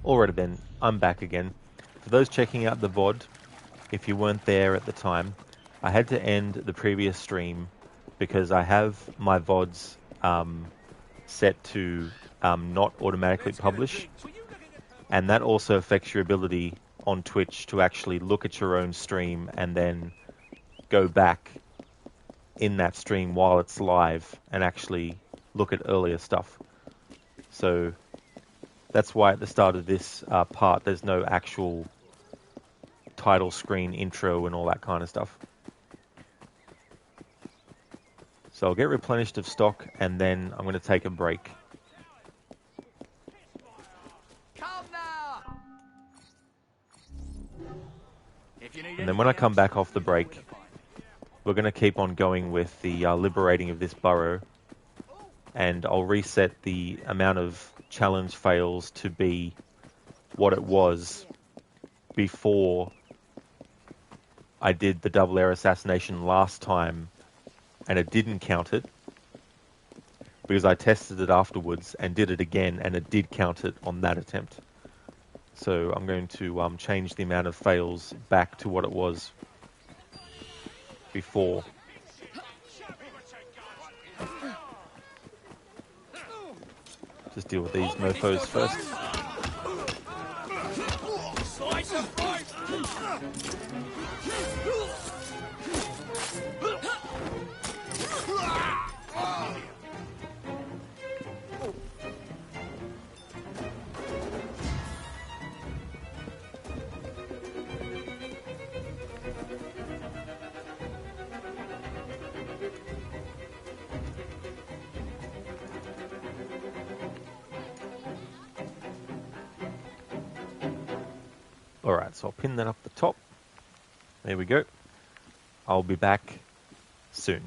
Alrighty then, I'm back again. For those checking out the VOD, if you weren't there at the time, I had to end the previous stream because I have my VODs set to not automatically publish, and that also affects your ability on Twitch to actually look at your own stream and then go back in that stream while it's live and actually look at earlier stuff. So that's why at the start of this part, there's no actual title screen, intro, and all that kind of stuff. So I'll get replenished of stock, and then I'm going to take a break. And then when I come back off the break, we're going to keep on going with the liberating of this burrow, and I'll reset the amount of challenge fails to be what it was before I did the double air assassination last time, and it didn't count it, because I tested it afterwards and did it again, and it did count it on that attempt. So I'm going to change the amount of fails back to what it was before. Just deal with these mofos first. Alright, so I'll pin that up the top. There we go. I'll be back soon.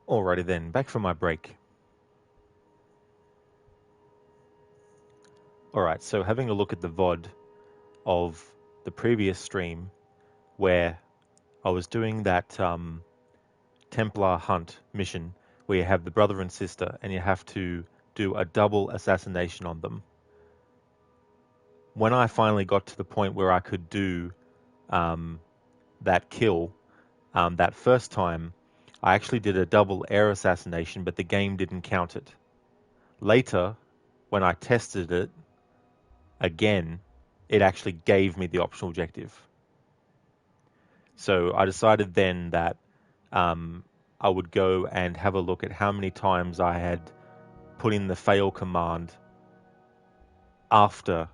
Alrighty then, back from my break. Alright, so having a look at the VOD of the previous stream where I was doing that Templar hunt mission where you have the brother and sister and you have to do a double assassination on them. When I finally got to the point where I could do that kill, that first time, I actually did a double air assassination, but the game didn't count it. Later, when I tested it again, it actually gave me the optional objective. So I decided then that I would go and have a look at how many times I had put in the fail command after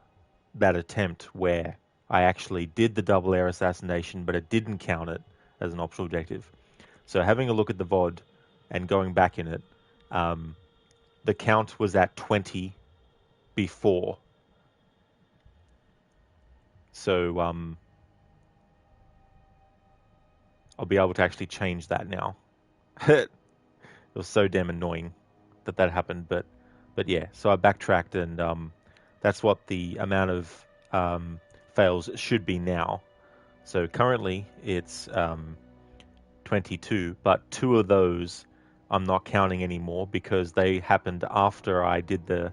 that attempt where I actually did the double air assassination, but it didn't count it as an optional objective. So having a look at the VOD and going back in it, the count was at 20 before. So I'll be able to actually change that now. It was so damn annoying that happened, but yeah. So I backtracked, and that's what the amount of fails should be now. So currently it's 22, but 2 of those I'm not counting anymore because they happened after I did the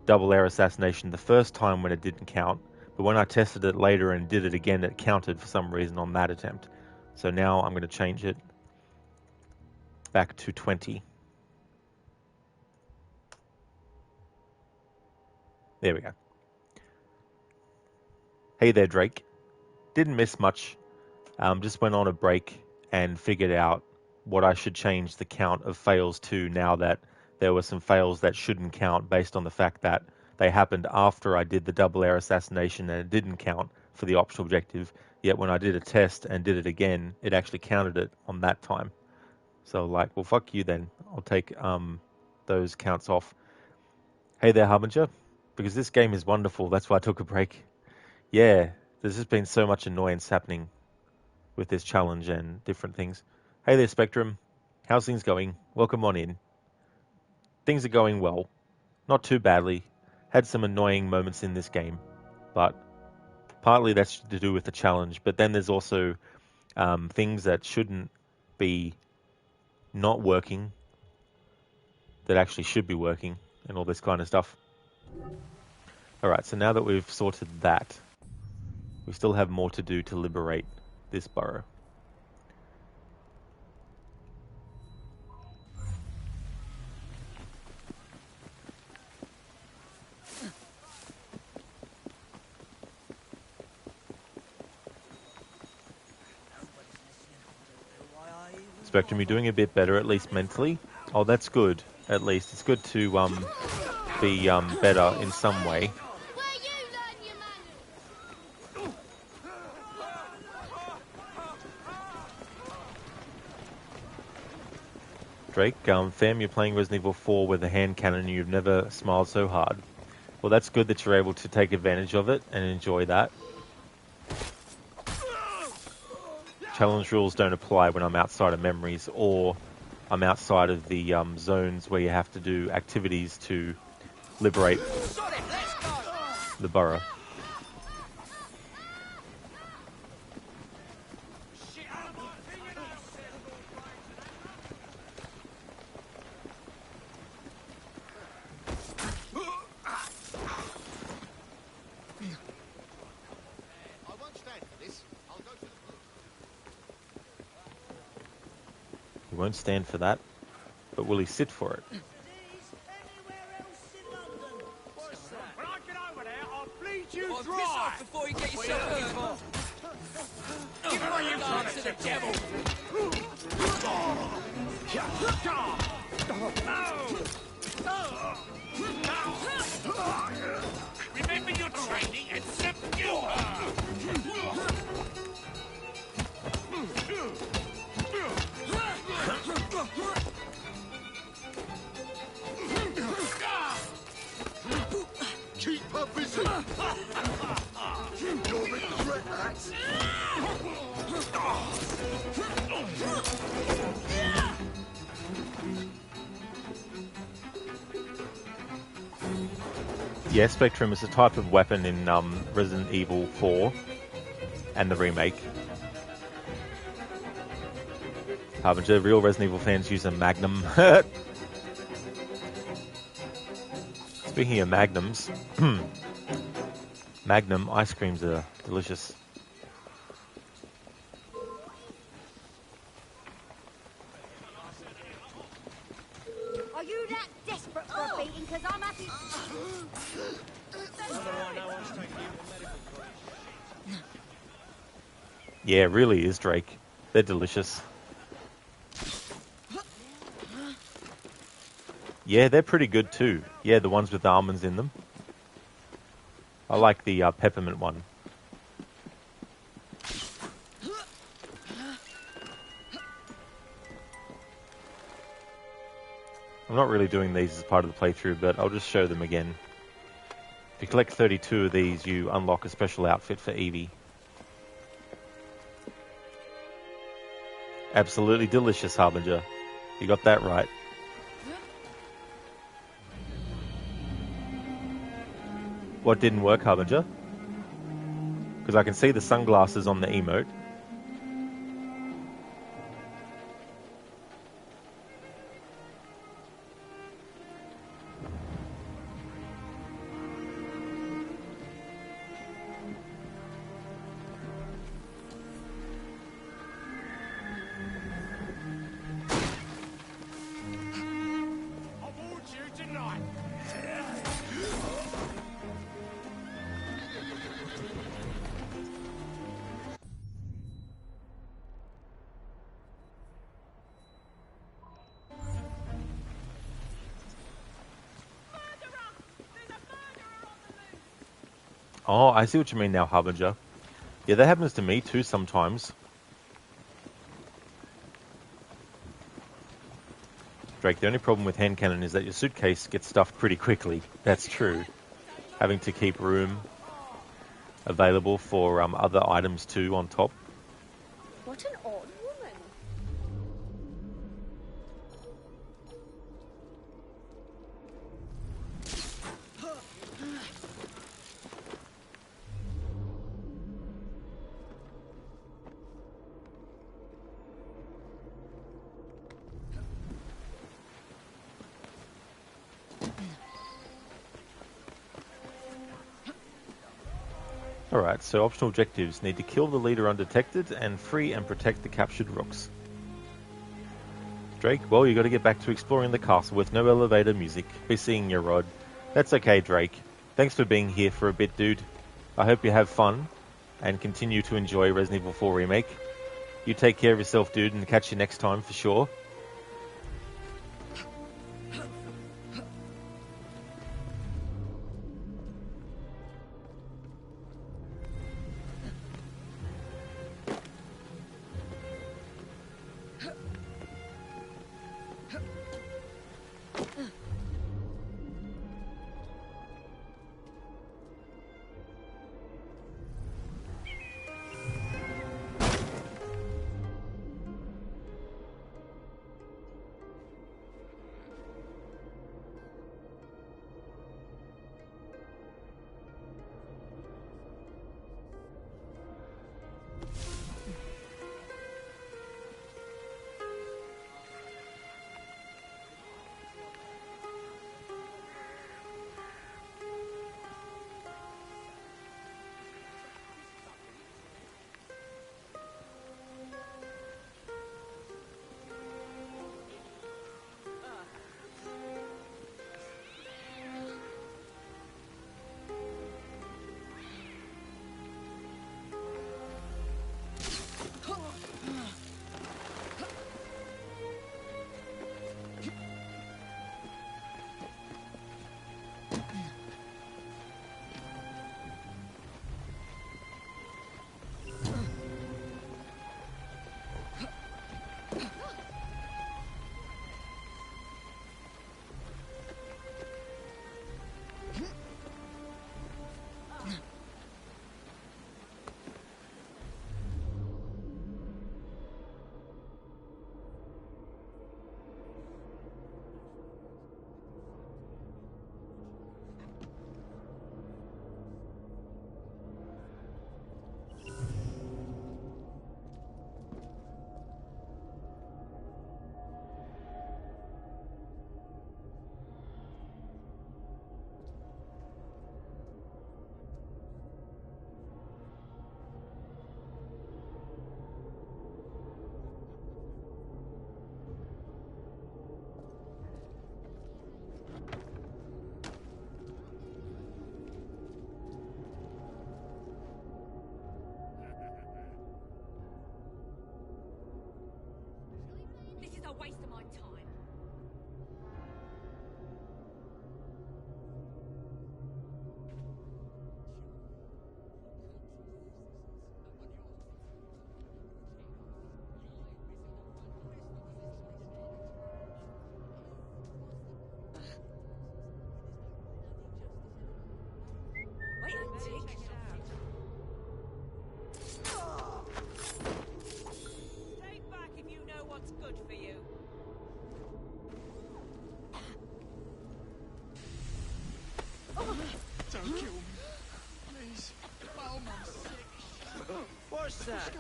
double air assassination the first time when it didn't count. But when I tested it later and did it again, it counted for some reason on that attempt. So now I'm going to change it back to 20. There we go. Hey there, Drake. Didn't miss much. Just went on a break and figured out what I should change the count of fails to now that there were some fails that shouldn't count based on the fact that they happened after I did the double air assassination and it didn't count for the optional objective. Yet when I did a test and did it again, it actually counted it on that time. So like, well, fuck you then. I'll take those counts off. Hey there, Harbinger. Because this game is wonderful. That's why I took a break. Yeah, there's just been so much annoyance happening with this challenge and different things. Hey there, Spectrum. How's things going? Welcome on in. Things are going well. Not too badly. Had some annoying moments in this game, but partly that's to do with the challenge. But then there's also things that shouldn't be not working that actually should be working and all this kind of stuff. Alright, so now that we've sorted that, we still have more to do to liberate this burrow. Spectrum, you're doing a bit better, at least mentally. Oh, that's good. At least it's good to be better in some way. Drake, fam, you're playing Resident Evil 4 with a hand cannon and you've never smiled so hard. Well, that's good that you're able to take advantage of it and enjoy that. Challenge rules don't apply when I'm outside of memories or I'm outside of the zones where you have to do activities to liberate the burrow. He won't stand for that, but will he sit for it? When I get over there, I'll bleed you dry! Piss off before you get yourself hurt! Give me what you want to the devil! Remember your training and subdue her! Keep her busy! You'll regret that! Yeah, Spectrum is a type of weapon in Resident Evil 4 and the remake. Harbinger, real Resident Evil fans use a Magnum. Speaking of Magnums, Magnum ice creams are delicious. Are you that desperate for a beating? Because I'm happy. Yeah, it really is, Drake. They're delicious. Yeah, they're pretty good too. Yeah, the ones with the almonds in them. I like the peppermint one. I'm not really doing these as part of the playthrough, but I'll just show them again. If you collect 32 of these, you unlock a special outfit for Evie. Absolutely delicious, Harbinger. You got that right. What didn't work, Harbinger? Because I can see the sunglasses on the emote. Oh, I see what you mean now, Harbinger. Yeah, that happens to me too sometimes. Drake, the only problem with hand cannon is that your suitcase gets stuffed pretty quickly. That's true. Having to keep room available for other items too on top. What an odd woman. Alright, so optional objectives. Need to kill the leader undetected and free and protect the captured rooks. Drake, well, you got to get back to exploring the castle with no elevator music. Be seeing your rod. That's okay, Drake. Thanks for being here for a bit, dude. I hope you have fun and continue to enjoy Resident Evil 4 Remake. You take care of yourself, dude, and catch you next time for sure. a waste of my time. Wait a tick. Stay back if you know what's good for you. Don't kill me. Please. Oh, I'm sick. What's that?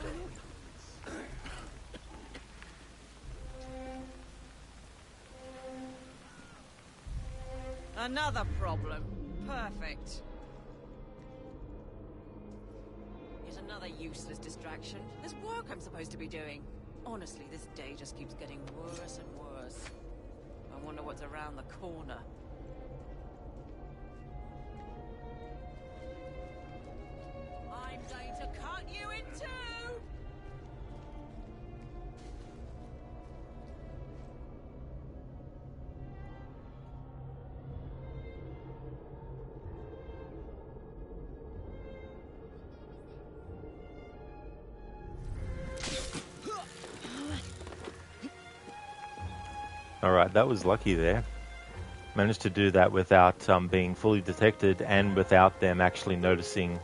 Another problem. Perfect. Yet another useless distraction. There's work I'm supposed to be doing. Honestly, this day just keeps getting worse and worse. I wonder what's around the corner. I'm going to cut you in two! Alright, that was lucky there. Managed to do that without being fully detected and without them actually noticing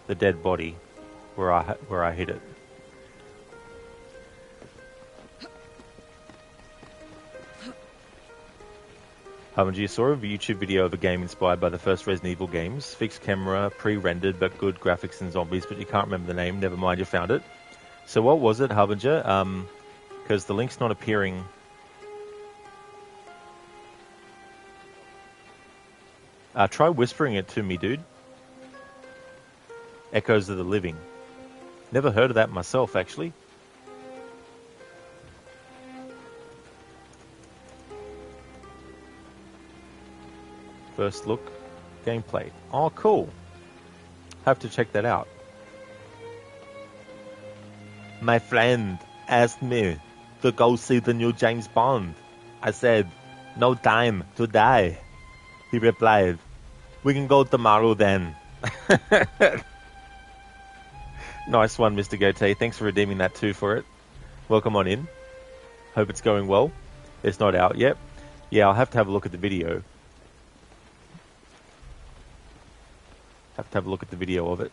the dead body where I hit it. You saw a YouTube video of a game inspired by the first Resident Evil games. Fixed camera, pre-rendered, but good graphics and zombies, but you can't remember the name. Never mind, you found it. So what was it, Harbinger? Because the link's not appearing. Try whispering it to me, dude. Echoes of the Living. Never heard of that myself, actually. First look, gameplay. Oh, cool. Have to check that out. My friend asked me to go see the new James Bond. I said, no time to die. He replied, we can go tomorrow then. Nice one, Mr. Goatee. Thanks for redeeming that too for it. Welcome on in. Hope it's going well. It's not out yet. Yeah, I'll have to have a look at the video. Have to have a look at the video of it.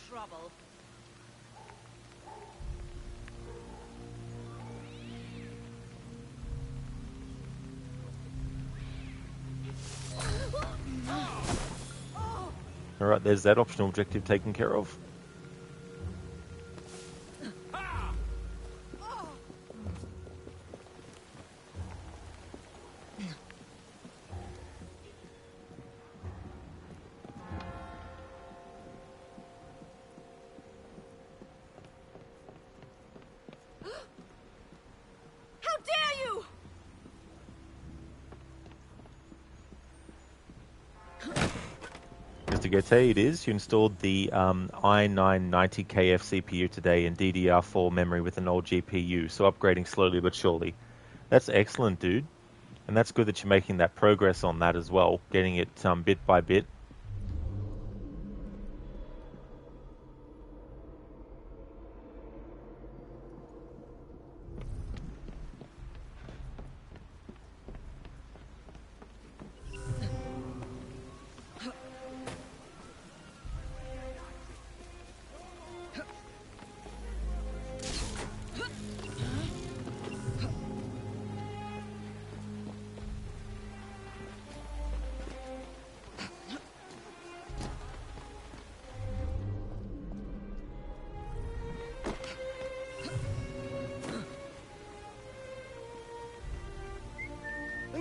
Trouble. Alright, there's that optional objective taken care of. Mr. Goethe, it is. You installed the i9-90KF CPU today and DDR4 memory with an old GPU, so upgrading slowly but surely. That's excellent, dude. And that's good that you're making that progress on that as well, getting it bit by bit.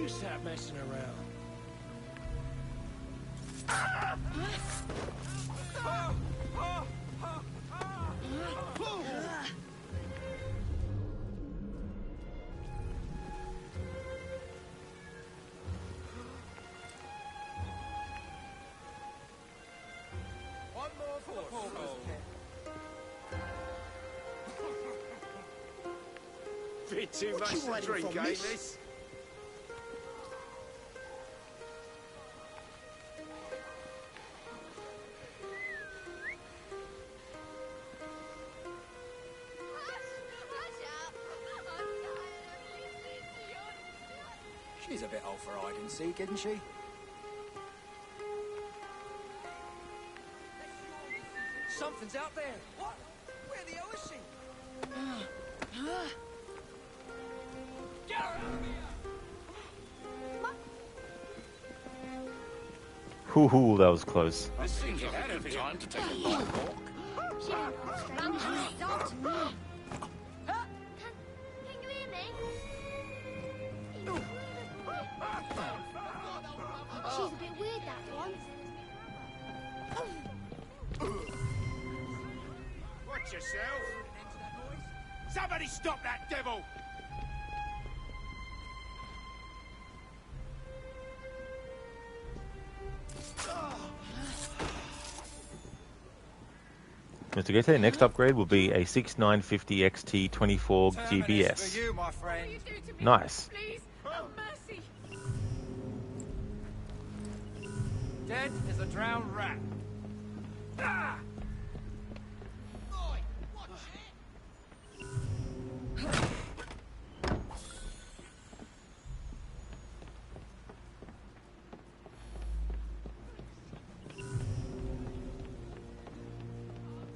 Stop messing around. Bit too What much you to waiting drink, for, eh, miss? miss? She's a bit old for hide and seek, isn't she? Something's out there. What? Where the hell is she? Get her out of here! Hoo, that was close. This seems ahead of time to take a long walk. She ain't got strange, she's odd. Can you hear me? She's a bit weird, that one. Watch yourself. Somebody stop that devil! Mr. Gete, the next upgrade will be a 6950 XT 24 For GBS. you, my friend. Nice. Please, have mercy. Dead as a drowned rat. Ah!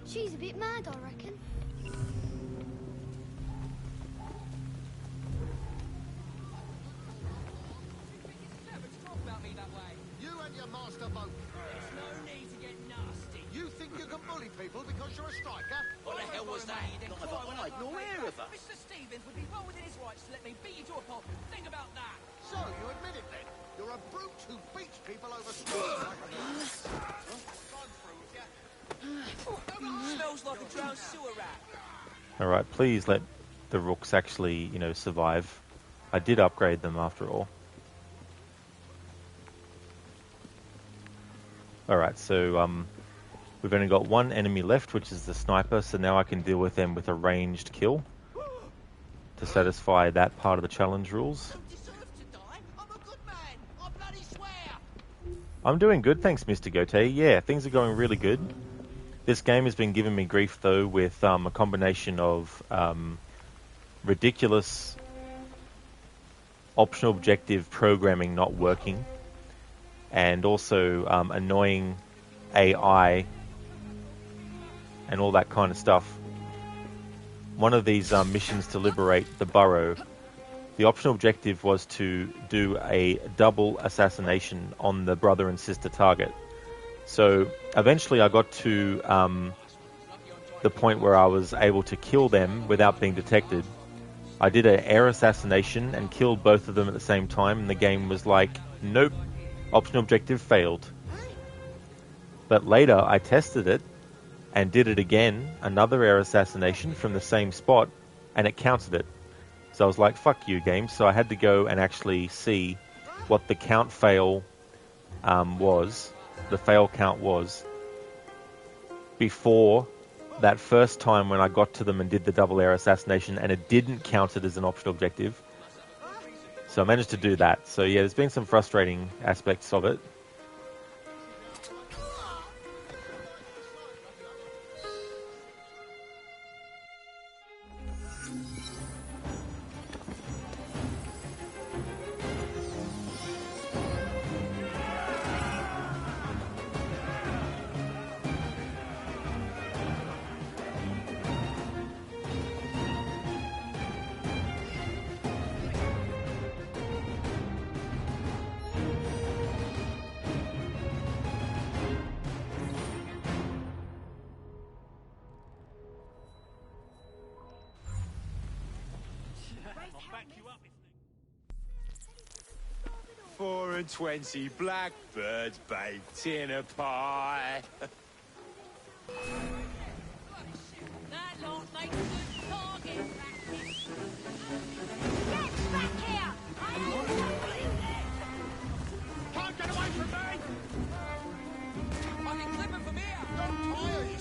She's a bit mad, I reckon. You and your master both. There's no need to get nasty. You think you can bully people because you're a striker? What the hell was that? Not if I had nor hear of her. Mr. Stevens would be well within his rights to let me beat you to a pulp. Think about that. So, you admit it then? You're a brute who beats people over scores like Smells like a drowned sewer rat. Alright, please let the rooks actually, survive. I did upgrade them after all. Alright, so we've only got one enemy left, which is the sniper, so now I can deal with them with a ranged kill to satisfy that part of the challenge rules. Don't deserve to die. I'm a good man. I bloody swear. I'm doing good, thanks, Mr. Gote. Yeah, things are going really good. This game has been giving me grief, though, with a combination of ridiculous optional objective programming not working, and also annoying AI and all that kind of stuff. One of these missions to liberate the burrow, the optional objective was to do a double assassination on the brother and sister target. So eventually I got to the point where I was able to kill them without being detected. I did an air assassination and killed both of them at the same time, and the game was like, nope, optional objective failed. But later I tested it and did it again, another air assassination from the same spot, and it counted it. So I was like, fuck you, game. So I had to go and actually see what the count fail was, the fail count was, before that first time when I got to them and did the double air assassination, and it didn't count it as an optional objective. So I managed to do that. So yeah, there's been some frustrating aspects of it. Four and 20 blackbirds baked in a pie. That lot makes a good target practice. Get back here! Can't get away from me! I can clip him from here. Don't tire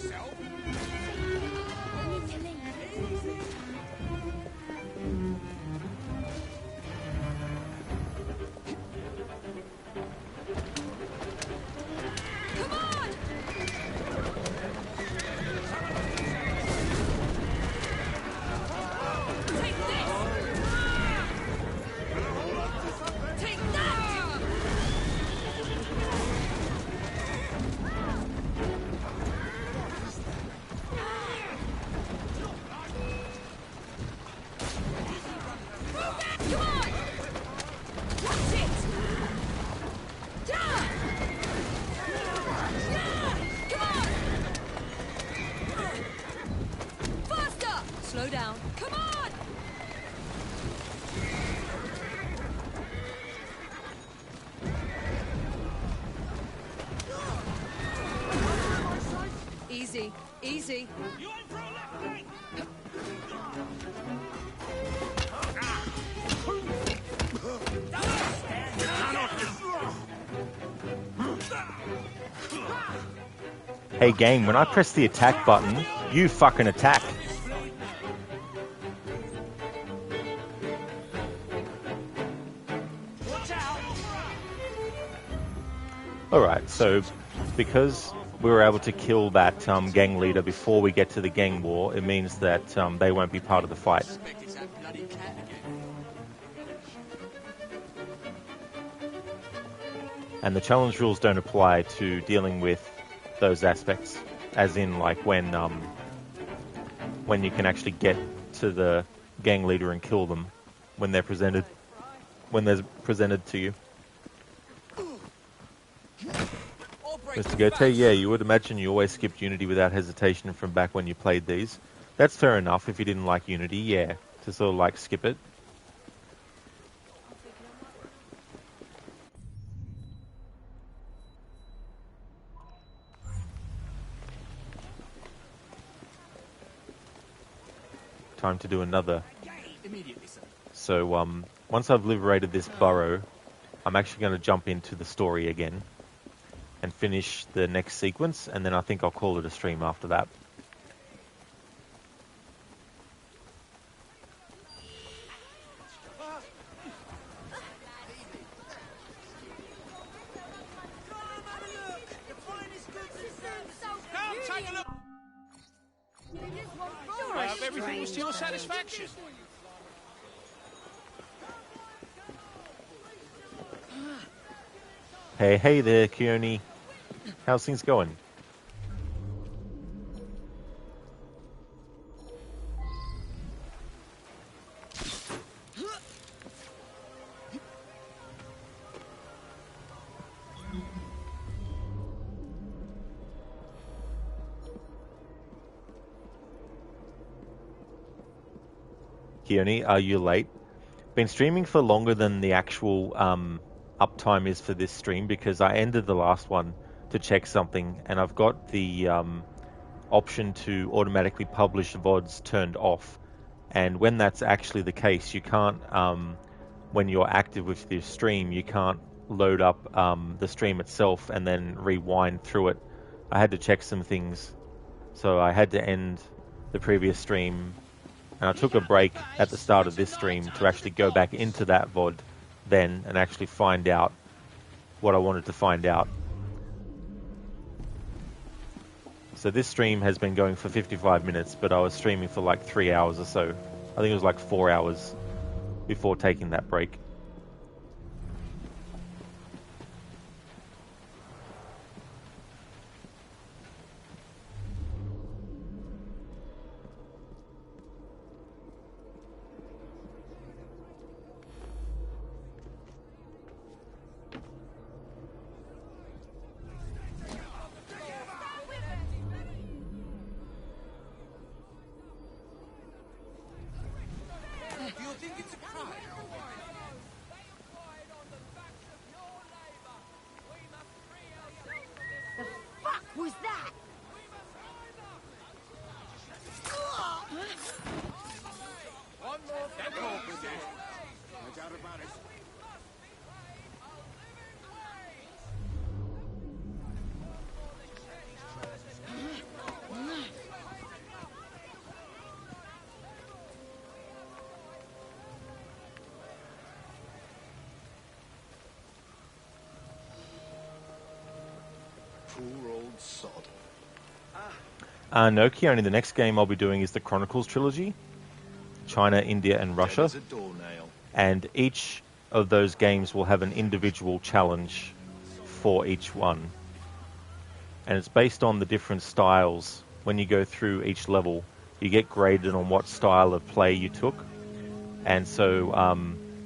Easy, easy. You ain't for a left leg! Hey game, when I press the attack button, you fucking attack. Watch out! Alright, so because we were able to kill that gang leader before we get to the gang war, it means that they won't be part of the fight. Suspect it's that bloody cat again. And the challenge rules don't apply to dealing with those aspects, as in like when you can actually get to the gang leader and kill them when they're presented to you. Mr. Gote, yeah, you would imagine you always skipped Unity without hesitation from back when you played these. That's fair enough if you didn't like Unity, yeah, to sort of like skip it. Time to do another. Immediately, sir. So once I've liberated this burrow, I'm actually going to jump into the story again and finish the next sequence, and then I think I'll call it a stream after that. Come, take a look! I hope everything was to your satisfaction. Hey there, Keone. How's things going? Keone, are you late? Been streaming for longer than the actual uptime is for this stream because I ended the last one to check something, and I've got the option to automatically publish VODs turned off. And when that's actually the case, you can't, when you're active with the stream, you can't load up the stream itself and then rewind through it. I had to check some things, so I had to end the previous stream, and I took a break at the start of this stream to actually go back into that VOD then and actually find out what I wanted to find out. So this stream has been going for 55 minutes, but I was streaming for like 3 hours or so. I think it was like 4 hours before taking that break. Do you think it's a crime? The fuck was that? One more for the officers. No doubt about it. Poor old sod. No, Keone, the next game I'll be doing is the Chronicles trilogy. China, India, and Russia. Dead as a doornail. And each of those games will have an individual challenge for each one. And it's based on the different styles. When you go through each level, you get graded on what style of play you took. And so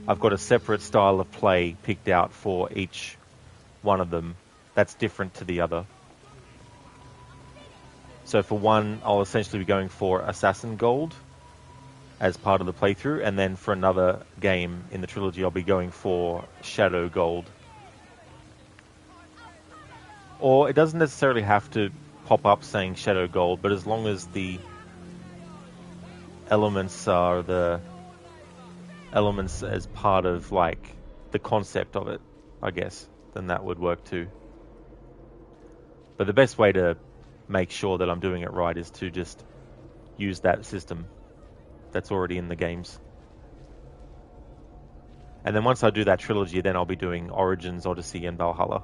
I've got a separate style of play picked out for each one of them that's different to the other. So for one, I'll essentially be going for Assassin Gold as part of the playthrough, and then for another game in the trilogy, I'll be going for Shadow Gold. Or it doesn't necessarily have to pop up saying Shadow Gold, but as long as the elements are the elements as part of like the concept of it, I guess, then that would work too. But the best way to make sure that I'm doing it right is to just use that system that's already in the games. And then once I do that trilogy, then I'll be doing Origins, Odyssey, and Valhalla.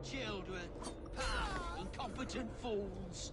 Children, incompetent fools.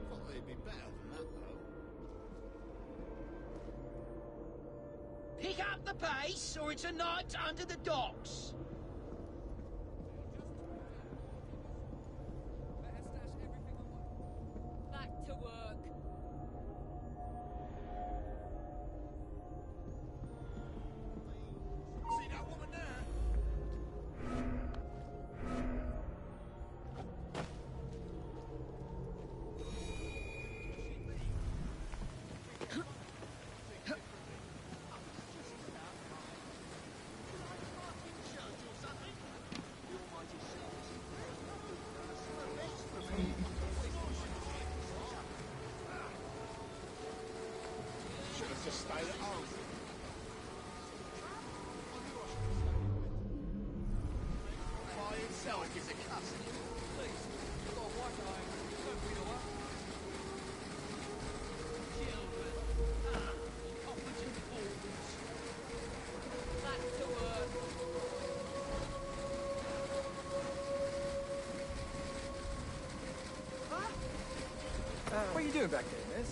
Thought they'd be better than that, though. Pick up the pace, or it's a night under the docks. Back to work. See that woman there? Should have just stayed at home. By itself is a cuss. Incompetent fools. Back to work. What are you doing back there, miss?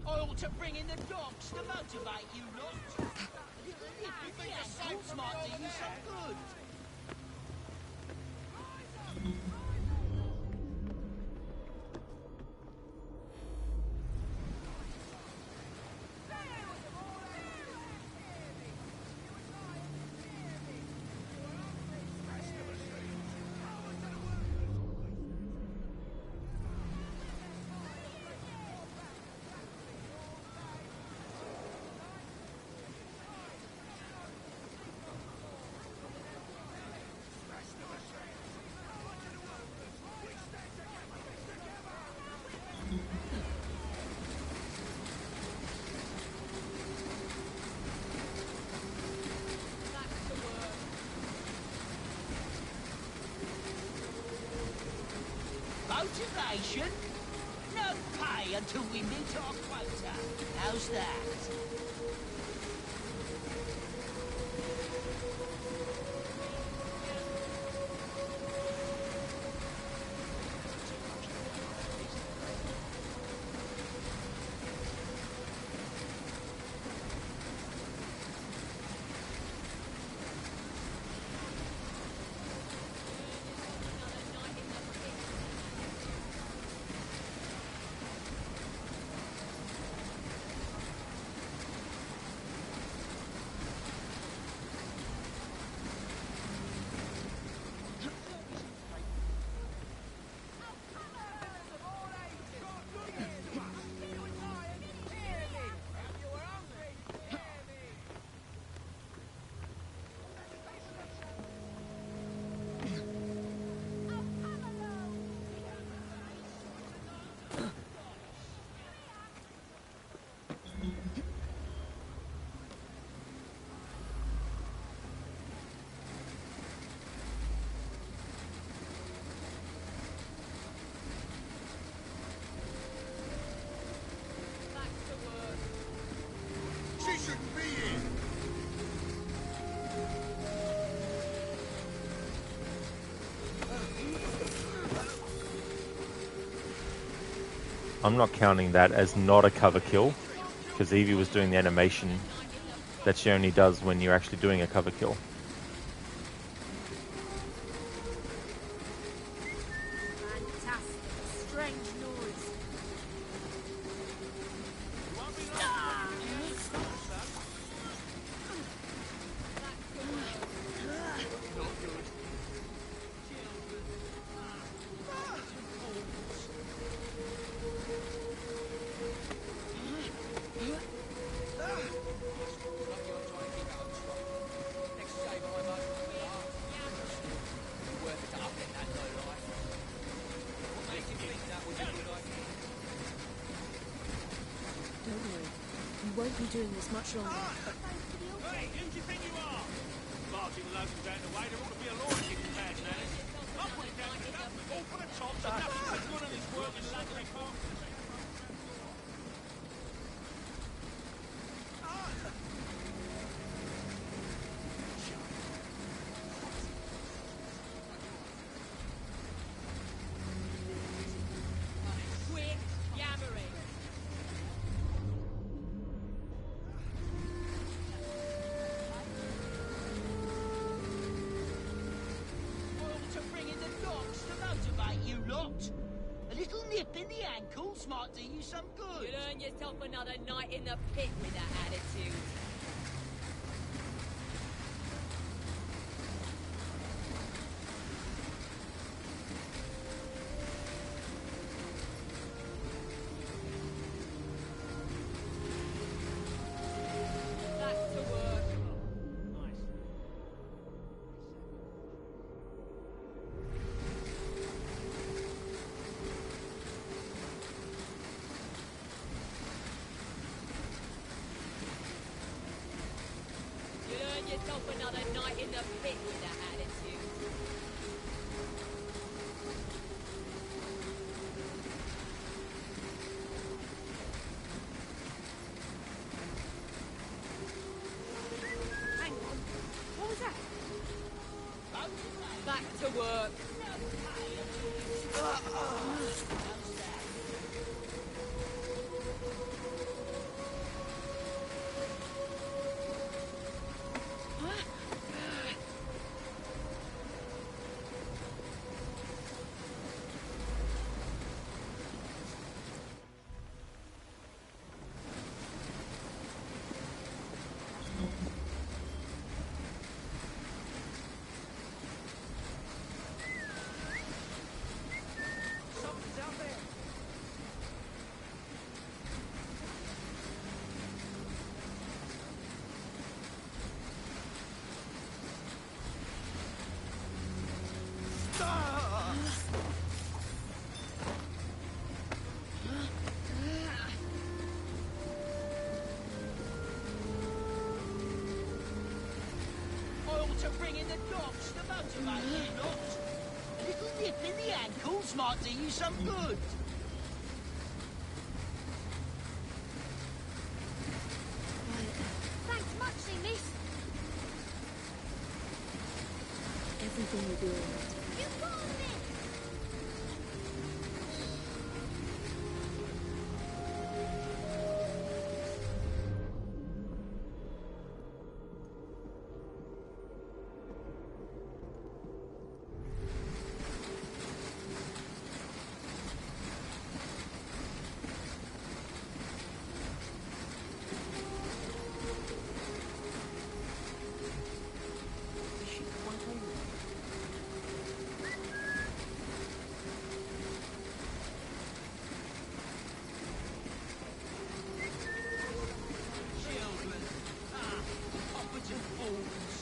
I ought to bring in the dogs to motivate you lot. You think the soaps might do you some good. Motivation? No pay until we meet our quota. How's that? I'm not counting that as not a cover kill, because Evie was doing the animation that she only does when you're actually doing a cover kill. Fantastic. Strange noise. Don't worry. You won't be doing this much longer. Hey, who do you think you are? Barging locals out the way, there ought to be a law against bad manners. I'll put it down to the government, all for the tops, and nothing but good on this work in Ludley Park. Quit yammering. Well, to bring in the dogs to motivate you lot. A little nip in the ankles might do you some good. You'll earn yourself another night in the pit with that attitude. Back to work. You'll earn yourself another night in the pit with that attitude. Hang on. What was that? Back to work. Something's out there. I ought to bring in the dogs to motivate you lot. A little nip in the ankles might do you some good. Thanks muchly, miss. Everything will be alright. You fooled me. Is she quite alright? Children. Competent fools.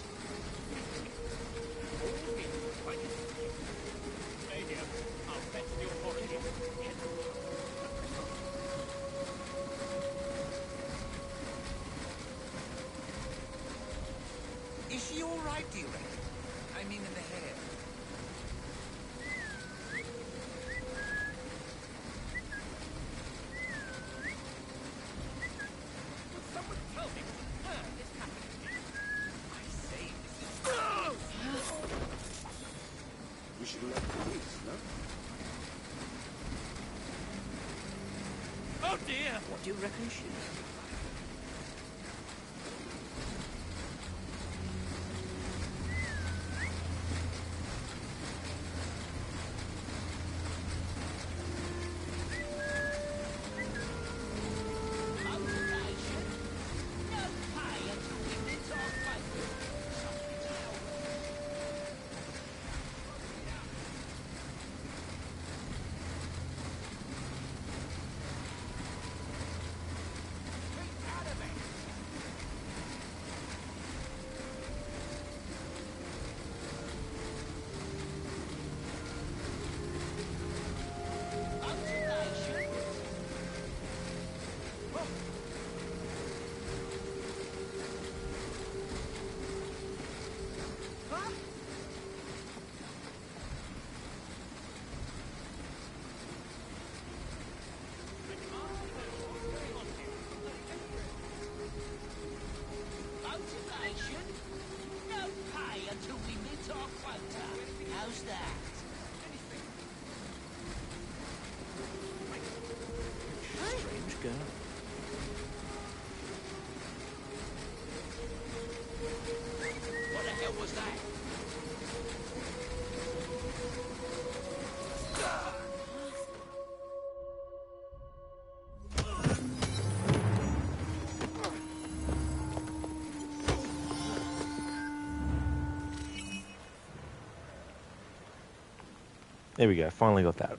Stay here. I'll fetch the authorities. Is she all right, do you reckon? I mean in the head. Would someone tell me where this happened? I say, this is... We should let police, no? Oh dear! What do you reckon she... Motivation. No pay until we meet our fate. Motivation. Motivation. No pay until we meet our quota. How's that? Strange girl. What the hell was that? There we go. Finally got that.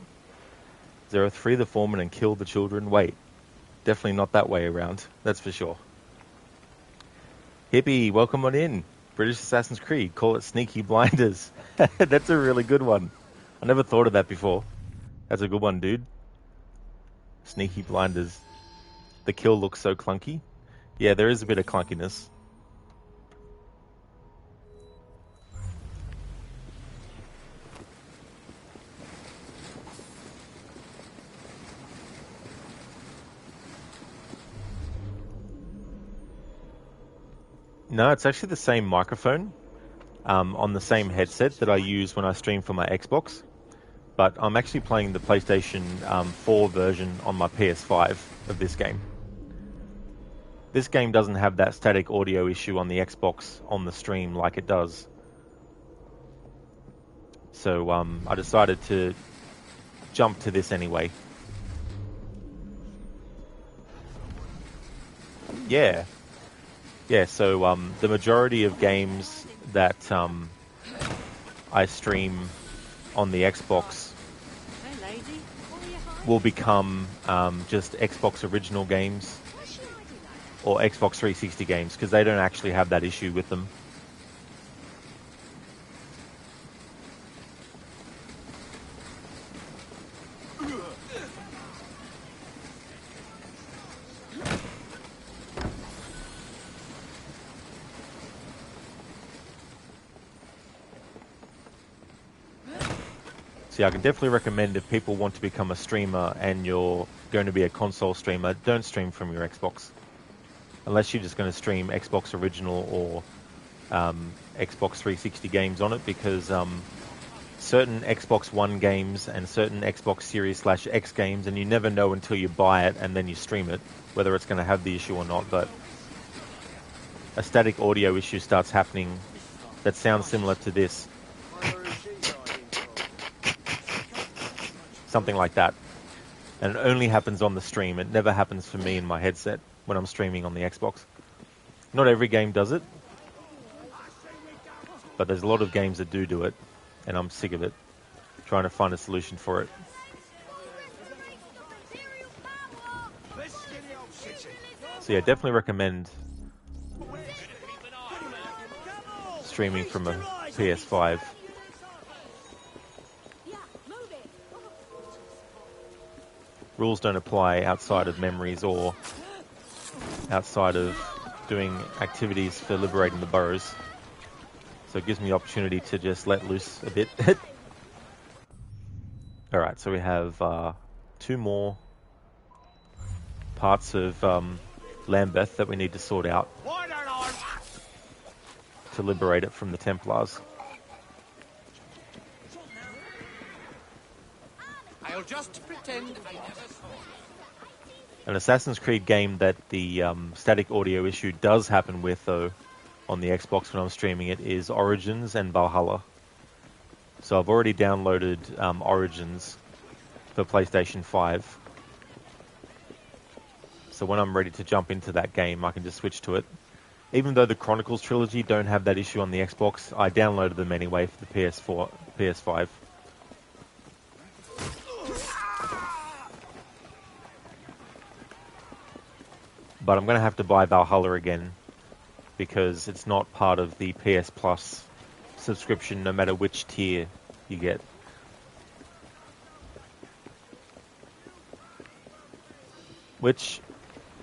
Zero, free the foreman and kill the children. Wait, definitely not that way around. That's for sure. Hippie, welcome on in. British Assassin's Creed. Call it Sneaky Blinders. That's a really good one. I never thought of that before. That's a good one, dude. Sneaky Blinders. The kill looks so clunky. Yeah, there is a bit of clunkiness. No, it's actually the same microphone on the same headset that I use when I stream for my Xbox. But I'm actually playing the PlayStation 4 version on my PS5 of this game. This game doesn't have that static audio issue on the Xbox on the stream like it does. So I decided to jump to this anyway. Yeah. Yeah, so the majority of games that I stream on the Xbox will become just Xbox original games or Xbox 360 games because they don't actually have that issue with them. So yeah, I can definitely recommend if people want to become a streamer and you're going to be a console streamer, don't stream from your Xbox. Unless you're just going to stream Xbox original or Xbox 360 games on it, because certain Xbox One games and certain Xbox Series /X games, and you never know until you buy it and then you stream it, whether it's going to have the issue or not, but a static audio issue starts happening that sounds similar to this. Something like that. And it only happens on the stream. It never happens for me in my headset when I'm streaming on the Xbox. Not every game does it, but there's a lot of games that do it, and I'm sick of it, trying to find a solution for it. So yeah, definitely recommend streaming from a PS5. Rules don't apply outside of memories or outside of doing activities for liberating the burrows. So it gives me the opportunity to just let loose a bit. Alright, so we have 2 more parts of Lambeth that we need to sort out to liberate it from the Templars. I'll just pretend I never saw. An Assassin's Creed game that the static audio issue does happen with, though, on the Xbox when I'm streaming it, is Origins and Valhalla. So I've already downloaded Origins for PlayStation 5. So when I'm ready to jump into that game, I can just switch to it. Even though the Chronicles trilogy don't have that issue on the Xbox, I downloaded them anyway for the PS5. But I'm going to have to buy Valhalla again because it's not part of the PS Plus subscription, no matter which tier you get. Which,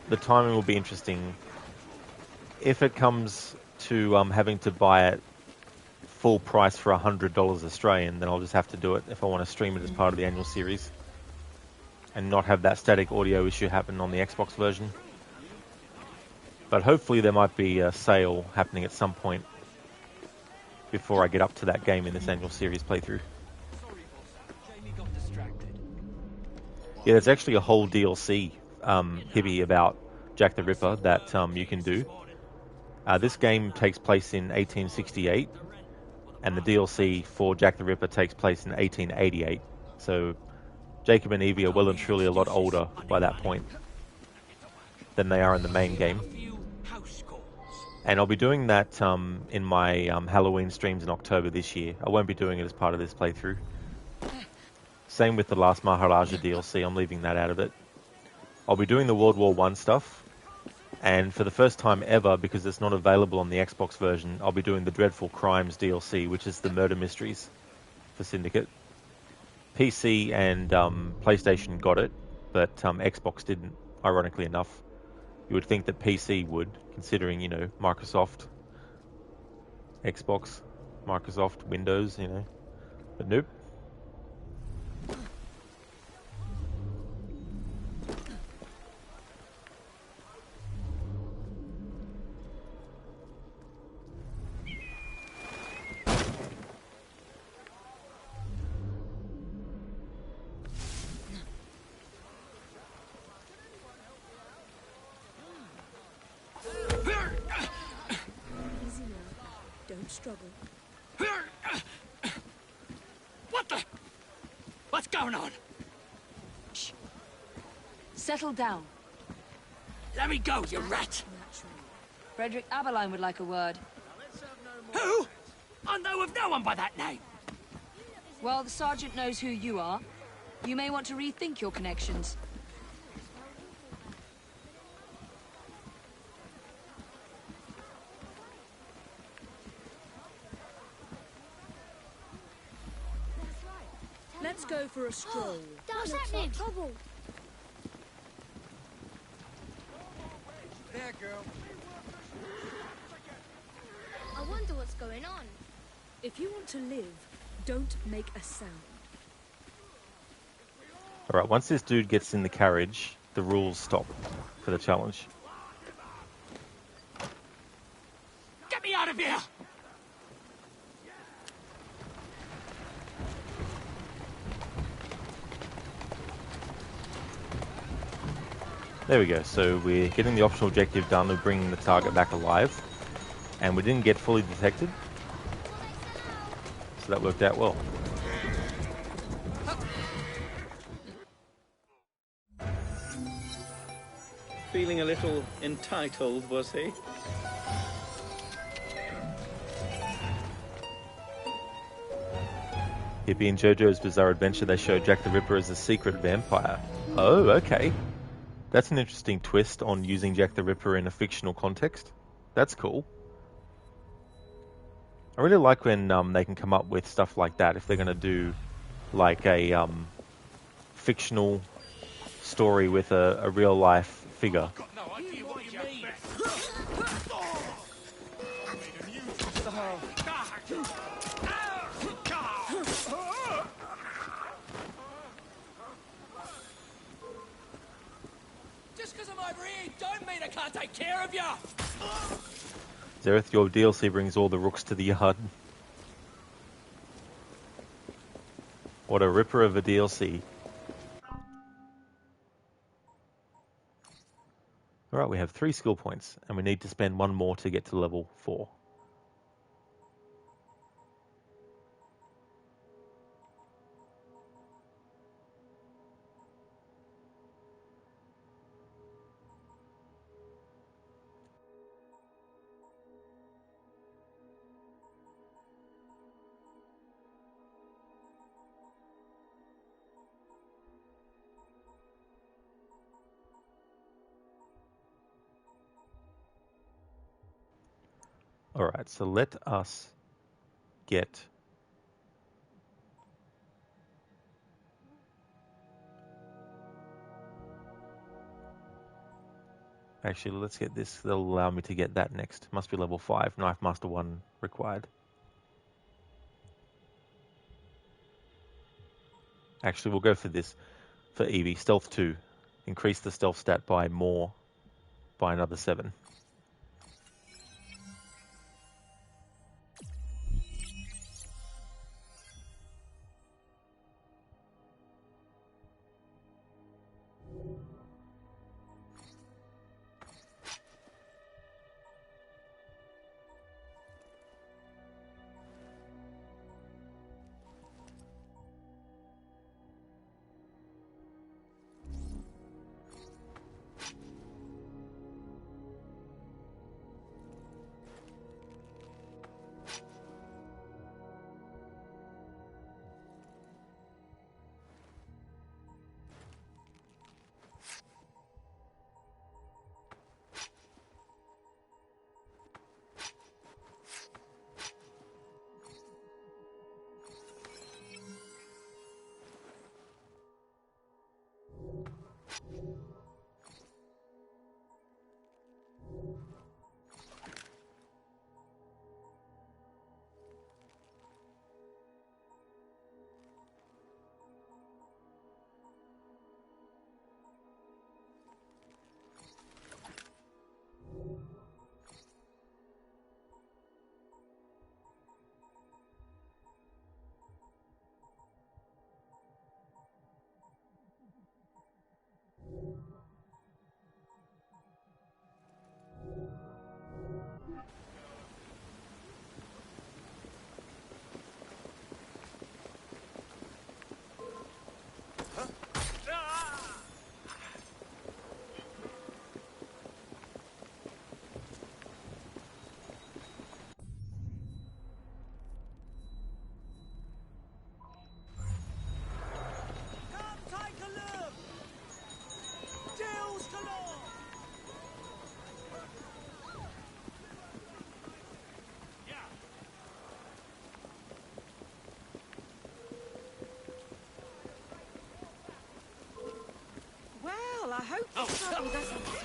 the timing will be interesting. If it comes to having to buy it full price for $100 Australian, then I'll just have to do it if I want to stream it as part of the annual series and not have that static audio issue happen on the Xbox version. But hopefully there might be a sale happening at some point before I get up to that game in this annual series playthrough. Yeah, there's actually a whole DLC, Hibby, about Jack the Ripper that you can do. This game takes place in 1868, and the DLC for Jack the Ripper takes place in 1888. So Jacob and Evie are well and truly a lot older by that point than they are in the main game. And I'll be doing that in my Halloween streams in October this year. I won't be doing it as part of this playthrough. Same with the last Maharaja DLC, I'm leaving that out of it. I'll be doing the World War I stuff. And for the first time ever, because it's not available on the Xbox version, I'll be doing the Dreadful Crimes DLC, which is the murder mysteries for Syndicate. PC and PlayStation got it, but Xbox didn't, ironically enough. You would think that PC would, considering, you know, Microsoft, Xbox, Microsoft, Windows, you know. But nope. Struggle. What the? What's going on? Shh. Settle down. Let me go, you rat! Frederick Aberline would like a word. Who? I know of no one by that name. Well, the sergeant knows who you are. You may want to rethink your connections. Let's go for a stroll. What's happening? Trouble. There, girl. I wonder what's going on. If you want to live, don't make a sound. Alright, once this dude gets in the carriage, the rules stop for the challenge. Get me out of here! There we go, so we're getting the optional objective done of bringing the target back alive. And we didn't get fully detected. So that worked out well. Feeling a little entitled, was he? Hippie and JoJo's Bizarre Adventure, they show Jack the Ripper as a secret vampire. Oh, okay. That's an interesting twist on using Jack the Ripper in a fictional context. That's cool. I really like when they can come up with stuff like that. If they're going to do like a fictional story with a real life figure. Just because I'm over here don't mean I can't take care of you! Zereth, your DLC brings all the rooks to the yard. What a ripper of a DLC. All right, we have 3 skill points, and we need to spend 1 more to get to level 4. All right, so let us get actually, let's get this. That'll allow me to get that next. Must be level 5. Knife Master 1 required. Actually, we'll go for this. For Evie, Stealth 2. Increase the stealth stat by another 7. Well, I hope this trouble doesn't spread.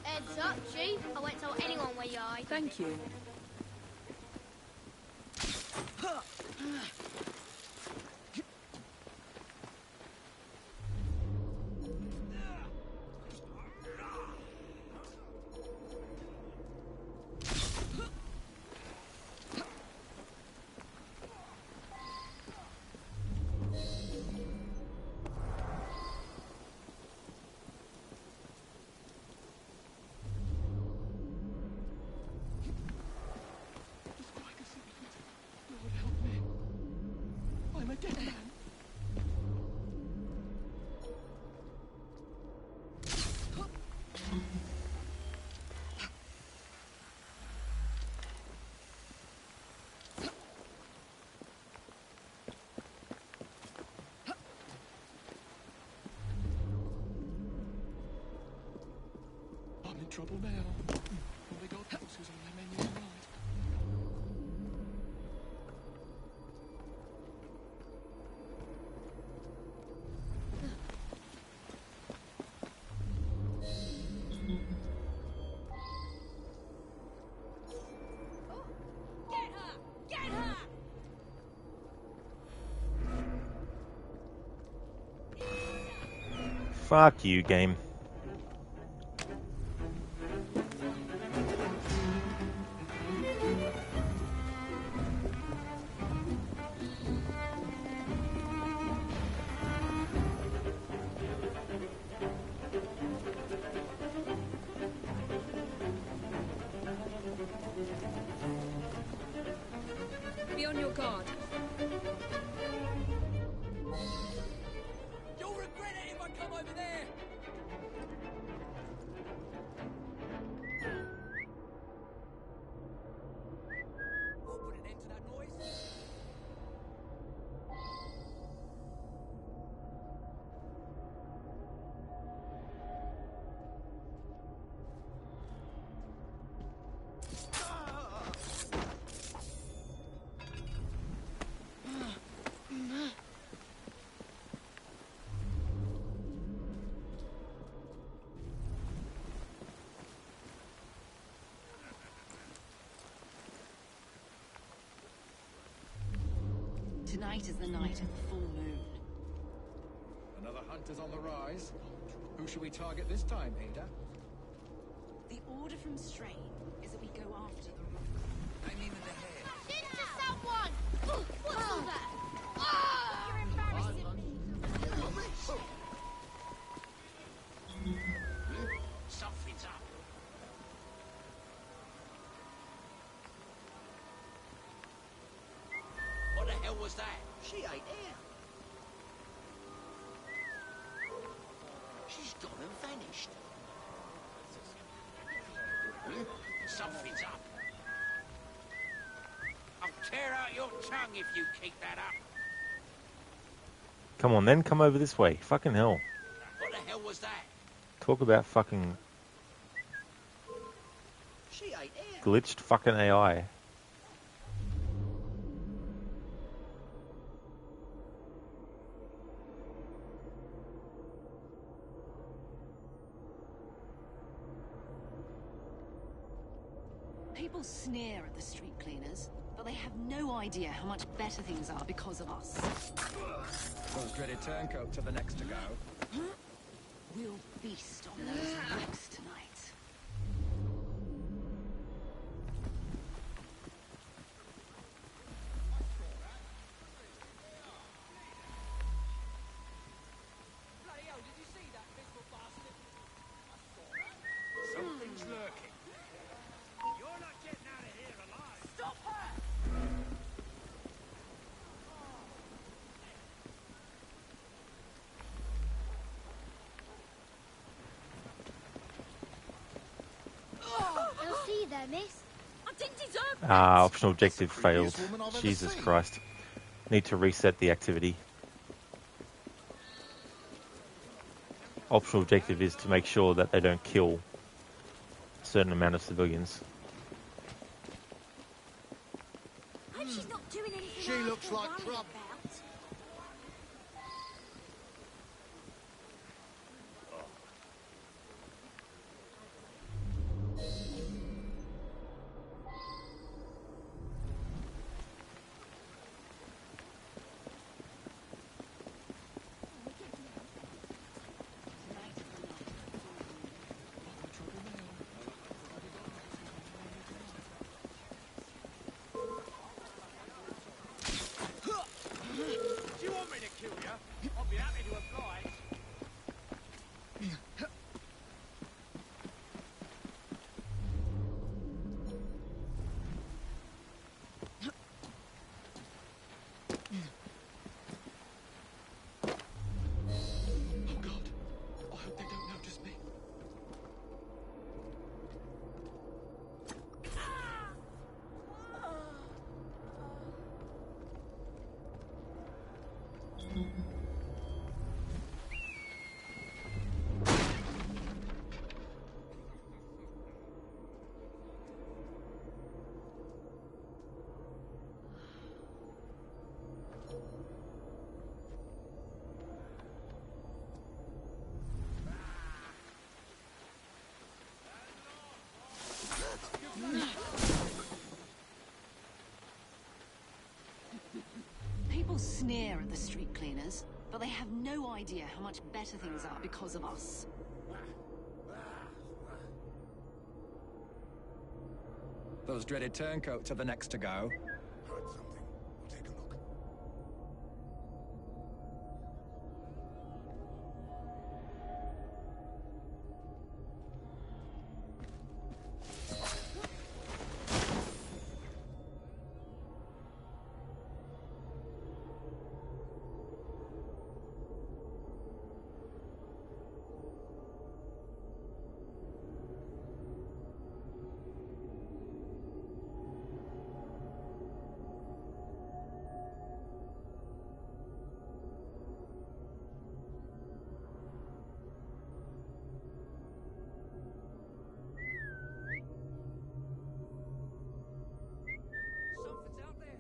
Heads up, Chief. I won't tell anyone where you are. Thank you. in trouble now. Well, they got horses on their menu tonight. Fuck you, game. Be on your guard. You'll regret it if I come over there. We'll put an end to that noise. Tonight is the night of the full moon. Another hunter's on the rise. Who should we target this time, Ada? The order from Strain is that we go after the rook. I mean in the head. Shoot to someone! What's all that? Oh, you're embarrassing me. Something's up. What the hell was that? She ain't here. She's gone and vanished. Something's up. I'll tear out your tongue if you keep that up. Come on then, come over this way. Fucking hell. What the hell was that? Talk about fucking She ain't here. glitched fucking AI. People sneer at the street cleaners, but they have no idea how much better things are because of us. Those dreaded turncoats are the next to go. We'll feast on those rocks tonight. Bloody hell, did you see that pistol bastard? Something's lurking. You're not getting out of here alive. Stop her! You'll see there, miss. I didn't deserve that. Ah, optional objective failed. creepiest woman I've ever Jesus seen. Christ. Need to reset the activity. Optional objective is to make sure that they don't kill a certain amount of civilians. I hope she's not doing anything She I have looks to like worry trouble. about. sneer at the street cleaners, but they have no idea how much better things are because of us. Those dreaded turncoats are the next to go. Heard something. We'll take a look. Something's out there.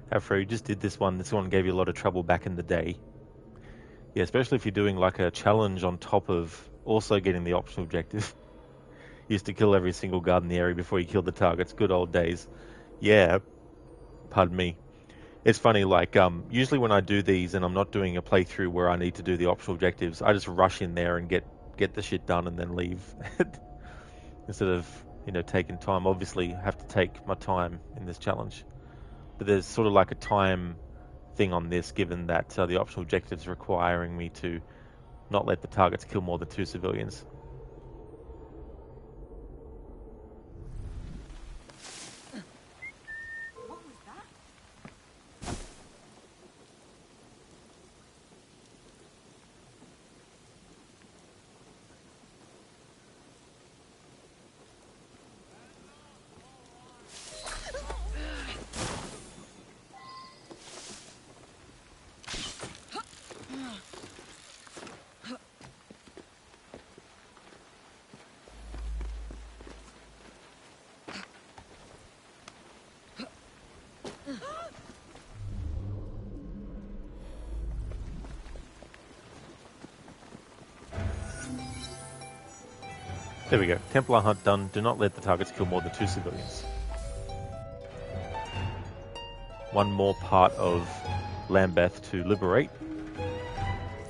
Afro, you just did this one. This one gave you a lot of trouble back in the day. Yeah, especially if you're doing like a challenge on top of also getting the optional objective. You used to kill every single guard in the area before you killed the targets. Good old days. Yeah, pardon me. It's funny, like, usually when I do these and I'm not doing a playthrough where I need to do the optional objectives, I just rush in there and get the shit done and then leave. Instead of, taking time. Obviously, I have to take my time in this challenge. But there's sort of like a time thing on this, given that the optional objectives requiring me to not let the targets kill more than 2 civilians. What was that? There we go. Templar hunt done. Do not let the targets kill more than 2 civilians. One more part of Lambeth to liberate,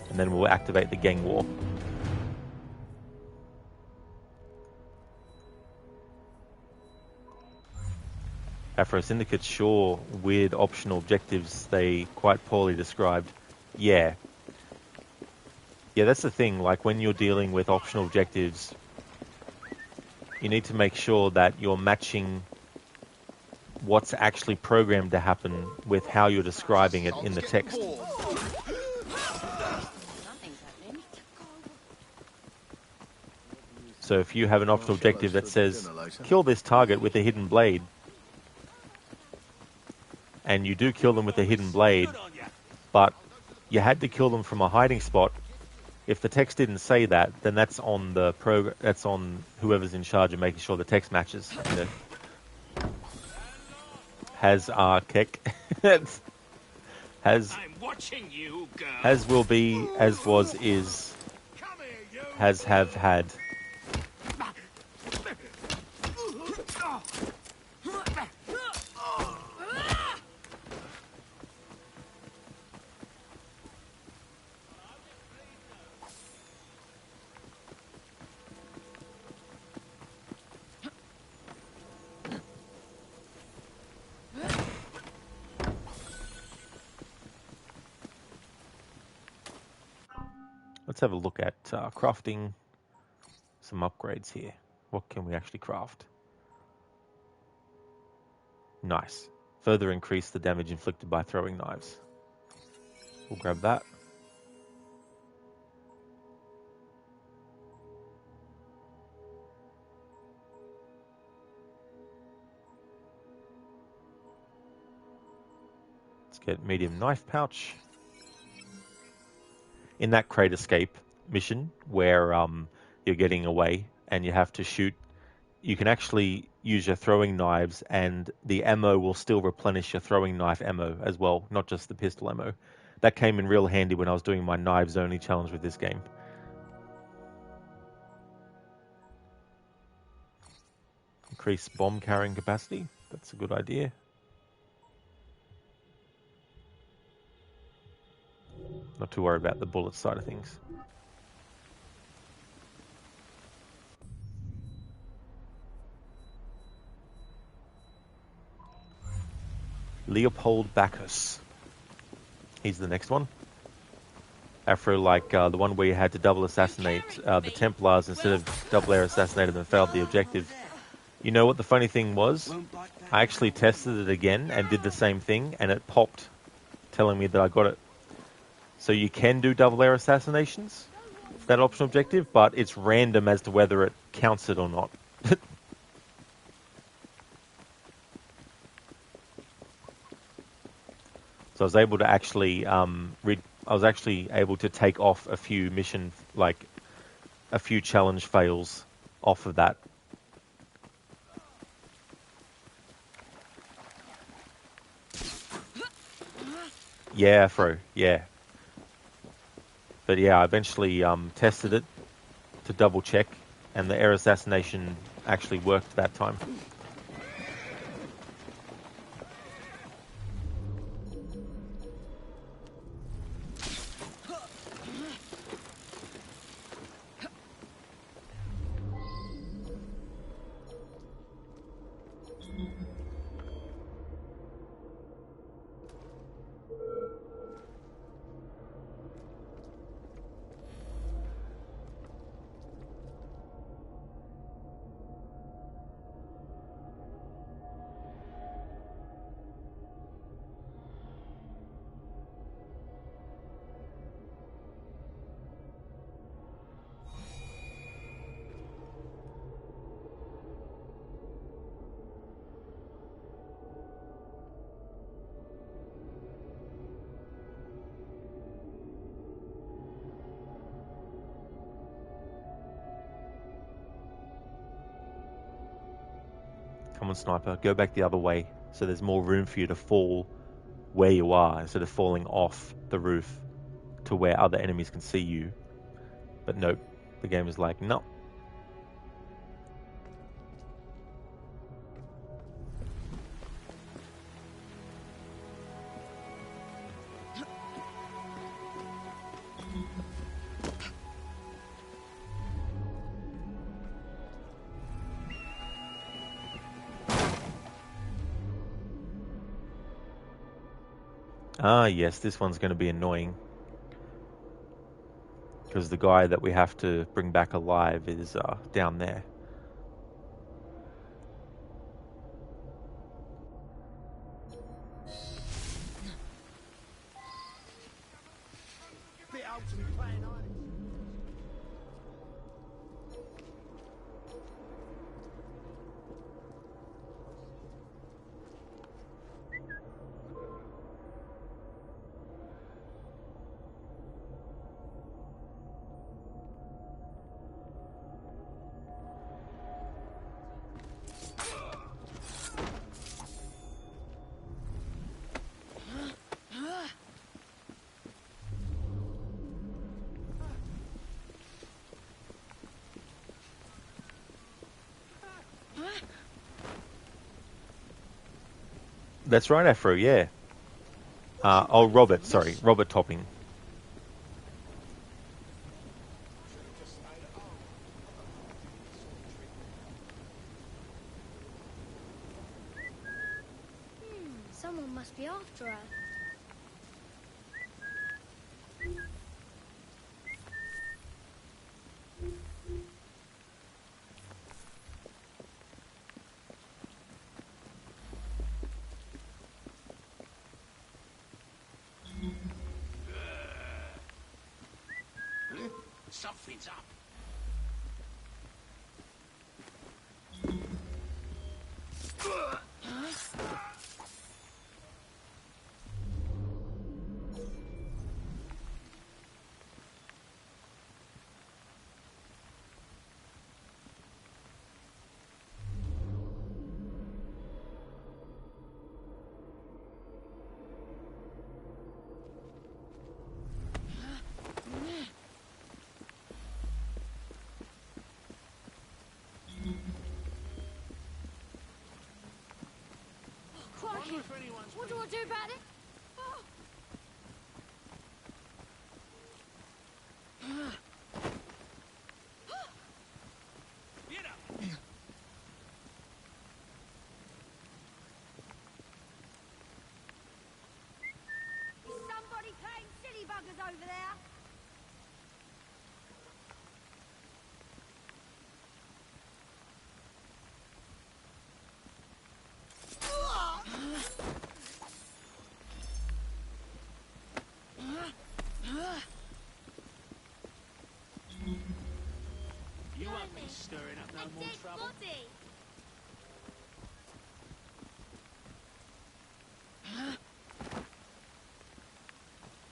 and then we'll activate the gang war. Afro Syndicate, sure, weird optional objectives, they quite poorly described. Yeah. Yeah, that's the thing, like when you're dealing with optional objectives, you need to make sure that you're matching what's actually programmed to happen with how you're describing it in the text. So if you have an optional objective that says, kill this target with a hidden blade, and you do kill them with a hidden blade, but you had to kill them from a hiding spot, if the text didn't say that, then that's on the that's on whoever's in charge of making sure the text matches. Has Kek has I'm watching you, girl. Has will be, as was is, has have had. Let's have a look at crafting some upgrades here. What can we actually craft? Nice. Further increase the damage inflicted by throwing knives. We'll grab that. Let's get medium knife pouch. In that crate escape, mission where you're getting away and you have to shoot. You can actually use your throwing knives, and the ammo will still replenish your throwing knife ammo as well, not just the pistol ammo. That came in real handy when I was doing my knives only challenge with this game. Increase bomb carrying capacity. That's a good idea. Not too worried about the bullet side of things. Leopold Bacchus. He's the next one. Afro, like the one where you had to double assassinate the Templars instead of double air assassinated and failed the objective. You know what the funny thing was? I actually tested it again and did the same thing, and it popped, telling me that I got it. So you can do double air assassinations for that optional objective, but it's random as to whether it counts it or not. So I was able to actually able to take off a few a few challenge fails off of that. Yeah, Afro, yeah. But yeah, I eventually tested it to double check, and the air assassination actually worked that time. Come on, sniper, go back the other way so there's more room for you to fall where you are instead of falling off the roof to where other enemies can see you. But nope, the game is like, no. Ah, yes, this one's going to be annoying. Because the guy that we have to bring back alive is down there. Bit old to be playing on. That's right, Afro, yeah. Robert, sorry. Robert Topping. Someone must be after her. Something's up. fucking... What do I do about it? Oh. Get up! Is somebody playing silly buggers over there? You won't be stirring up no more trouble. Body.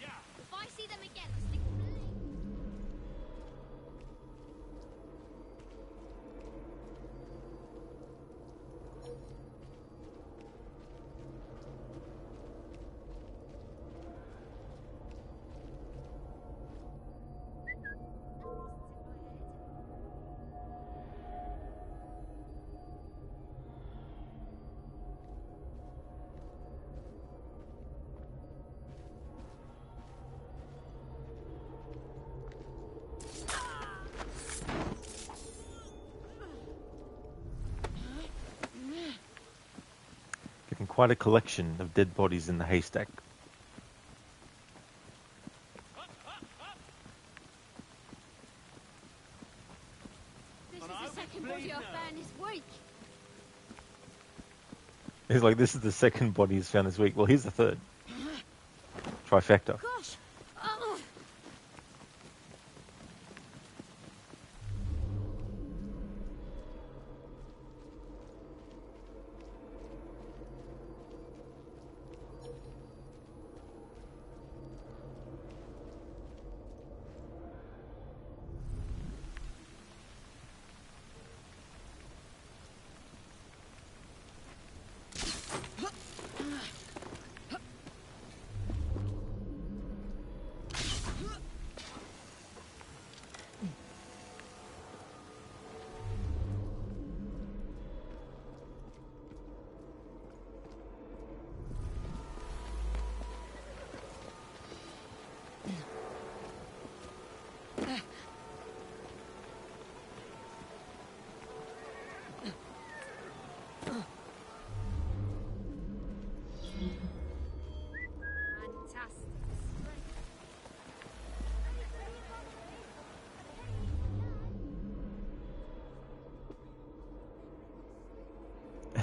Yeah. If I see them again, I'll stick Getting quite a collection of dead bodies in the haystack. This is the second body I've found this week. He's like, this is the second body he's found this week. Well, here's the third. Trifecta. Gosh.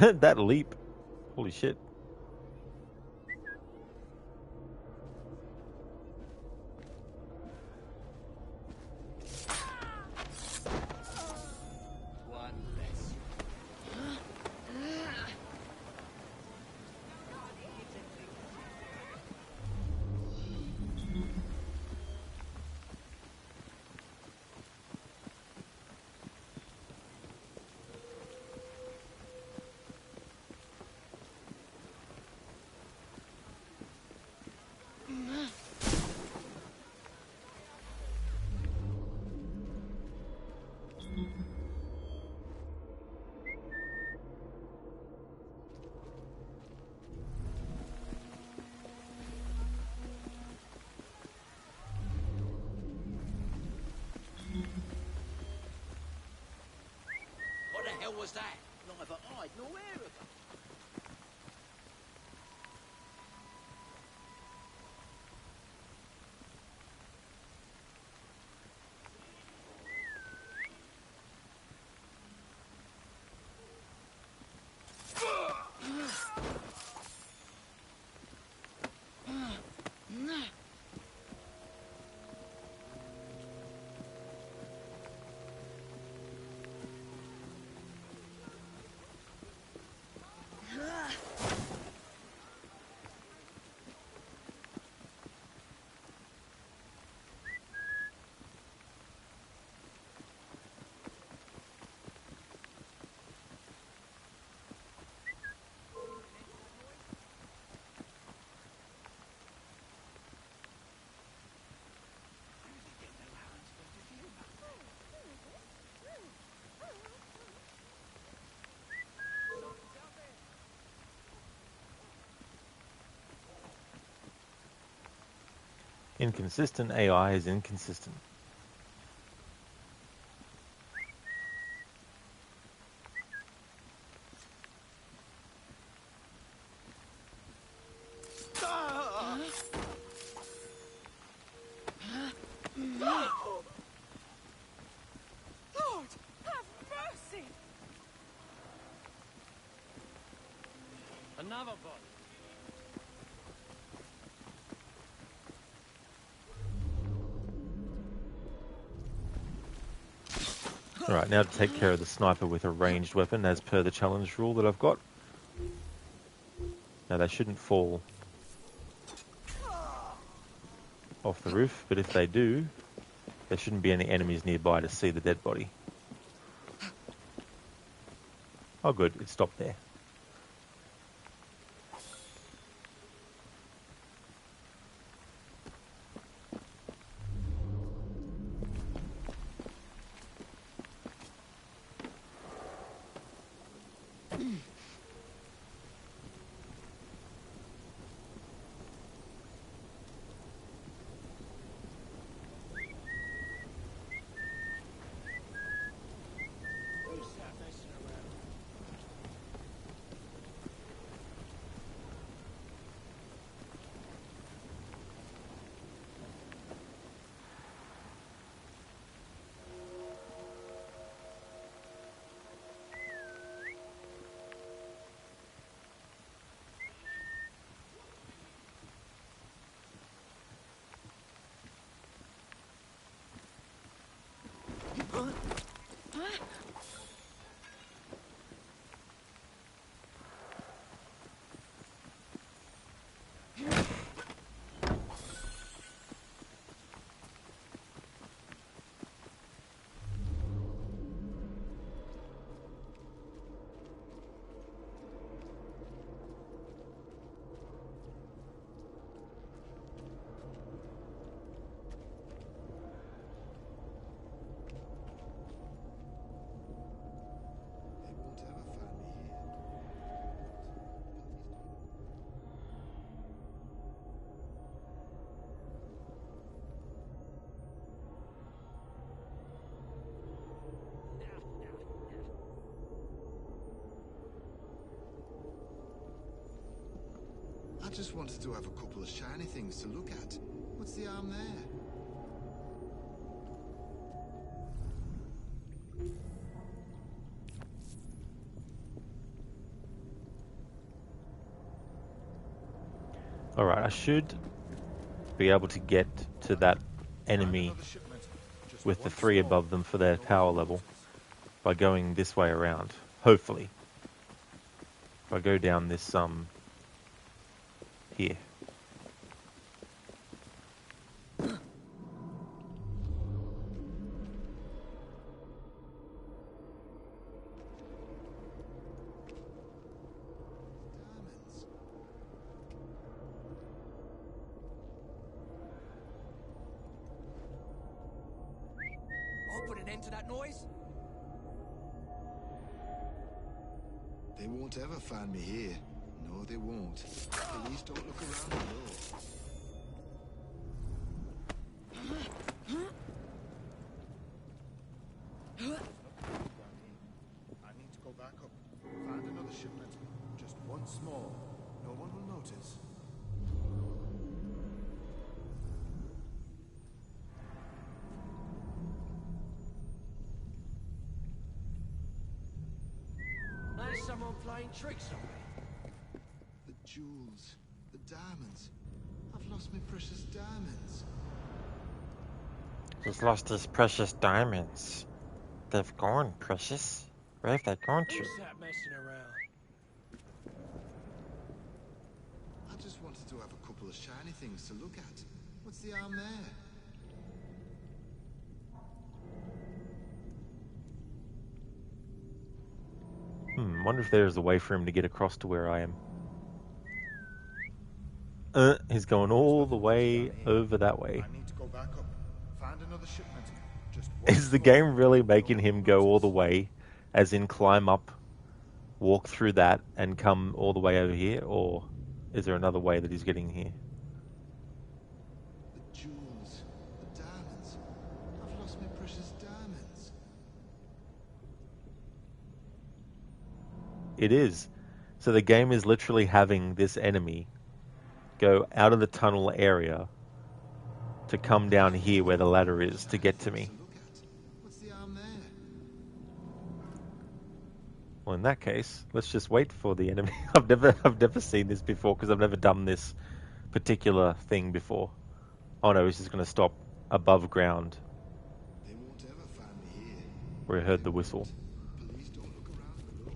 That leap. Holy shit. One less. What the hell was that? Neither hide nor hair of it. Inconsistent AI is inconsistent. Lord, have mercy! Another body. Alright, now to take care of the sniper with a ranged weapon as per the challenge rule that I've got. Now they shouldn't fall off the roof, but if they do, there shouldn't be any enemies nearby to see the dead body. Oh good, it stopped there. I just wanted to have a couple of shiny things to look at. What's the harm there? Alright, I should be able to get to that enemy with the 3 above them for their power level by going this way around. Hopefully. If I go down this, here. I'll put an end to that noise. They won't ever find me here. No, they won't. Police don't look around at all. I need to go back up. Find another shipment. Just once more. No one will notice. There's someone playing tricks on me. The jewels. The diamonds. I've lost my precious diamonds. He's lost his precious diamonds. They've gone, precious. Where have they gone to? Who's that messing around? I just wanted to have a couple of shiny things to look at. What's the harm there? Wonder if there's a way for him to get across to where I am. He's going all the way over that way. I need to go back up. Find another shipment. Just Is the game really making him go all the way, as in climb up, walk through that, and come all the way over here? Or is there another way that he's getting here? the jewels. It is. So the game is literally having this enemy go out of the tunnel area to come down here where the ladder is to get to me. What's the arm there? Well, in that case, let's just wait for the enemy. I've never seen this before because I've never done this particular thing before. Oh no, he's just going to stop above ground They won't ever find me here. where I heard the whistle. Please don't look around the door.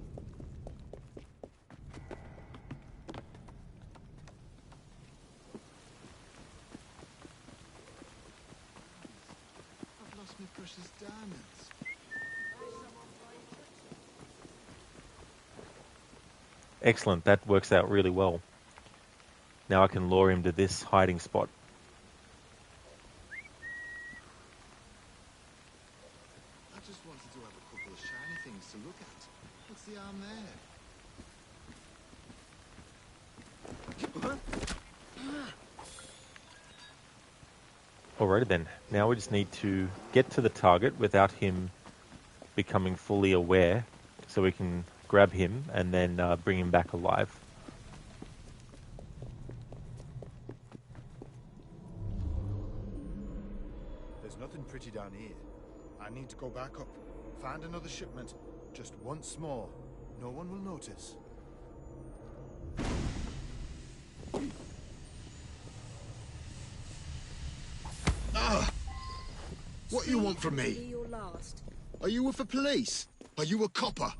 I've lost my precious diamonds. Excellent, that works out really well. Now I can lure him to this hiding spot. I just wanted to have a couple of shiny things to look at. What's the arm there? Alrighty then, now we just need to get to the target without him becoming fully aware, so we can grab him and then bring him back alive. There's nothing pretty down here. I need to go back up. Find another shipment. Just once more. No one will notice. Ah! What you want from Be me? your last. Are you with the police? Are you a copper?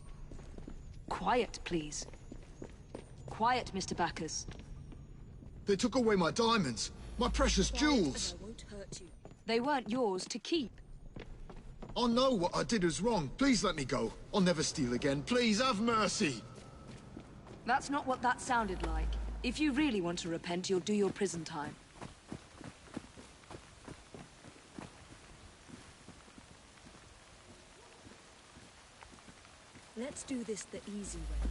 Quiet, please. Quiet, Mr. Bacchus. They took away my diamonds, my precious jewels. I won't hurt you. They weren't yours to keep. I know what I did was wrong. Please let me go. I'll never steal again. Please have mercy. That's not what that sounded like. If you really want to repent, you'll do your prison time. Let's do this the easy way.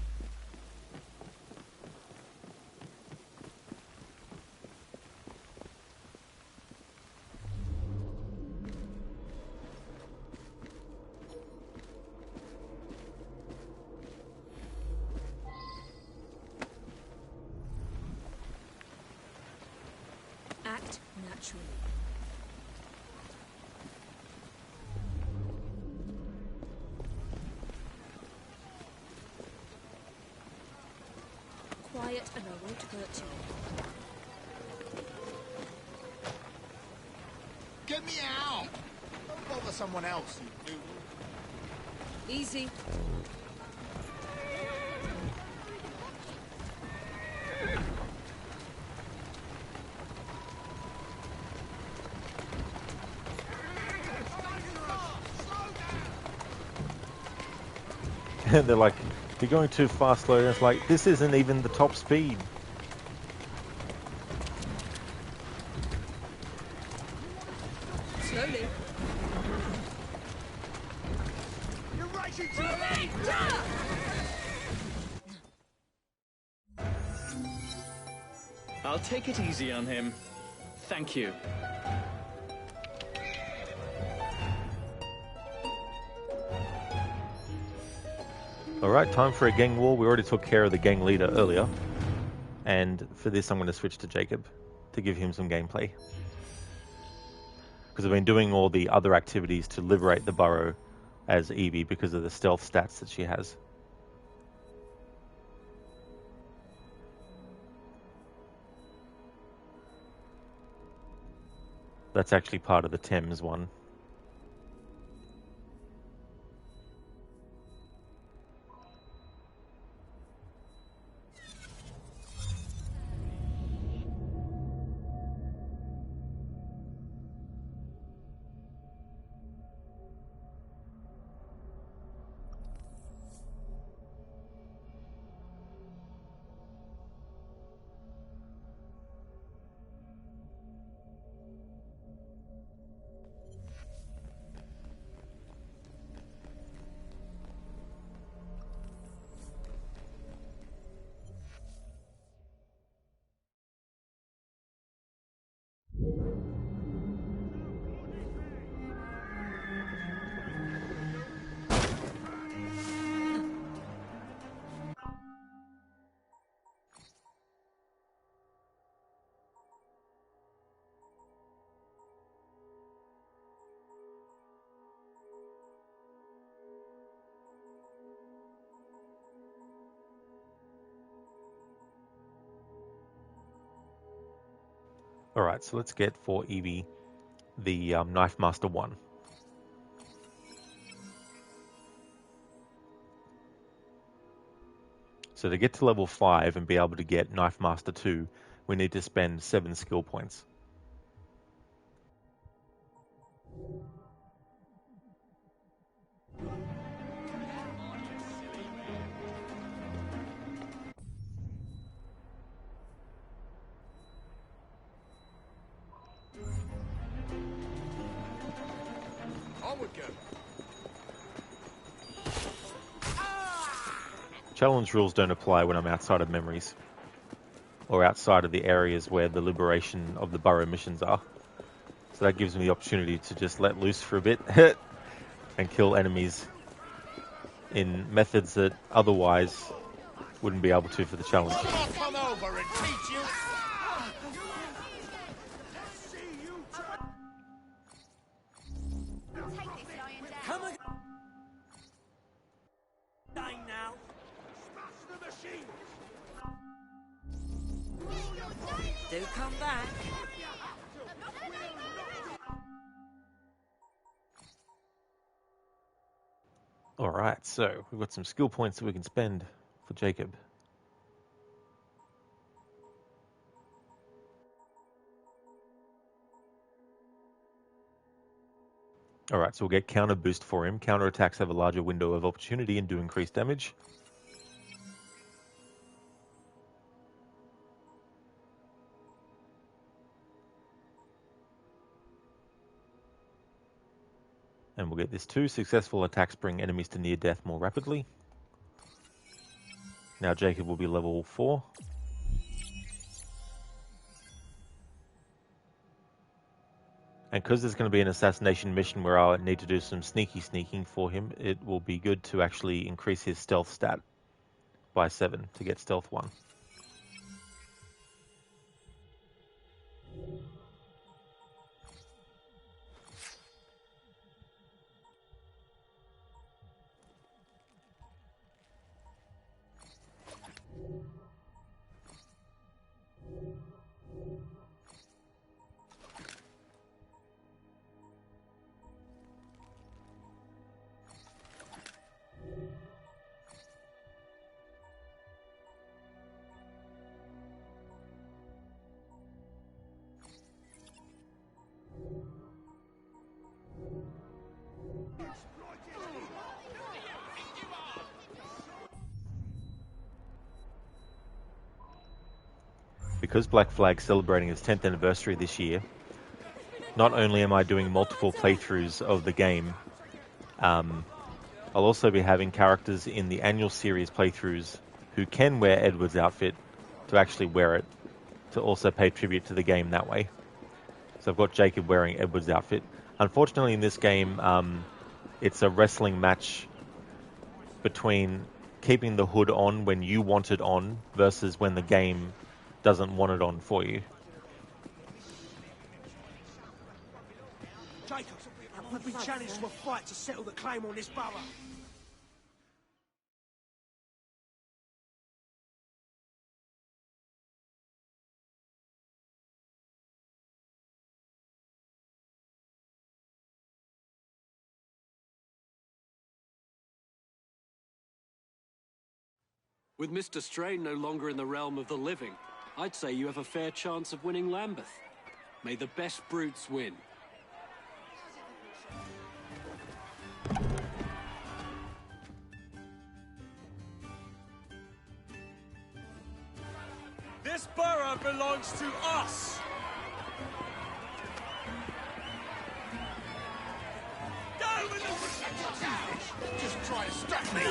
Act naturally. Quiet and I won't hurt you. Get me out! Don't bother someone else, you do. Easy. And they're like, you're going too fast, slow. And it's like, this isn't even the top speed. Slowly. You're racing to me! I'll take it easy on him. Thank you. Alright, time for a gang war. We already took care of the gang leader earlier. And for this, I'm going to switch to Jacob to give him some gameplay. Because I've been doing all the other activities to liberate the burrow as Evie because of the stealth stats that she has. That's actually part of the Thames one. Alright, so let's get for Evie the Knife Master 1. So to get to level 5 and be able to get Knife Master 2, we need to spend 7 skill points. Onward go. Challenge rules don't apply when I'm outside of memories, or outside of the areas where the liberation of the burrow missions are. So that gives me the opportunity to just let loose for a bit and kill enemies in methods that otherwise wouldn't be able to for the challenge. I'll come over and teach you. Come again. Die now. Smash the machine. Do come back. Alright, so we've got some skill points that we can spend for Jacob. Alright, so we'll get counter boost for him. Counter attacks have a larger window of opportunity and do increased damage. And we'll get this too. Successful attacks bring enemies to near death more rapidly. Now Jacob will be level 4. And because there's going to be an assassination mission where I need to do some sneaking for him, it will be good to actually increase his stealth stat by 7 to get stealth 1. Because Black Flag's celebrating its 10th anniversary this year, not only am I doing multiple playthroughs of the game, I'll also be having characters in the annual series playthroughs who can wear Edward's outfit to actually wear it, to also pay tribute to the game that way. So I've got Jacob wearing Edward's outfit. Unfortunately in this game, it's a wrestling match between keeping the hood on when you want it on versus when the game doesn't want it on for you. Jacob, I want to be challenged to a fight to settle the claim on this borough. With Mr. Strain no longer in the realm of the living, I'd say you have a fair chance of winning Lambeth. May the best brutes win. This borough belongs to us. Go with the... Just try to stop me.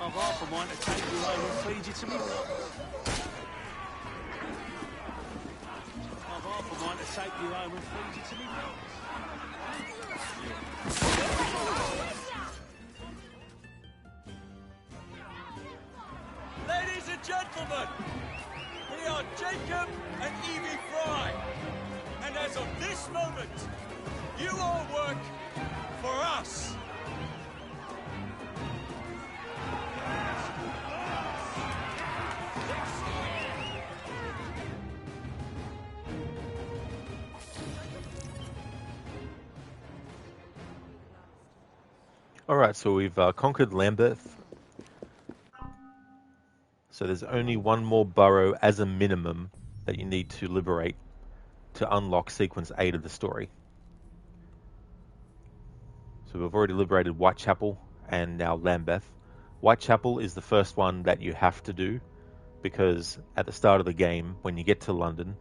I've half a mind to take you home and feed you to me. I've half a mind to take you home and feed you to me. Ladies and gentlemen, They are Jacob and Evie Fry. And as of this moment, you all work for us. Alright, so we've conquered Lambeth. So there's only one more borough as a minimum that you need to liberate to unlock sequence 8 of the story. So we've already liberated Whitechapel and now Lambeth. Whitechapel is the first one that you have to do because at the start of the game, when you get to London,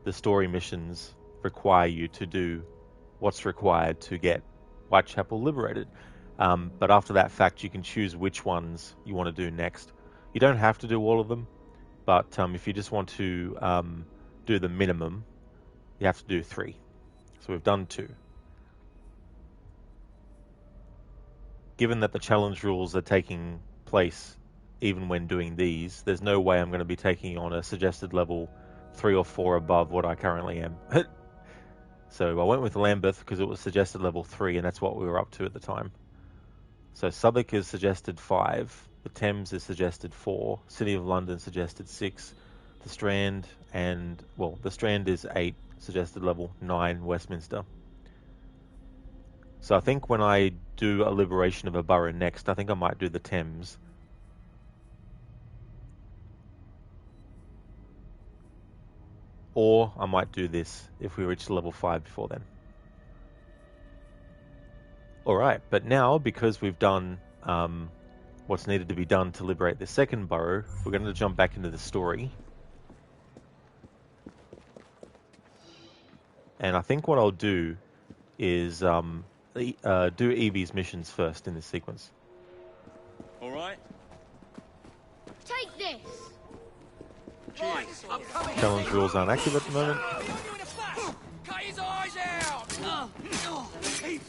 the story missions require you to do what's required to get Whitechapel liberated. But after that fact, you can choose which ones you want to do next. You don't have to do all of them, but if you just want to do the minimum, you have to do 3. So we've done 2. Given that the challenge rules are taking place even when doing these, there's no way I'm going to be taking on a suggested level 3 or 4 above what I currently am. So I went with Lambeth because it was suggested level 3 and that's what we were up to at the time. So Southwark is suggested 5, the Thames is suggested 4, City of London suggested 6, the Strand the Strand is 8, suggested level 9, Westminster. So I think when I do a liberation of a borough next, I think I might do the Thames. Or I might do this if we reach level 5 before then. Alright, but now because we've done what's needed to be done to liberate the second borough, we're going to jump back into the story. And I think what I'll do is do Evie's missions first in this sequence. Alright. Take this. Right, I'm coming. Challenge rules aren't active at the moment. Cut his eyes out. Keep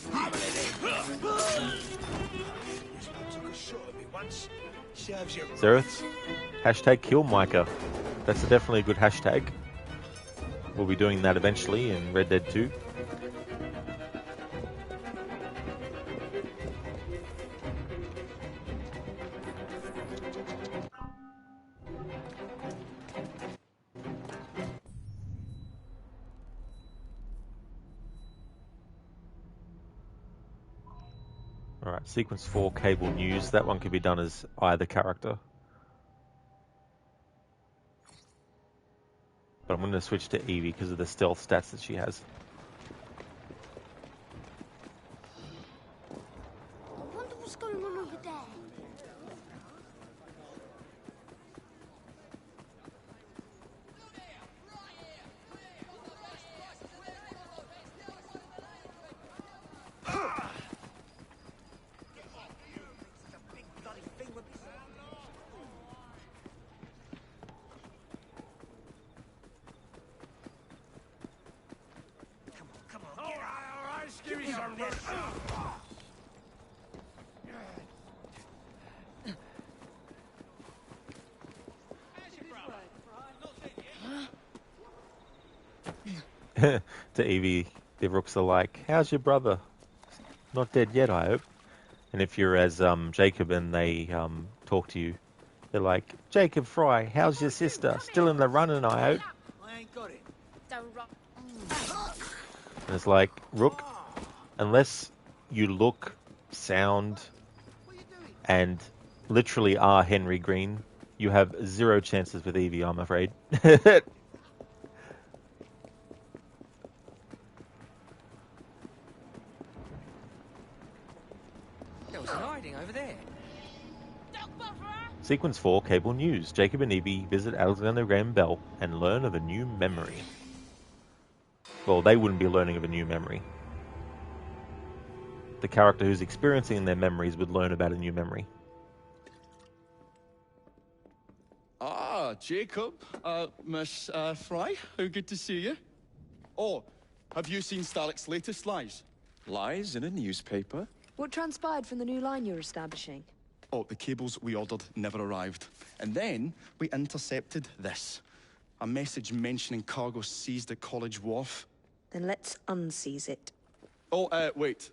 Zereth, hashtag kill Micah. That's definitely a good hashtag. We'll be doing that eventually in Red Dead 2. Alright, sequence 4, cable news. That one can be done as either character. But I'm going to switch to Evie because of the stealth stats that she has. I wonder what's going on over there. Give me some rest. To Evie, the rooks are like, how's your brother? Not dead yet, I hope. And if you're as Jacob and they talk to you, they're like, Jacob Fry, how's your sister? Still in the running, I hope. I ain't got it. Don't rock. And it's like, Rook, unless you look, sound, and literally are Henry Green, you have 0 chances with Evie, I'm afraid. There was an hiding over there. Sequence 4, cable news. Jacob and Evie visit Alexander Graham Bell and learn of a new memory. Well, they wouldn't be learning of a new memory. The character who's experiencing their memories would learn about a new memory. Ah, Jacob. Miss Fry, how good to see you. Oh, have you seen Starlick's latest lies? Lies in a newspaper? What transpired from the new line you're establishing? Oh, the cables we ordered never arrived. And then we intercepted this. A message mentioning cargo seized at College Wharf. Then let's unseize it. Oh, wait.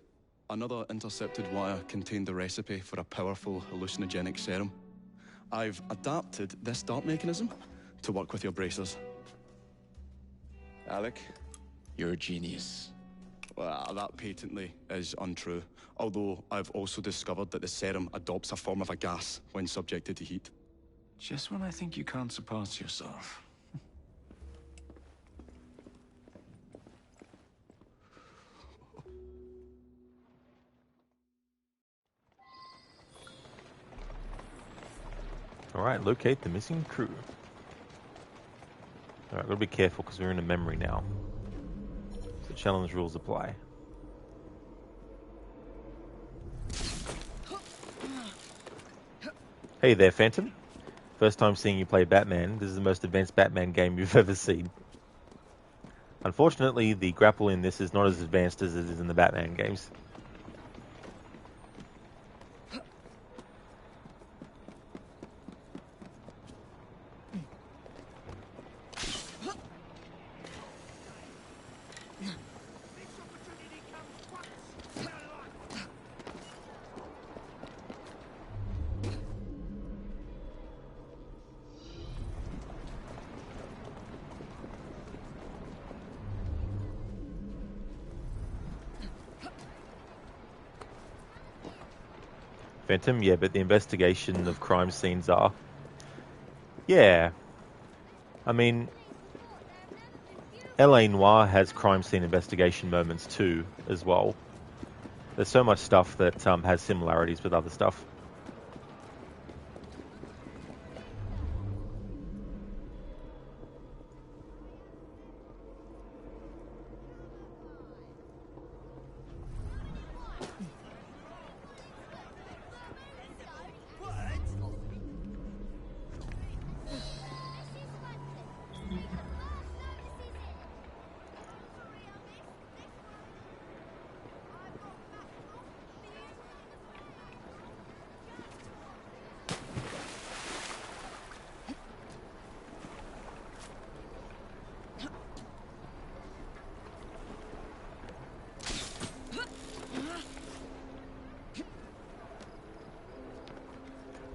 Another intercepted wire contained the recipe for a powerful hallucinogenic serum. I've adapted this dart mechanism to work with your bracers. Alec, you're a genius. Well, that patently is untrue. Although I've also discovered that the serum adopts a form of a gas when subjected to heat. Just when I think you can't surpass yourself. Alright, locate the missing crew. Alright, gotta be careful because we're in a memory now. So challenge rules apply. Hey there, Phantom. First time seeing you play Batman. This is the most advanced Batman game you've ever seen. Unfortunately, the grapple in this is not as advanced as it is in the Batman games. Phantom, yeah, but the investigation of crime scenes are... Yeah. I mean, L.A. Noire has crime scene investigation moments too, as well. There's so much stuff that has similarities with other stuff.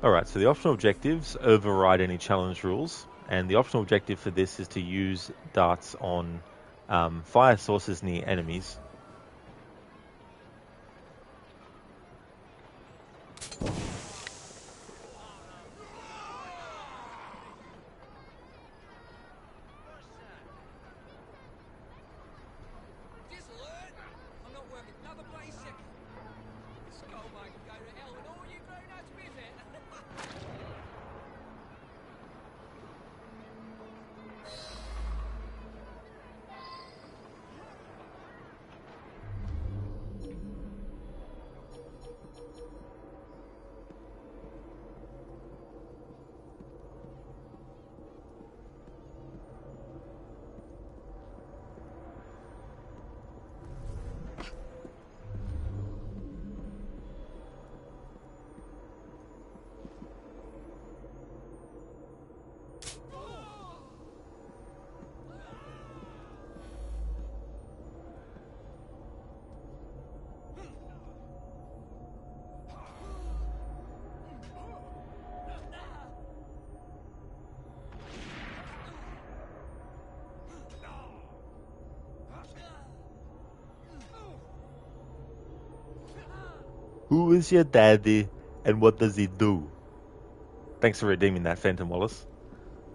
Alright, so the optional objectives override any challenge rules, and the optional objective for this is to use darts on fire sources near enemies. Who is your daddy, and what does he do? Thanks for redeeming that, Phantom Wallace.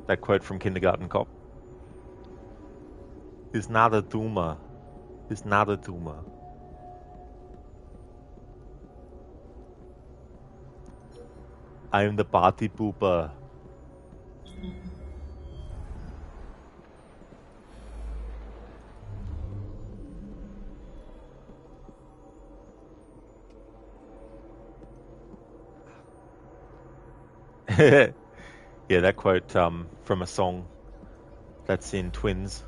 That quote from Kindergarten Cop. He's not a tumor. He's not a tumor. I am the party pooper. Yeah, that quote from a song that's in Twins.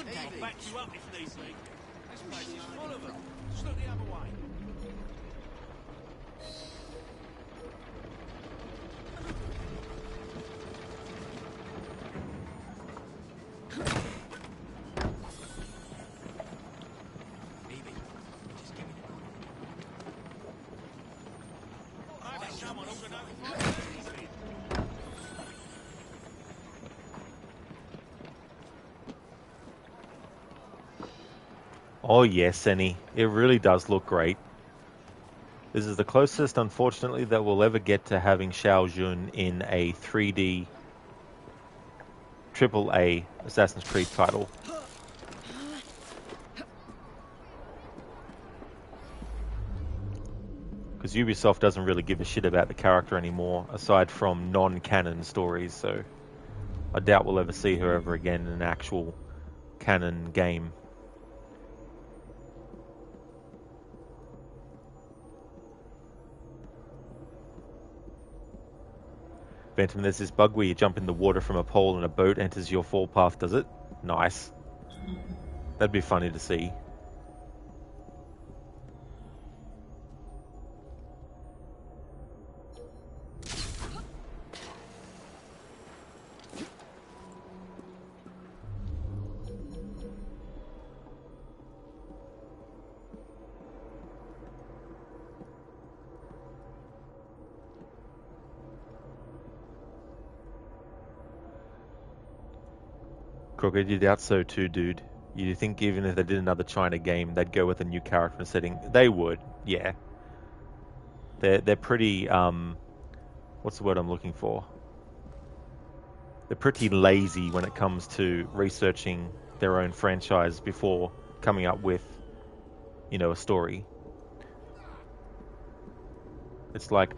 I'll back you up if needs be. This place is full of them. Just look the other way. Oh yes, Senny. It really does look great. This is the closest, unfortunately, that we'll ever get to having Xiao Jun in a 3D AAA Assassin's Creed title. Because Ubisoft doesn't really give a shit about the character anymore, aside from non-canon stories, so I doubt we'll ever see her ever again in an actual canon game. Phantom, there's this bug where you jump in the water from a pole and a boat enters your fall path, does it? Nice. That'd be funny to see. Crooked, you doubt so too, dude. You think even if they did another China game, they'd go with a new character and setting? They would, yeah. They're pretty, what's the word I'm looking for? They're pretty lazy when it comes to researching their own franchise before coming up with, you know, a story. It's like,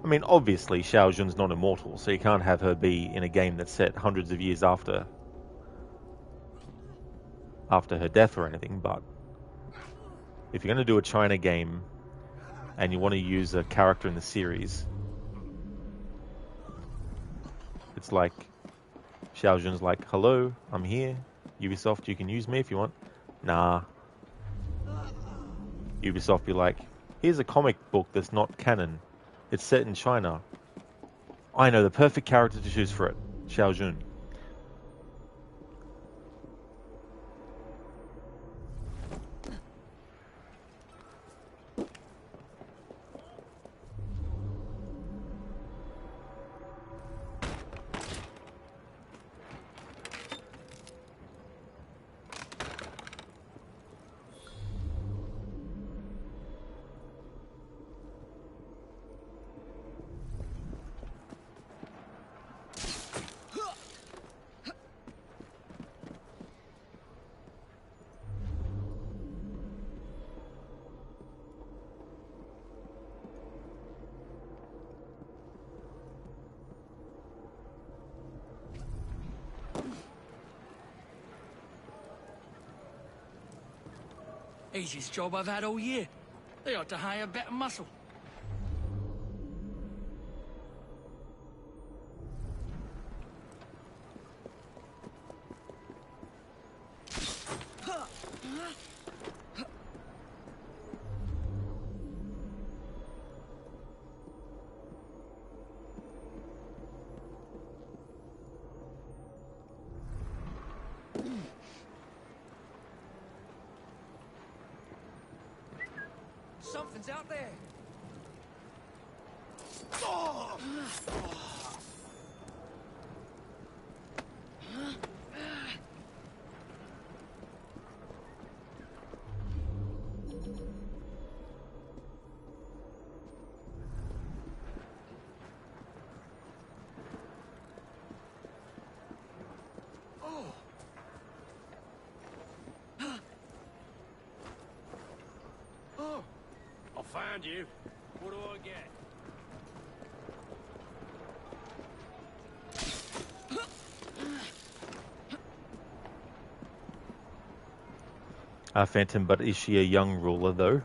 I mean, obviously, Xiao Jun's not immortal, so you can't have her be in a game that's set hundreds of years after her death or anything, but if you're going to do a China game and you want to use a character in the series, it's like Xiao Jun's like, hello, I'm here. Ubisoft, you can use me if you want. Nah. Ubisoft be like, here's a comic book that's not canon. It's set in China. I know the perfect character to choose for it. Xiao Jun. Easiest job I've had all year. They ought to hire better muscle. Something's out there. Oh! Found you. What do I get? Phantom, but is she a young ruler though?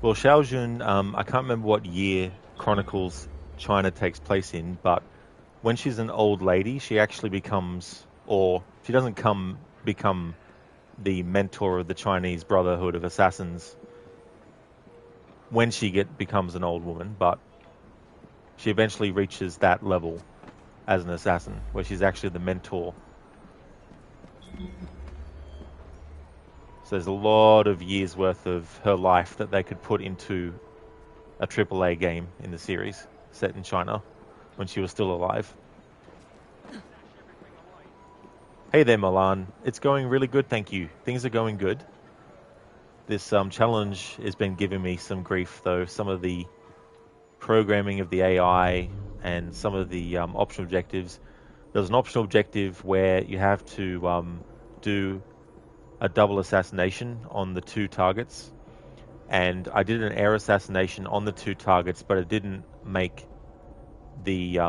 Well, Xiao Jun, I can't remember what year Chronicles China takes place in, but when she's an old lady, she actually becomes, or she doesn't become the mentor of the Chinese Brotherhood of Assassins when she becomes an old woman, but she eventually reaches that level as an assassin, where she's actually the mentor. So there's a lot of years worth of her life that they could put into a AAA game in the series, set in China, when she was still alive. Hey there, Milan. It's going really good, thank you. Things are going good. This challenge has been giving me some grief, though. Some of the programming of the AI and some of the optional objectives. There's an optional objective where you have to do a double assassination on the 2 targets. And I did an air assassination on the 2 targets, but it didn't make the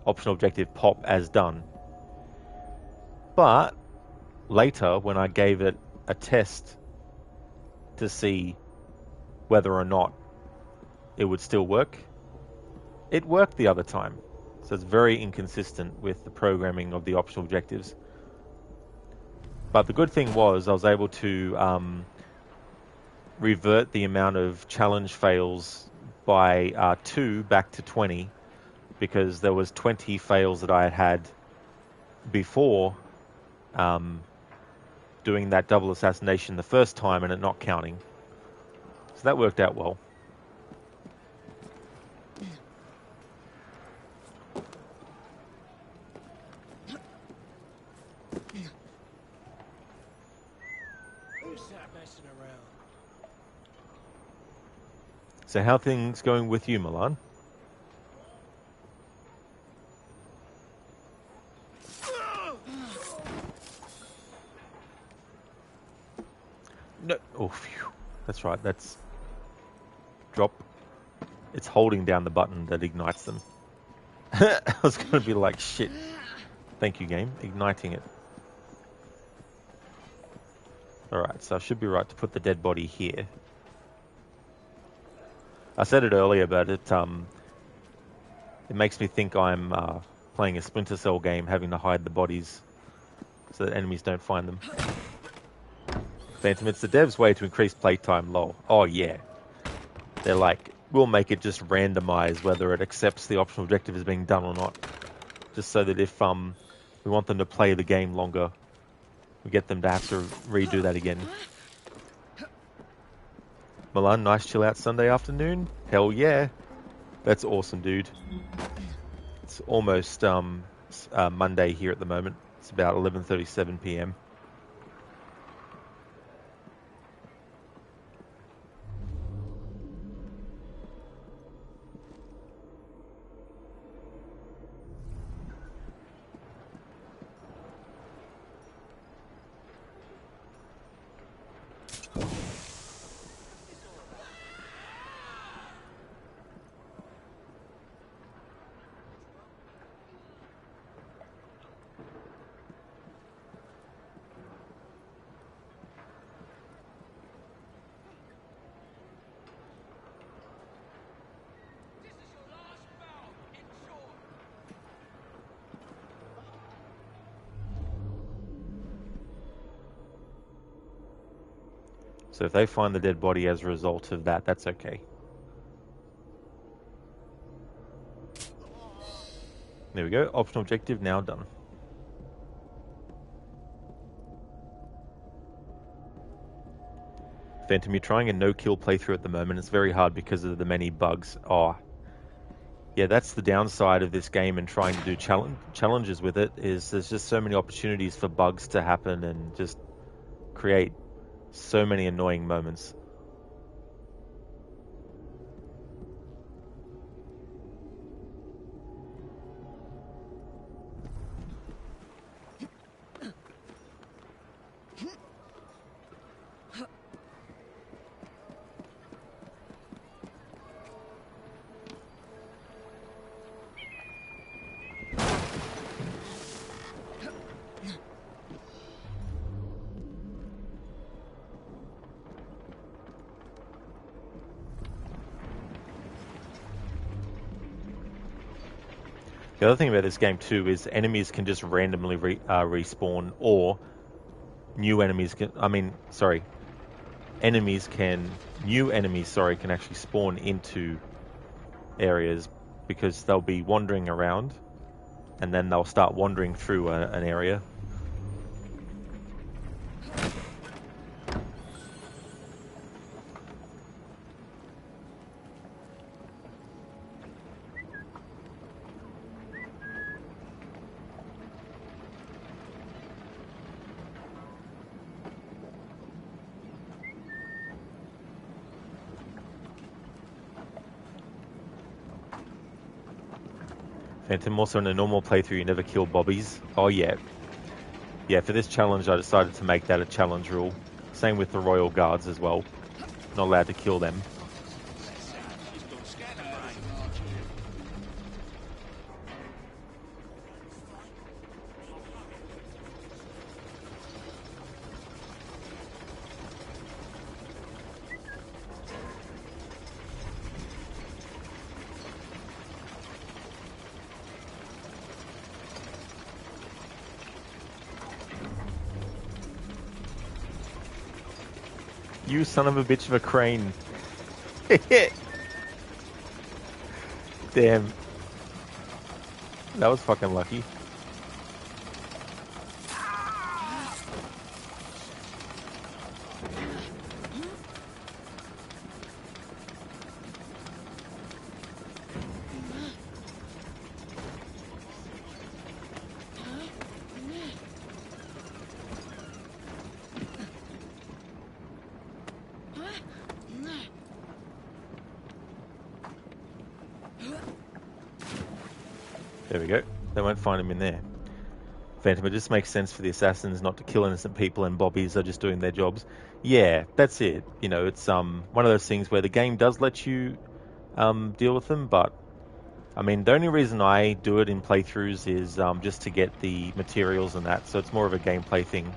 optional objective pop as done. But later, when I gave it a test to see whether or not it would still work, it worked the other time. So it's very inconsistent with the programming of the optional objectives. But the good thing was I was able to revert the amount of challenge fails by 2 back to 20, because there was 20 fails that I had before doing that double assassination the first time and it not counting. So that worked out well. Who's that messing around? So how are things going with you, Milan? No. Oh, phew. That's right. That's drop. It's holding down the button that ignites them. I was going to be like, shit. Thank you, game. Igniting it. Alright, so I should be right to put the dead body here. I said it earlier, but it makes me think I'm playing a Splinter Cell game, having to hide the bodies so that enemies don't find them. Phantom, it's the devs' way to increase playtime, lol. Oh yeah. They're like, we'll make it just randomize whether it accepts the optional objective is being done or not. Just so that if we want them to play the game longer, we get them to have to redo that again. Milan, nice chill out Sunday afternoon? Hell yeah. That's awesome, dude. It's almost Monday here at the moment. It's about 11:37 p.m. So if they find the dead body as a result of that, that's okay. There we go. Optional objective now done. Phantom, you're trying a no-kill playthrough at the moment. It's very hard because of the many bugs. Oh, yeah, that's the downside of this game and trying to do challenges with it, is there's just so many opportunities for bugs to happen and just create so many annoying moments. The other thing about this game too is enemies can just randomly respawn, or new enemies can. New enemies, sorry, can actually spawn into areas because they'll be wandering around, and then they'll start wandering through an area. Phantom, also in a normal playthrough, you never kill bobbies. Oh, yeah. Yeah, for this challenge, I decided to make that a challenge rule. Same with the Royal Guards as well. Not allowed to kill them. You son of a bitch of a crane. Damn. That was fucking lucky. There we go. They won't find him in there. Phantom, it just makes sense for the assassins not to kill innocent people, and bobbies are just doing their jobs. Yeah, that's it. You know, it's one of those things where the game does let you deal with them, but I mean, the only reason I do it in playthroughs is just to get the materials and that, so it's more of a gameplay thing.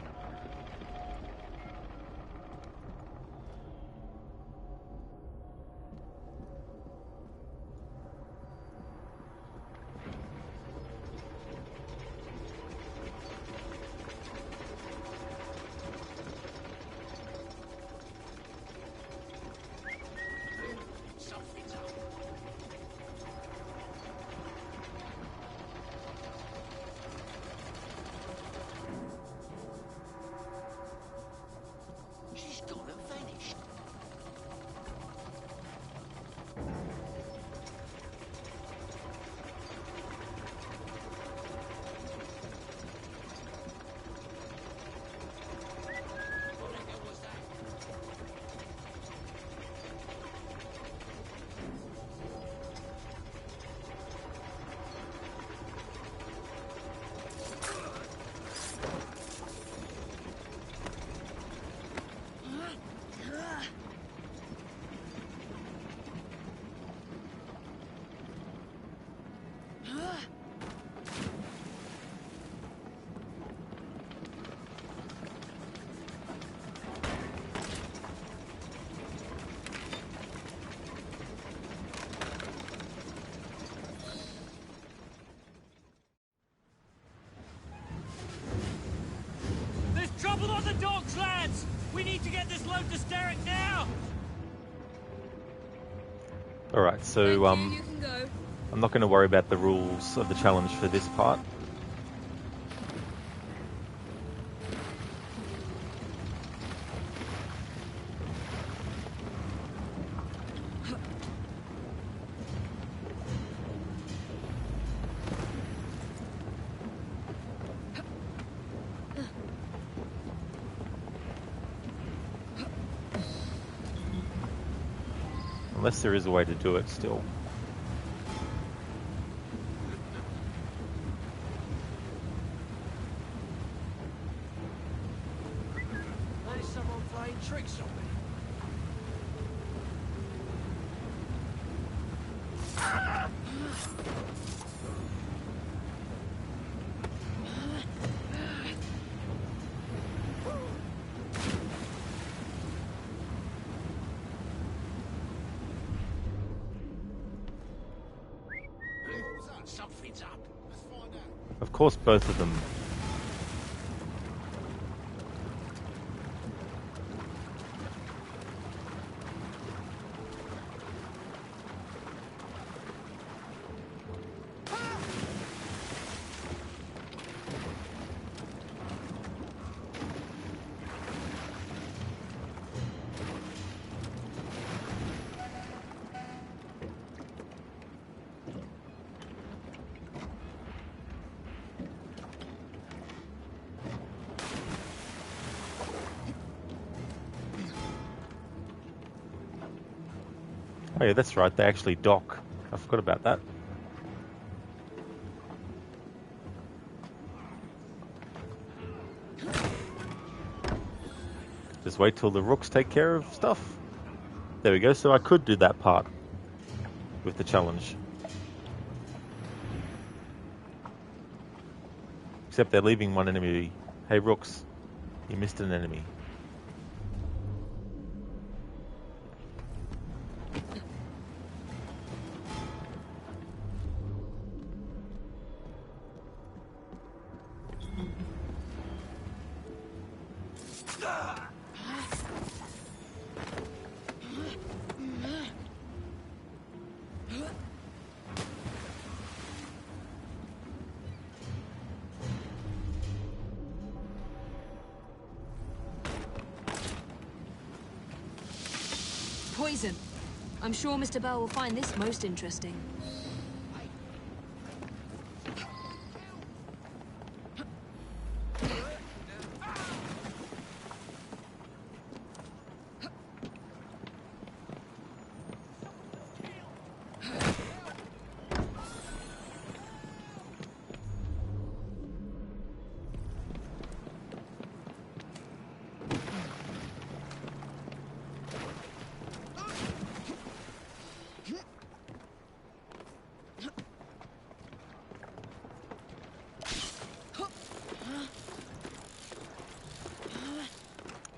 There's trouble on the docks, lads! We need to get this load to Steric now! Alright, so I'm not going to worry about the rules of the challenge for this part. Unless there is a way to do it still. There's someone playing tricks on me. Something's up. course, both of them. Oh yeah, that's right, they actually dock. I forgot about that. Just wait till the rooks take care of stuff. There we go, so I could do that part with the challenge. Except they're leaving one enemy. Hey rooks, you missed an enemy. Poison. I'm sure Mr. Bell will find this most interesting.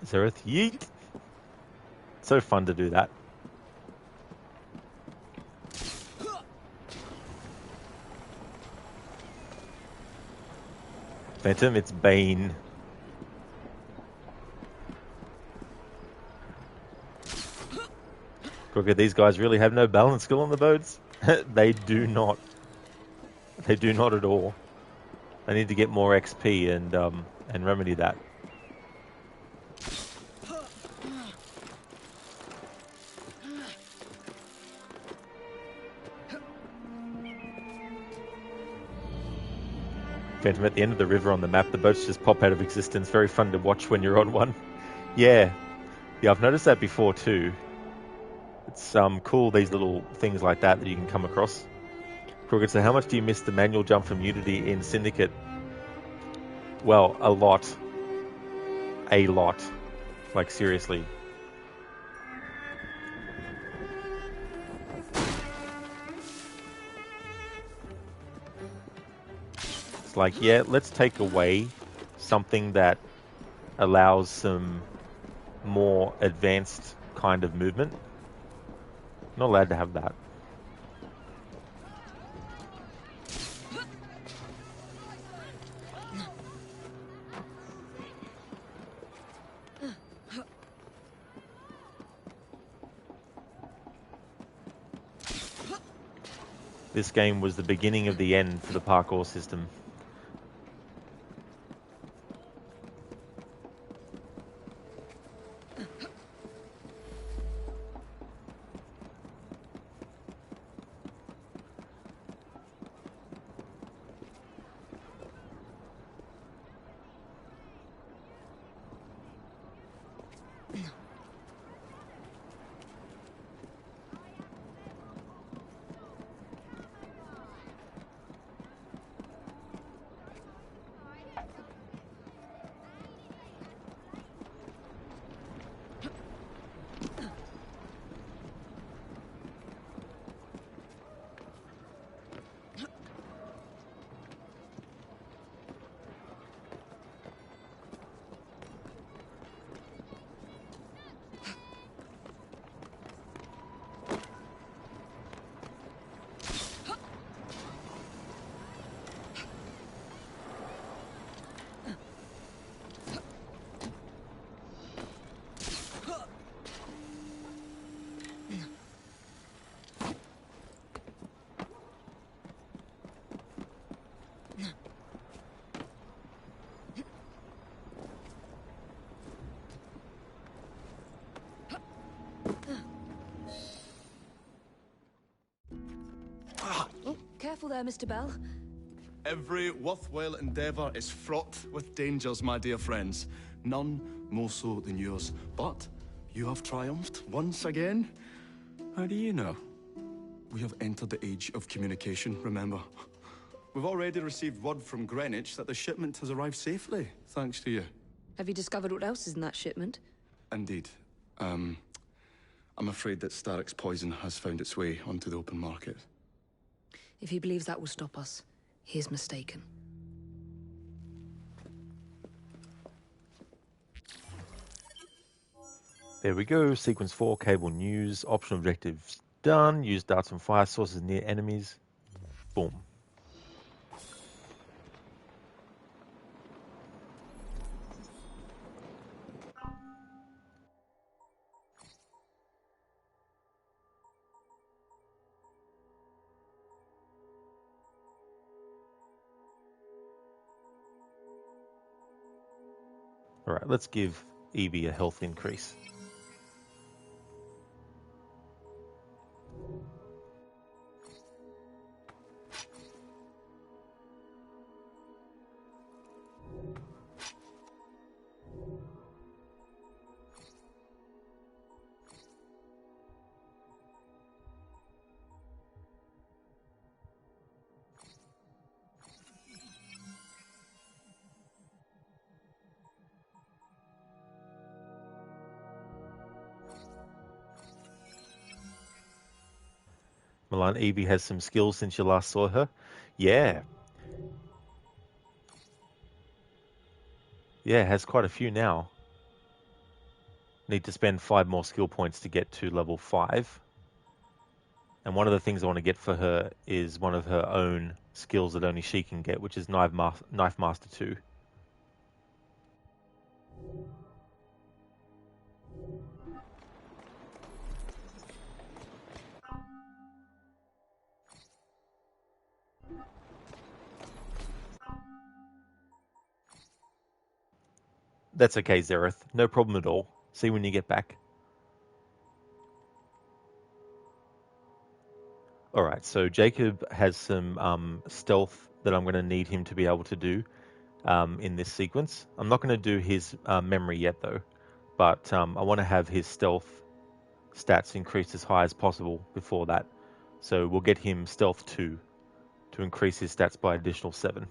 Zereth, yeet! So fun to do that. Phantom, it's Bane. Crooked, these guys really have no balance skill on the boats. They do not. They do not at all. They need to get more XP and remedy that. Phantom, at the end of the river on the map, the boats just pop out of existence. Very fun to watch when you're on one. Yeah, I've noticed that before too. It's cool, these little things like that you can come across. Crooked, so how much do you miss the manual jump from Unity in Syndicate? Well, a lot. A lot. Like, seriously. It's like, yeah, let's take away something that allows some more advanced kind of movement. Not allowed to have that. This game was the beginning of the end for the parkour system. careful there, Mr. Bell. Every worthwhile endeavour is fraught with dangers, my dear friends. None more so than yours. But you have triumphed once again. How do you know? We have entered the age of communication, remember? We've already received word from Greenwich that the shipment has arrived safely, thanks to you. Have you discovered what else is in that shipment? Indeed. I'm afraid that Starrick's poison has found its way onto the open market. If he believes that will stop us, he is mistaken. There we go. Sequence 4, cable news. Optional objectives done. Use darts and fire sources near enemies. Boom. Alright, let's give Evie a health increase. Milan, Evie has some skills since you last saw her. Yeah. Yeah, has quite a few now. Need to spend 5 more skill points to get to level 5. And one of the things I want to get for her is one of her own skills that only she can get, which is Knife Master 2. That's okay, Zereth. No problem at all. See when you get back. Alright, so Jacob has some stealth that I'm going to need him to be able to do in this sequence. I'm not going to do his memory yet though, but I want to have his stealth stats increased as high as possible before that. So we'll get him stealth 2 to increase his stats by additional 7.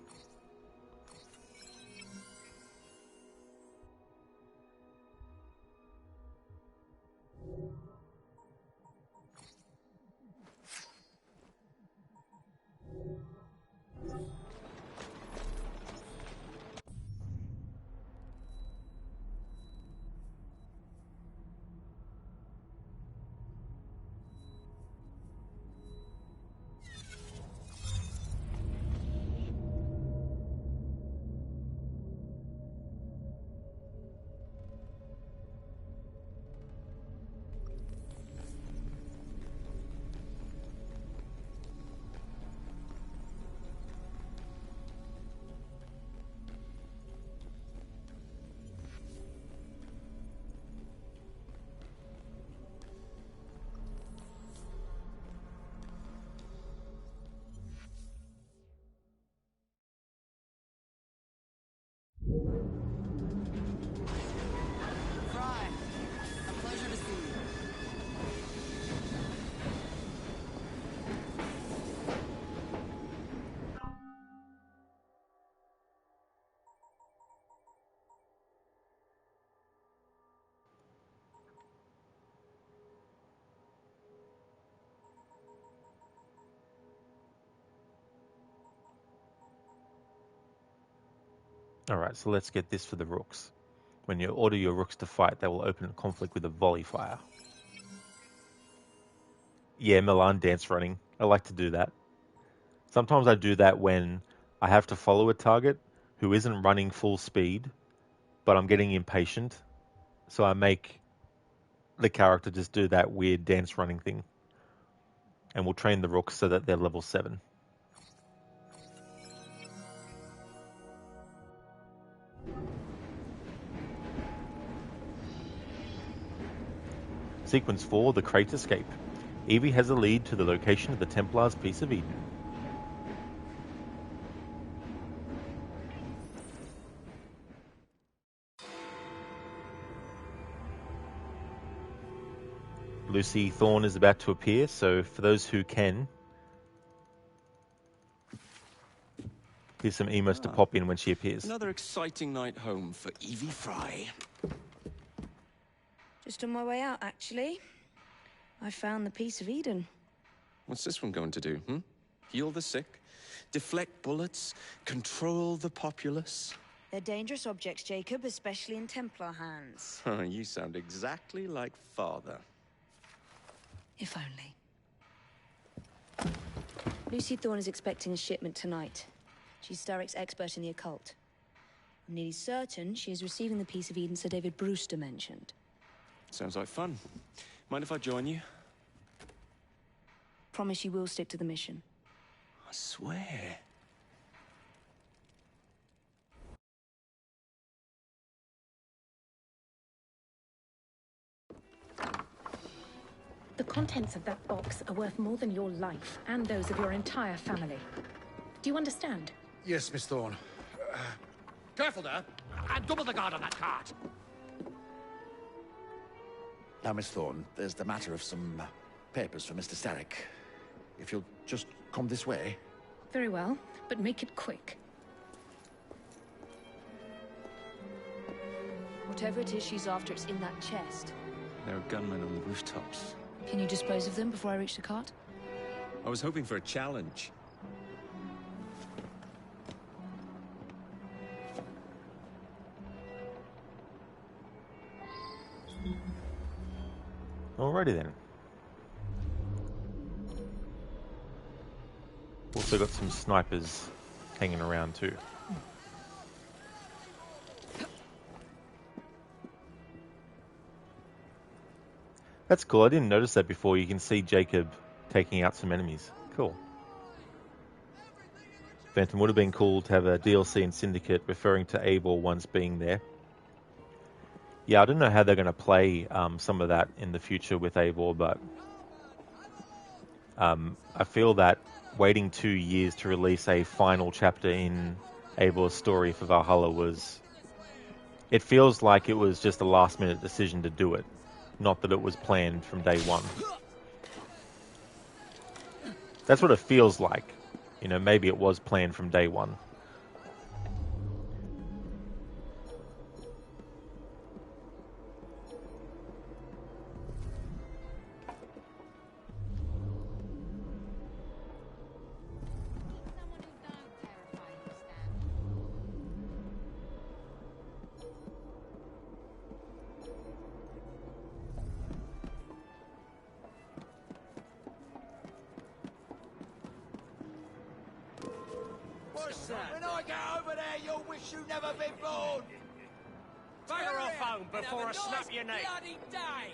Alright, so let's get this for the rooks. When you order your rooks to fight, they will open a conflict with a volley fire. Yeah, Milan dance running. I like to do that. Sometimes I do that when I have to follow a target who isn't running full speed, but I'm getting impatient. So I make the character just do that weird dance running thing. And we'll train the rooks so that they're level 7. Sequence 4, the Crate Escape. Evie has a lead to the location of the Templars' Piece of Eden. Lucy Thorne is about to appear, so for those who can, here's some emotes to pop in when she appears. Another exciting night home for Evie Fry. Just on my way out, actually. I found the piece of Eden. What's this one going to do, Heal the sick, deflect bullets, control the populace? They're dangerous objects, Jacob, especially in Templar hands. You sound exactly like Father. If only. Lucy Thorne is expecting a shipment tonight. She's Starrick's expert in the occult. I'm nearly certain she is receiving the piece of Eden Sir David Brewster mentioned. Sounds like fun. Mind if I join you? Promise you will stick to the mission. I swear. The contents of that box are worth more than your life and those of your entire family. Do you understand? Yes, Miss Thorne. Careful there! And double the guard on that cart! Now, Miss Thorne, there's the matter of some papers for Mr. Starrick. If you'll just come this way. Very well, but make it quick. Whatever it is she's after, it's in that chest. There are gunmen on the rooftops. Can you dispose of them before I reach the cart? I was hoping for a challenge. Alrighty then. Also got some snipers hanging around too. That's cool. I didn't notice that before. You can see Jacob taking out some enemies. Cool. Phantom would have been cool to have a DLC in Syndicate referring to Eivor once being there. Yeah, I don't know how they're going to play some of that in the future with Eivor, but I feel that waiting 2 years to release a final chapter in Eivor's story for Valhalla was... It feels like it was just a last-minute decision to do it. Not that it was planned from day one. That's what it feels like. You know, maybe it was planned from day one. When I get over there, you'll wish you never been born! Fire off home before I snap your neck! Bloody day!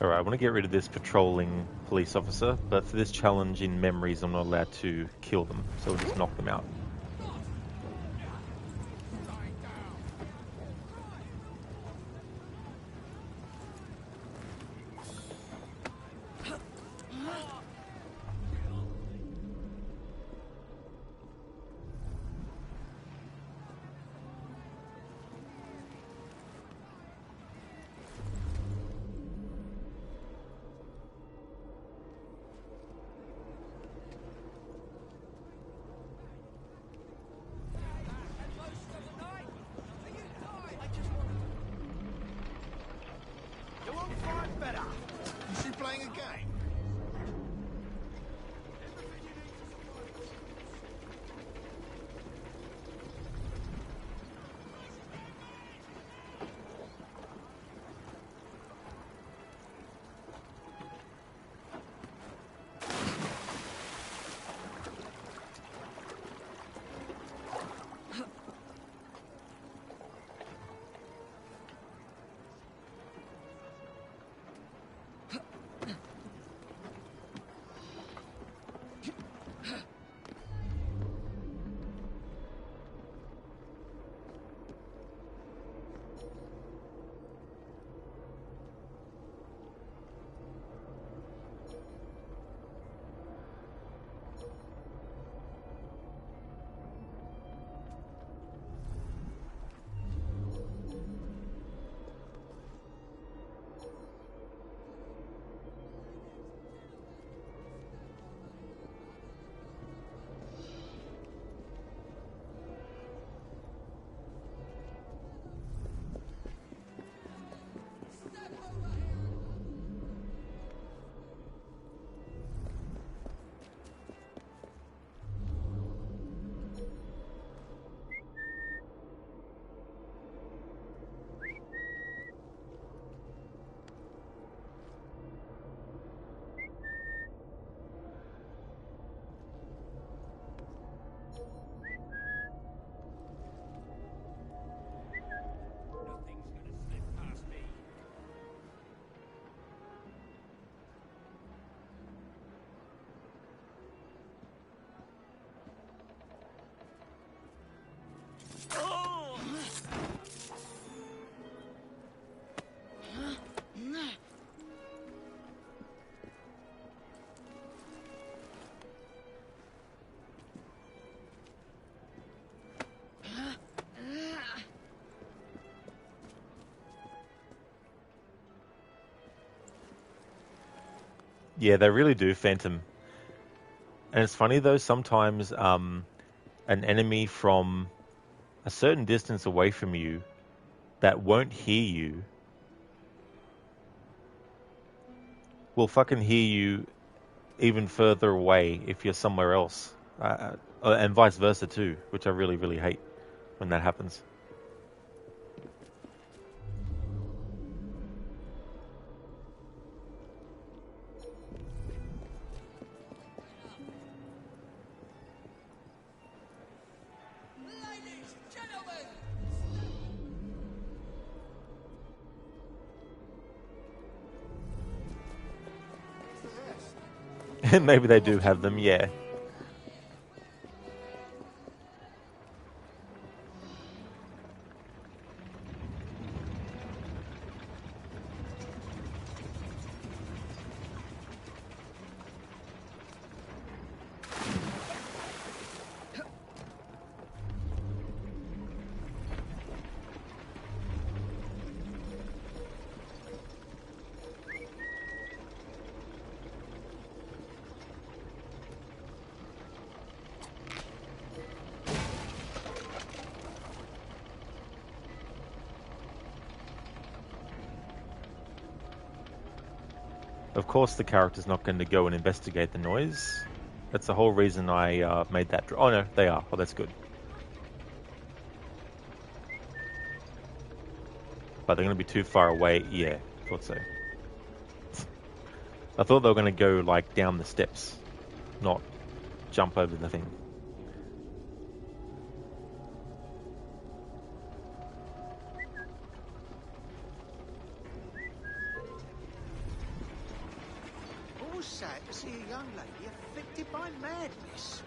Alright, I want to get rid of this patrolling police officer, but for this challenge in memories I'm not allowed to kill them, so we'll just knock them out. Is she playing a game? Yeah, they really do, Phantom. And it's funny though, sometimes an enemy from a certain distance away from you that won't hear you will fucking hear you even further away if you're somewhere else. And vice versa too, which I really, really hate when that happens. Ladies, gentlemen! And maybe they do have them, yeah. Of course the character's not going to go and investigate the noise. That's the whole reason I made that... Oh no, they are. Oh, that's good. But they're going to be too far away. Yeah, thought so. I thought they were going to go, like, down the steps, not jump over the thing. Always sad to see a young lady afflicted by madness.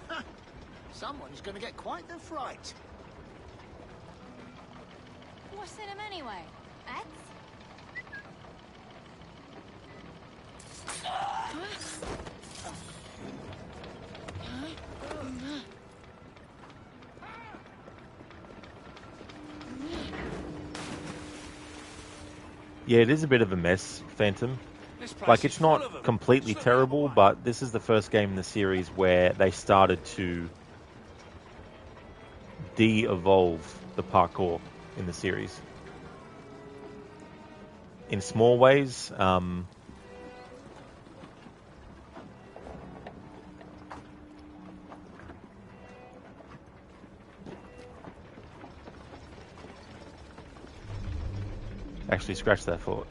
Huh. Someone's going to get quite the fright. What's in them anyway? Ads? Yeah, it is a bit of a mess, Phantom. Like, it's not completely terrible, but this is the first game in the series where they started to de-evolve the parkour in the series. In small ways, actually scratch that thought.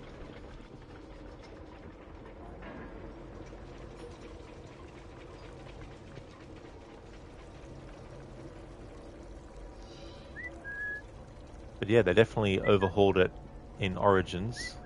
But yeah, they definitely overhauled it in Origins.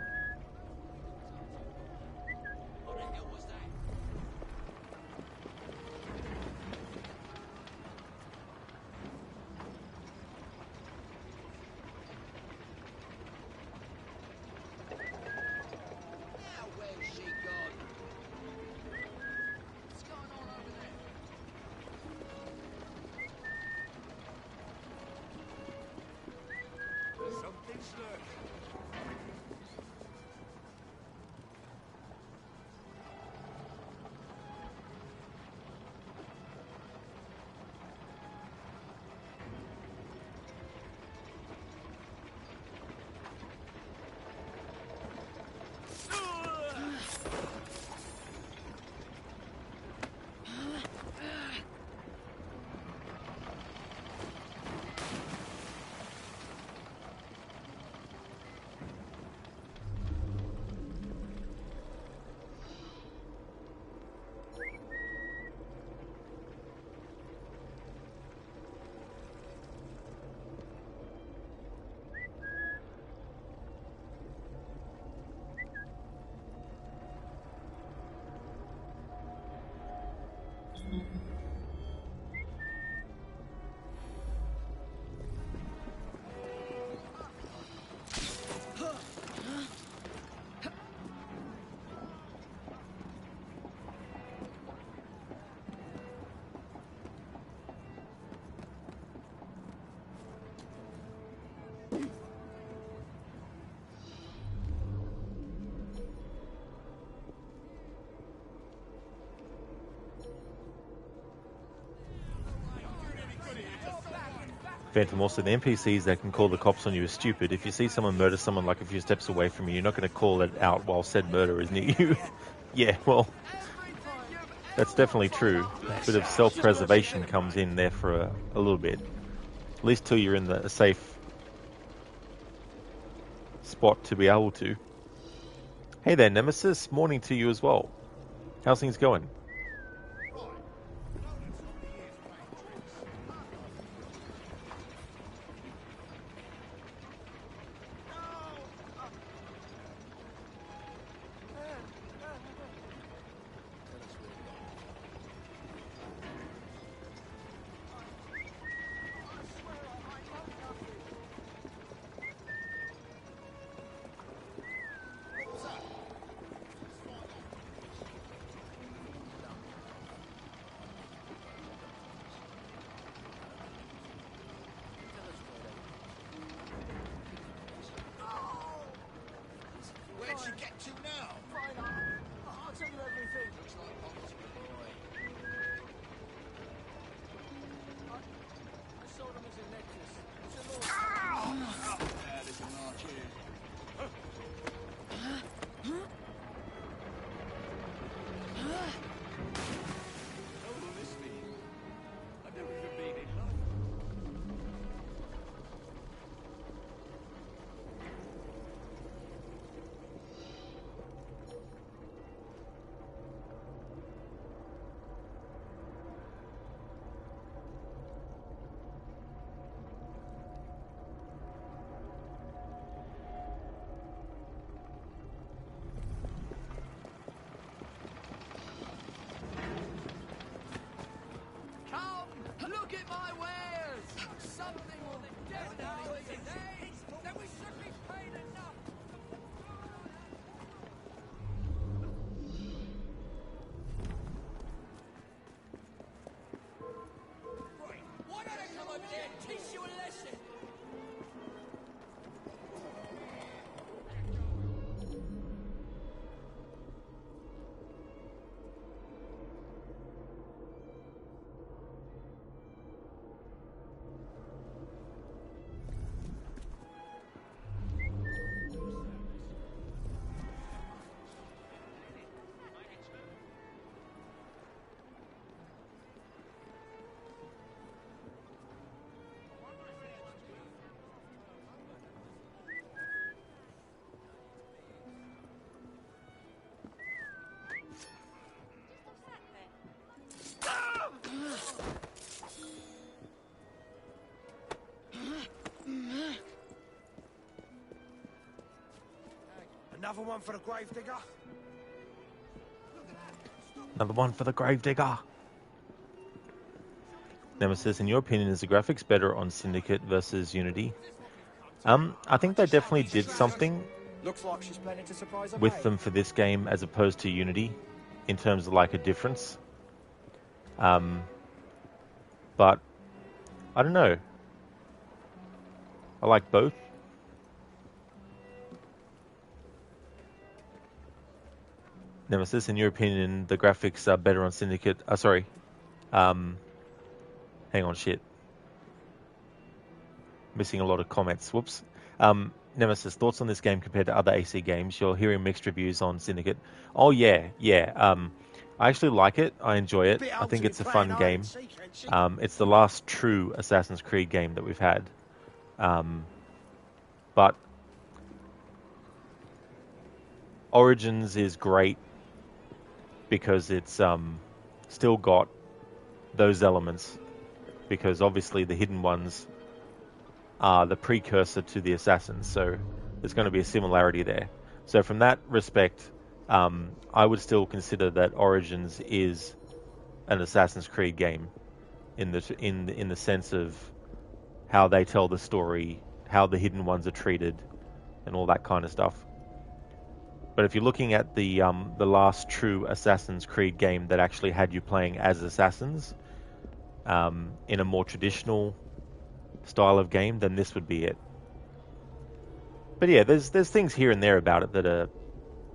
Phantom, also the NPCs that can call the cops on you is stupid. If you see someone murder someone like a few steps away from you, you're not going to call it out while said murder is near you. Yeah, well, that's definitely true. A bit of self-preservation comes in there for a little bit. At least till you're in a safe spot to be able to. Hey there, Nemesis. Morning to you as well. How's things going? Where'd she get to now? Fine, I'll tell you everything. Looks like Bob's good boy. I sold him as a necklace. It's a law. Yeah, there's a march here. How will this be? I've never even been in love. Come, look at my wares! Something will definitely be today! Then we should be paid enough! Right, why don't I come over there and teach you a lesson? Another one for the gravedigger? Another one for the gravedigger. Nemesis, in your opinion, is the graphics better on Syndicate versus Unity? I think they definitely did something Looks like she's planning to surprise her with mate. them for this game as opposed to Unity in terms of like a difference. But I don't know. I like both. Nemesis, in your opinion, the graphics are better on Syndicate. Sorry. Hang on, shit. Missing a lot of comments. Whoops. Nemesis, thoughts on this game compared to other AC games? You're hearing mixed reviews on Syndicate. Oh, yeah. I actually like it. I enjoy it. I think it's a fun game. It's the last true Assassin's Creed game that we've had. But Origins is great because it's still got those elements, because obviously the hidden ones are the precursor to the assassins, so there's going to be a similarity there. So from that respect, I would still consider that Origins is an Assassin's Creed game in the sense of how they tell the story, how the hidden ones are treated, and all that kind of stuff. But if you're looking at the last true Assassin's Creed game that actually had you playing as assassins in a more traditional style of game, then this would be it. But yeah, there's things here and there about it that are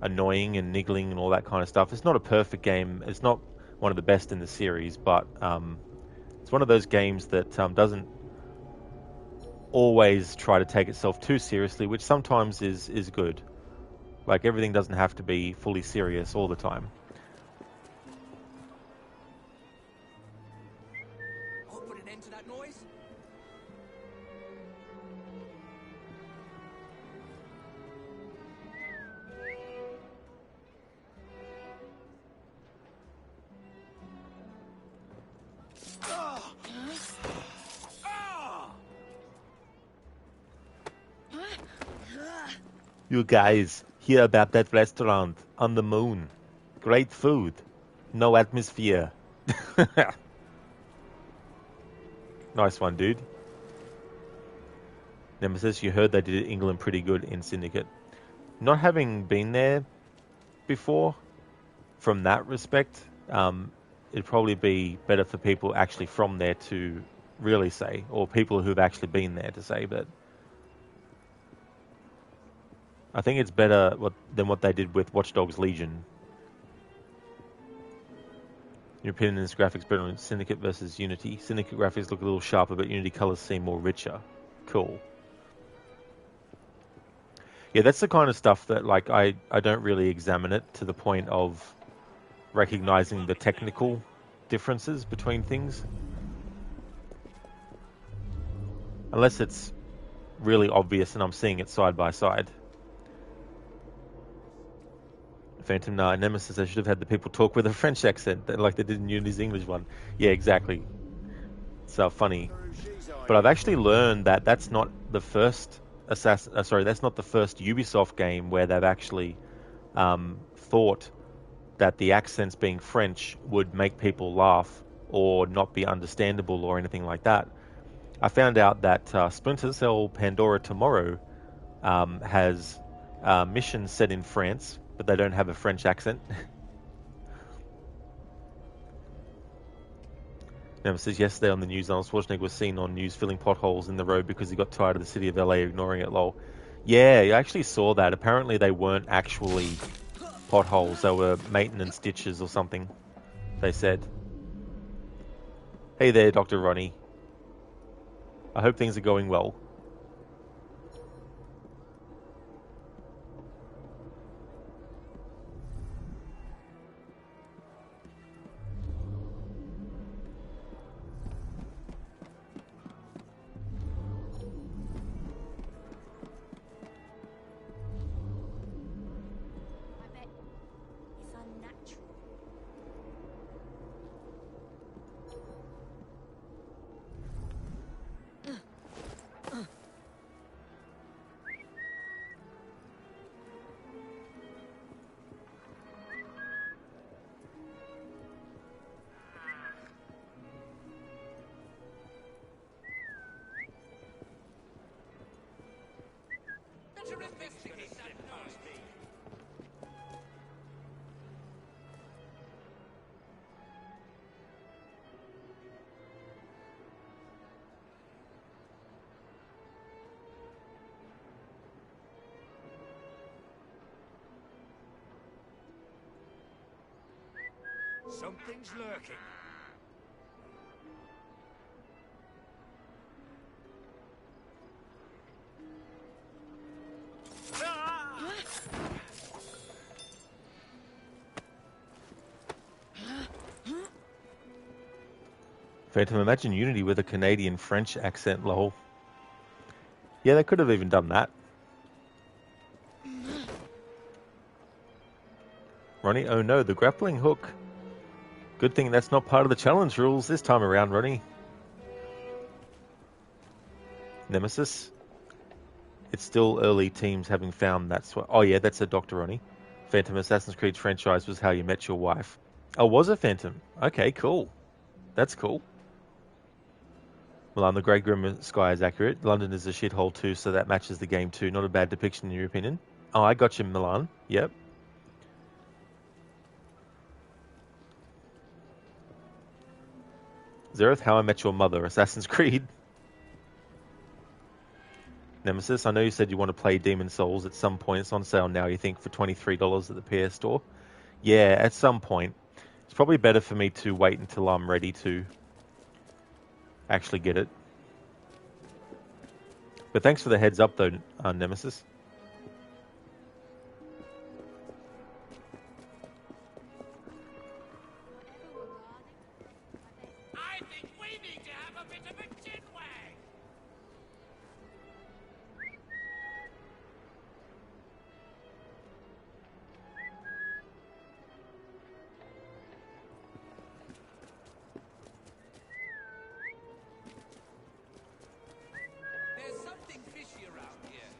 annoying and niggling and all that kind of stuff. It's not a perfect game. It's not one of the best in the series, but it's one of those games that doesn't always try to take itself too seriously, which sometimes is good. Like, everything doesn't have to be fully serious all the time. I'll put an end to that noise. You guys hear about that restaurant on the moon? Great food, no atmosphere. Nice one, dude. Nemesis, you heard they did England pretty good in Syndicate. Not having been there before, from that respect, it'd probably be better for people actually from there to really say, or people who've actually been there to say, but I think it's better than what they did with Watch Dogs Legion. Your opinion is graphics better on Syndicate versus Unity. Syndicate graphics look a little sharper, but Unity colors seem more richer. Cool. Yeah, that's the kind of stuff that, like, I don't really examine it to the point of recognizing the technical differences between things. Unless it's really obvious and I'm seeing it side by side. Phantom, nah, Nemesis, they should have had the people talk with a French accent, like they did in Unity's English one. Yeah, exactly. It's funny. But I've actually learned that that's not the first that's not the first Ubisoft game where they've actually thought that the accents being French would make people laugh or not be understandable or anything like that. I found out that Splinter Cell Pandora Tomorrow has missions set in France, but they don't have a French accent. Nemesis, yesterday on the news, Arnold Schwarzenegger was seen on news filling potholes in the road because he got tired of the city of LA ignoring it, lol. Yeah, I actually saw that. Apparently they weren't actually potholes. They were maintenance ditches or something, they said. Hey there, Dr. Ronnie. I hope things are going well. Something's lurking. Phantom, imagine Unity with a Canadian French accent, lol. Yeah, they could have even done that. Ronnie, oh no, the grappling hook. Good thing that's not part of the challenge rules this time around, Ronnie. Nemesis. It's still early teams having found that's what... Oh yeah, that's a Dr. Ronnie. Phantom Assassin's Creed franchise was how you met your wife. Oh, was it Phantom? Okay, cool. That's cool. Milan, the Grey Grim Sky is accurate. London is a shithole too, so that matches the game too. Not a bad depiction in your opinion. Oh, I got you, Milan. Yep. Zereth, How I Met Your Mother, Assassin's Creed. Nemesis, I know you said you want to play Demon's Souls at some point. It's on sale now, you think, for $23 at the PS Store. Yeah, at some point. It's probably better for me to wait until I'm ready to actually get it. But thanks for the heads up, though, Nemesis. I think we need to have a bit of a chinwag. There's something fishy around here.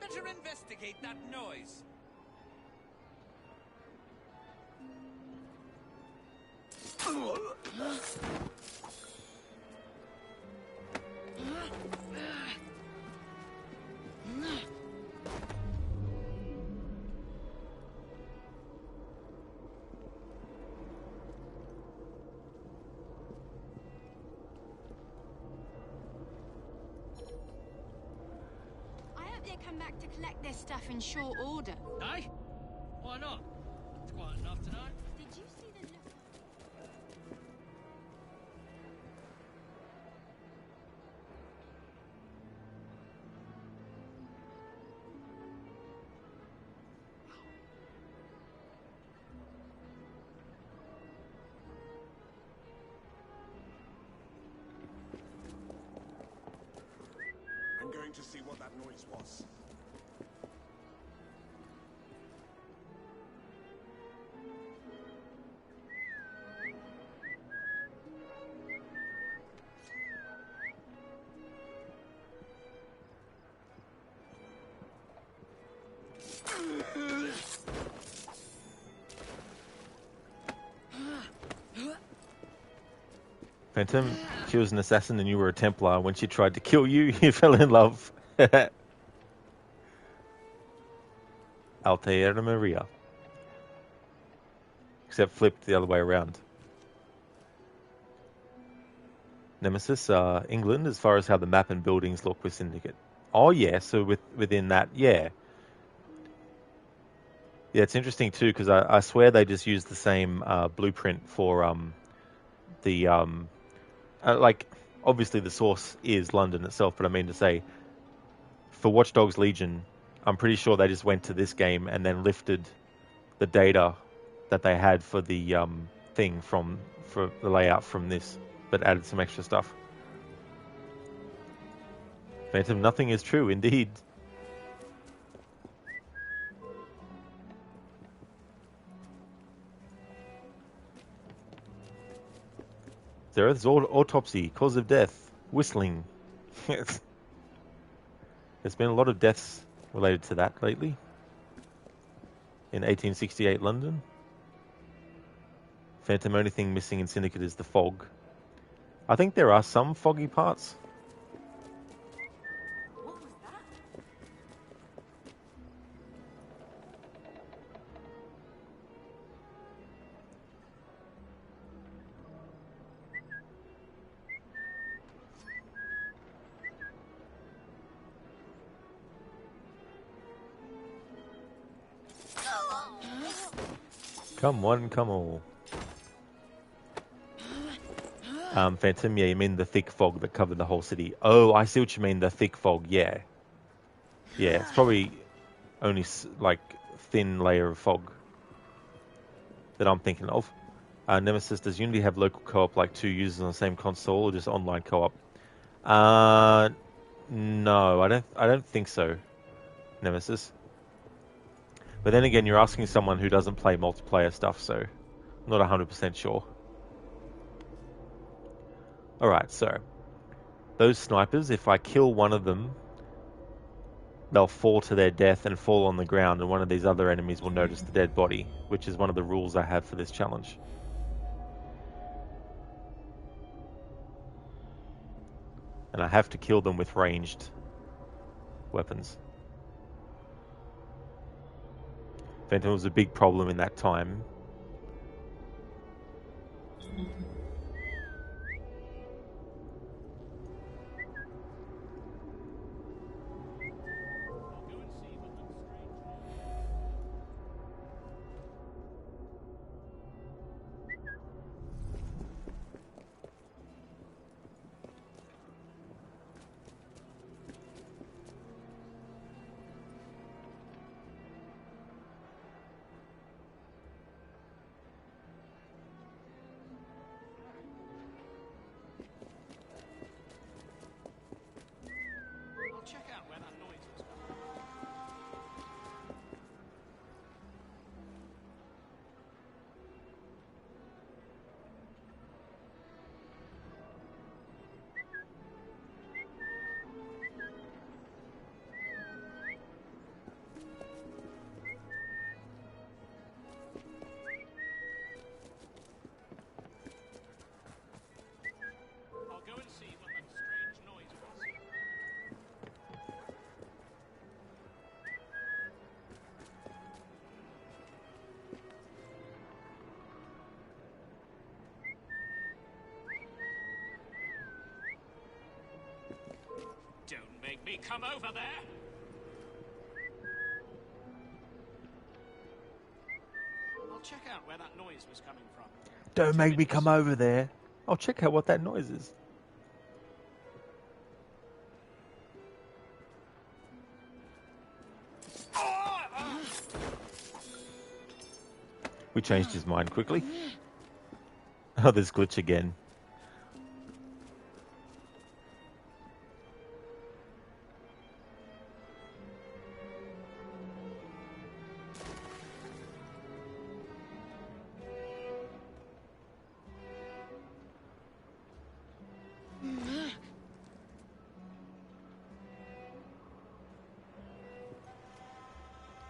Better investigate that noise. I hope they come back to collect their stuff in short order. Eh? Why not? It's quiet enough tonight. Did you see the look? I'm going to see what that noise was. Phantom, she was an assassin and you were a Templar. When she tried to kill you, you fell in love. Altair Maria. Except flipped the other way around. Nemesis, England, as far as how the map and buildings look with Syndicate. Oh yeah, so within that, yeah. Yeah, it's interesting too, because I swear they just used the same blueprint for like, obviously the source is London itself, but I mean to say, for Watch Dogs Legion, I'm pretty sure they just went to this game and then lifted the data that they had for the thing for the layout from this, but added some extra stuff. Phantom, nothing is true, indeed. There's autopsy, cause of death, whistling. There's been a lot of deaths related to that lately. In 1868 London. Phantom, only thing missing in Syndicate is the fog. I think there are some foggy parts. Come one, come all. Phantom, yeah, you mean the thick fog that covered the whole city. Oh, I see what you mean, the thick fog, yeah. Yeah, it's probably only, like, thin layer of fog that I'm thinking of. Nemesis, does Unity have local co-op, like 2 users on the same console, or just online co-op? No, I don't think so, Nemesis. But then again, you're asking someone who doesn't play multiplayer stuff, so I'm not 100% sure. Alright, so those snipers, if I kill one of them, they'll fall to their death and fall on the ground, and one of these other enemies will notice the dead body, which is one of the rules I have for this challenge. And I have to kill them with ranged weapons. Phantom, was a big problem in that time. me come over there? I'll check out where that noise was coming from. Don't make me come over there. I'll check out what that noise is. We changed his mind quickly. Oh, there's glitch again.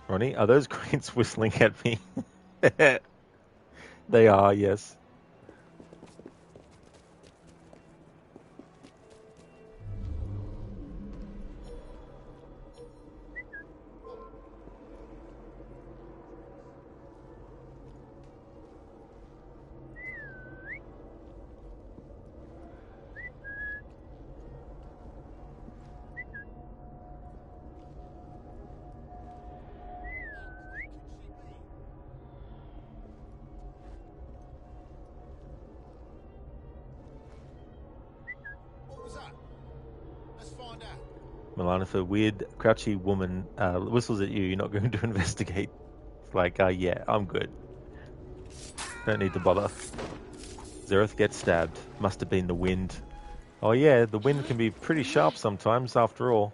Ronnie, are those cranes whistling at me? They are, yes. What was that? Let's find out. Milan, if a weird, crouchy woman whistles at you, you're not going to investigate. It's like, yeah, I'm good. Don't need to bother. Zereth gets stabbed. Must have been the wind. Oh yeah, the wind can be pretty sharp sometimes, after all.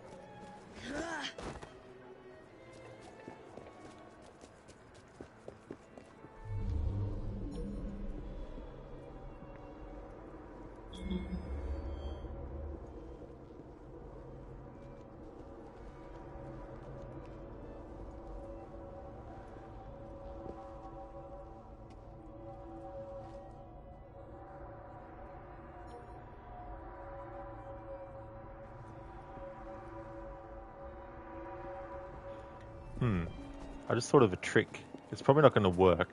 I just thought of a trick. It's probably not going to work,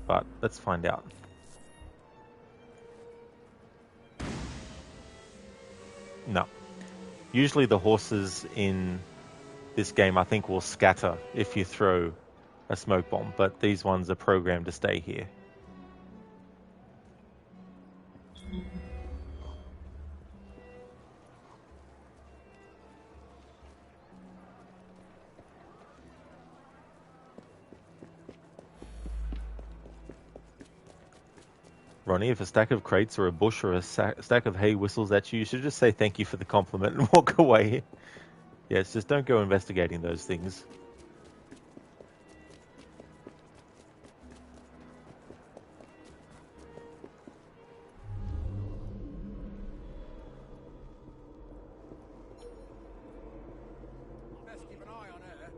but let's find out. No. Usually the horses in this game, I think, will scatter if you throw a smoke bomb, but these ones are programmed to stay here. Ronnie, if a stack of crates or a bush or a stack of hay whistles at you, you should just say thank you for the compliment and walk away. Yes, just don't go investigating those things. Best keep an eye on her.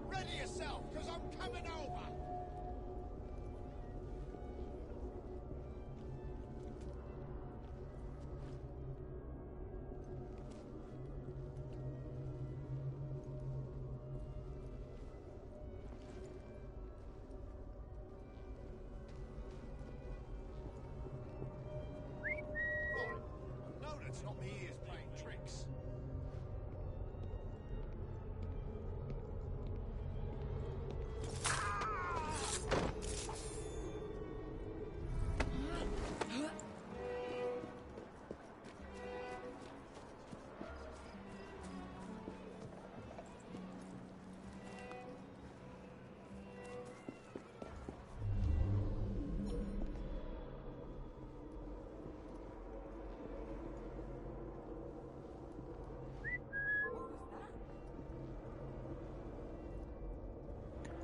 Ready yourself, because I'm coming over. Right. No, that's not me ears playing tricks.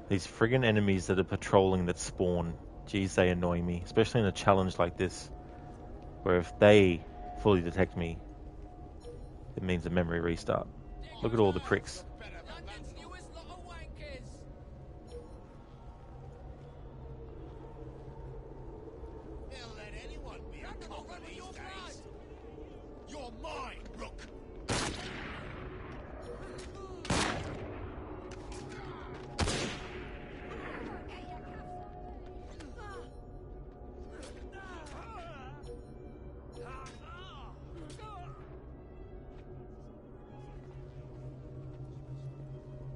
These friggin' enemies that are patrolling that spawn. Geez, they annoy me, especially in a challenge like this. Where if they fully detect me, it means a memory restart. Look at all the pricks. London's newest lot of wankers. They'll let anyone be a copper these days. You're mine, Rook.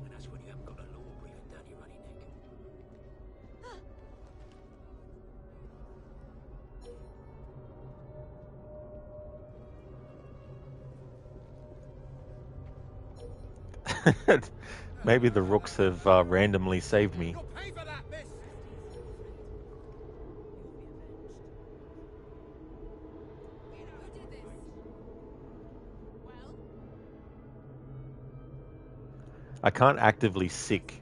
And that's when you haven't got a law breathing down your ruddy neck. Maybe the rooks have randomly saved me. Pay for that, miss. I can't actively sick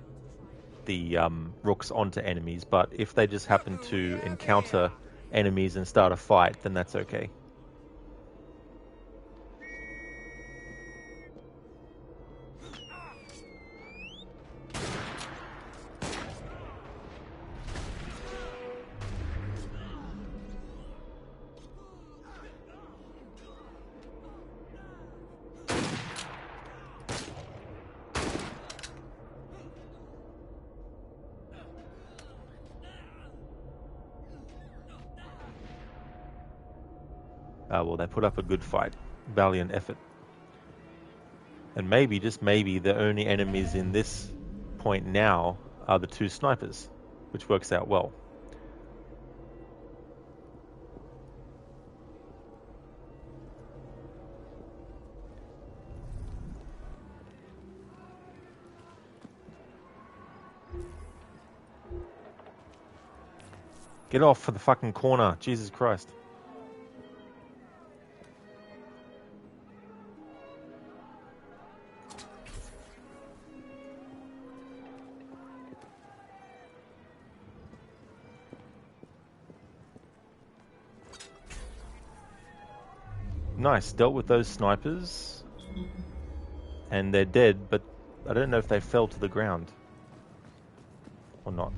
the rooks onto enemies, but if they just happen to encounter enemies and start a fight, then that's okay. Well, they put up a good fight. Valiant effort. And maybe, just maybe, the only enemies in this point now are the two snipers, which works out well. Get off for the fucking corner, Jesus Christ. Nice, dealt with those snipers. And they're dead, but I don't know if they fell to the ground. Or not.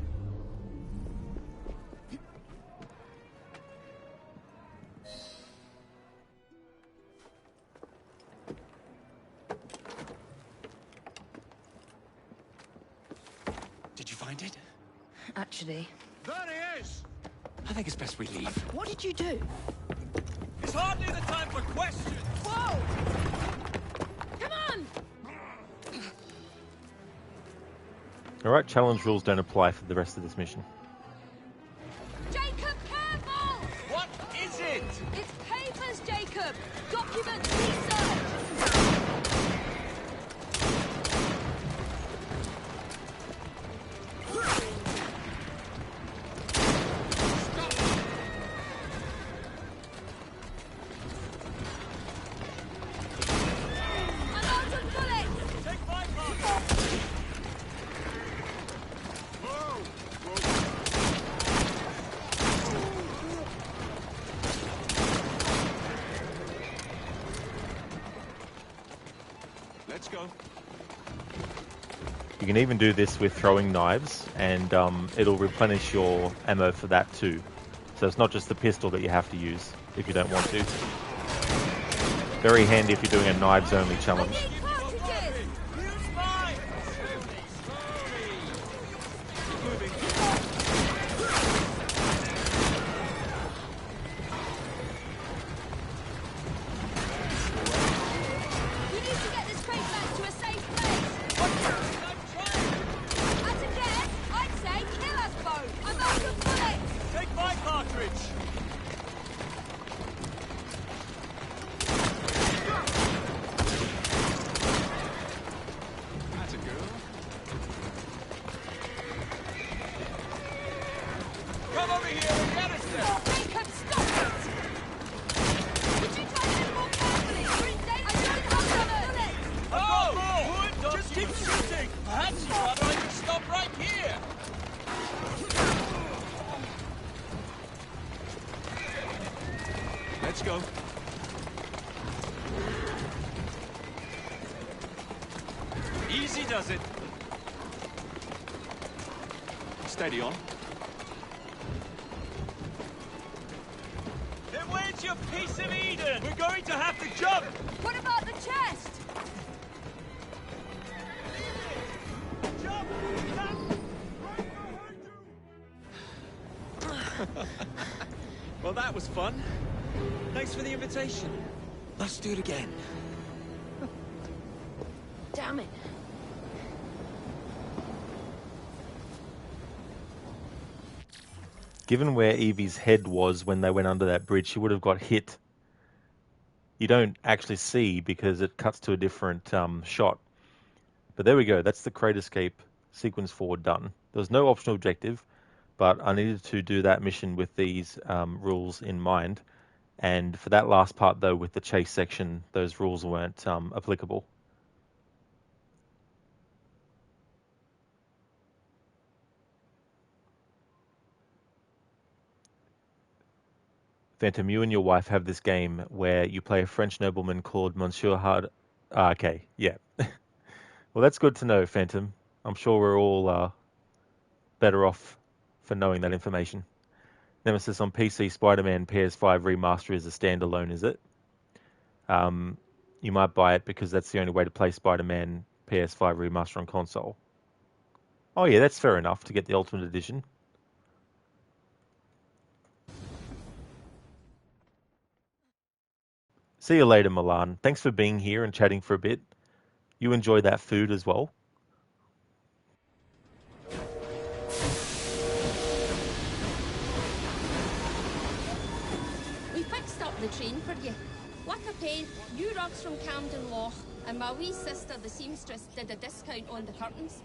Did you find it? Actually, There he is. I think it's best we leave. what did you do? It's hardly the time for questions. Whoa! Come on! Alright, challenge rules don't apply for the rest of this mission. Jacob, careful! What is it? It's papers, Jacob! Documents research! Let's go. You can even do this with throwing knives, and it'll replenish your ammo for that too. So it's not just the pistol that you have to use if you don't want to. Very handy if you're doing a knives only challenge. We need to get this crate back to a safe place! As a guess, I'd say kill us both! I'm out of bullets! Take my cartridge. Let's go. Easy does it. Steady on. Then where's your piece of Eden? We're going to have to jump! What about the chest? Well, that was fun. Thanks for the invitation. Let's do it again. Damn it. Given where Evie's head was when they went under that bridge, she would have got hit. You don't actually see because it cuts to a different shot. But there we go. That's the crate escape sequence 4 done. There was no optional objective, but I needed to do that mission with these rules in mind. And for that last part, though, with the chase section, those rules weren't applicable. Phantom, you and your wife have this game where you play a French nobleman called Monsieur Hard. Okay, yeah. Well, that's good to know, Phantom. I'm sure we're all better off for knowing that information. Nemesis on PC, Spider-Man PS5 Remaster is a standalone, is it? You might buy it because that's the only way to play Spider-Man PS5 Remaster on console. Oh yeah, that's fair enough to get the Ultimate Edition. See you later, Milan. Thanks for being here and chatting for a bit. You enjoy that food as well. We fixed up the train for you. What a pain. You rugs from Camden Loch, and my wee sister, the seamstress, did a discount on the curtains.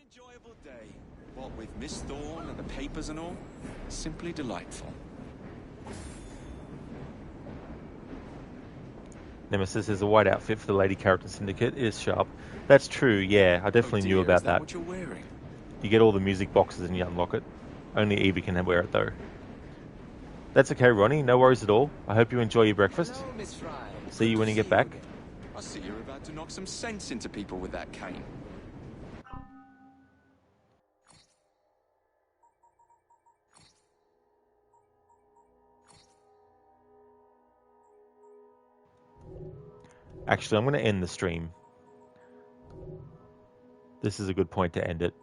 Enjoyable day. What with Miss Thorne and the papers and all? Simply delightful. Nemesis is a white outfit for the lady character Syndicate. It is sharp. That's true, yeah. I definitely knew about Is that that. what you're wearing? You get all the music boxes and you unlock it. Only Evie can wear it though. That's okay, Ronnie. No worries at all. I hope you enjoy your breakfast. Hello, Miss Fry. See you when you get back. I see you're about to knock some sense into people with that cane. Actually, I'm going to end the stream. This is a good point to end it.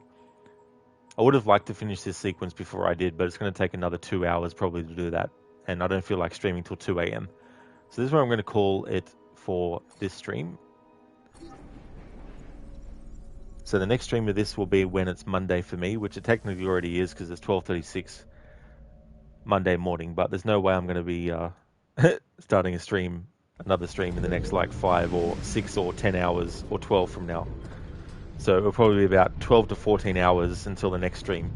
I would have liked to finish this sequence before I did, but it's going to take another 2 hours probably to do that. And I don't feel like streaming till 2 a.m. So this is where I'm going to call it for this stream. So the next stream of this will be when it's Monday for me, which it technically already is because it's 12:36 Monday morning. But there's no way I'm going to be starting another stream in the next like 5 or 6 or 10 hours or 12 from now. So it'll probably be about 12 to 14 hours until the next stream.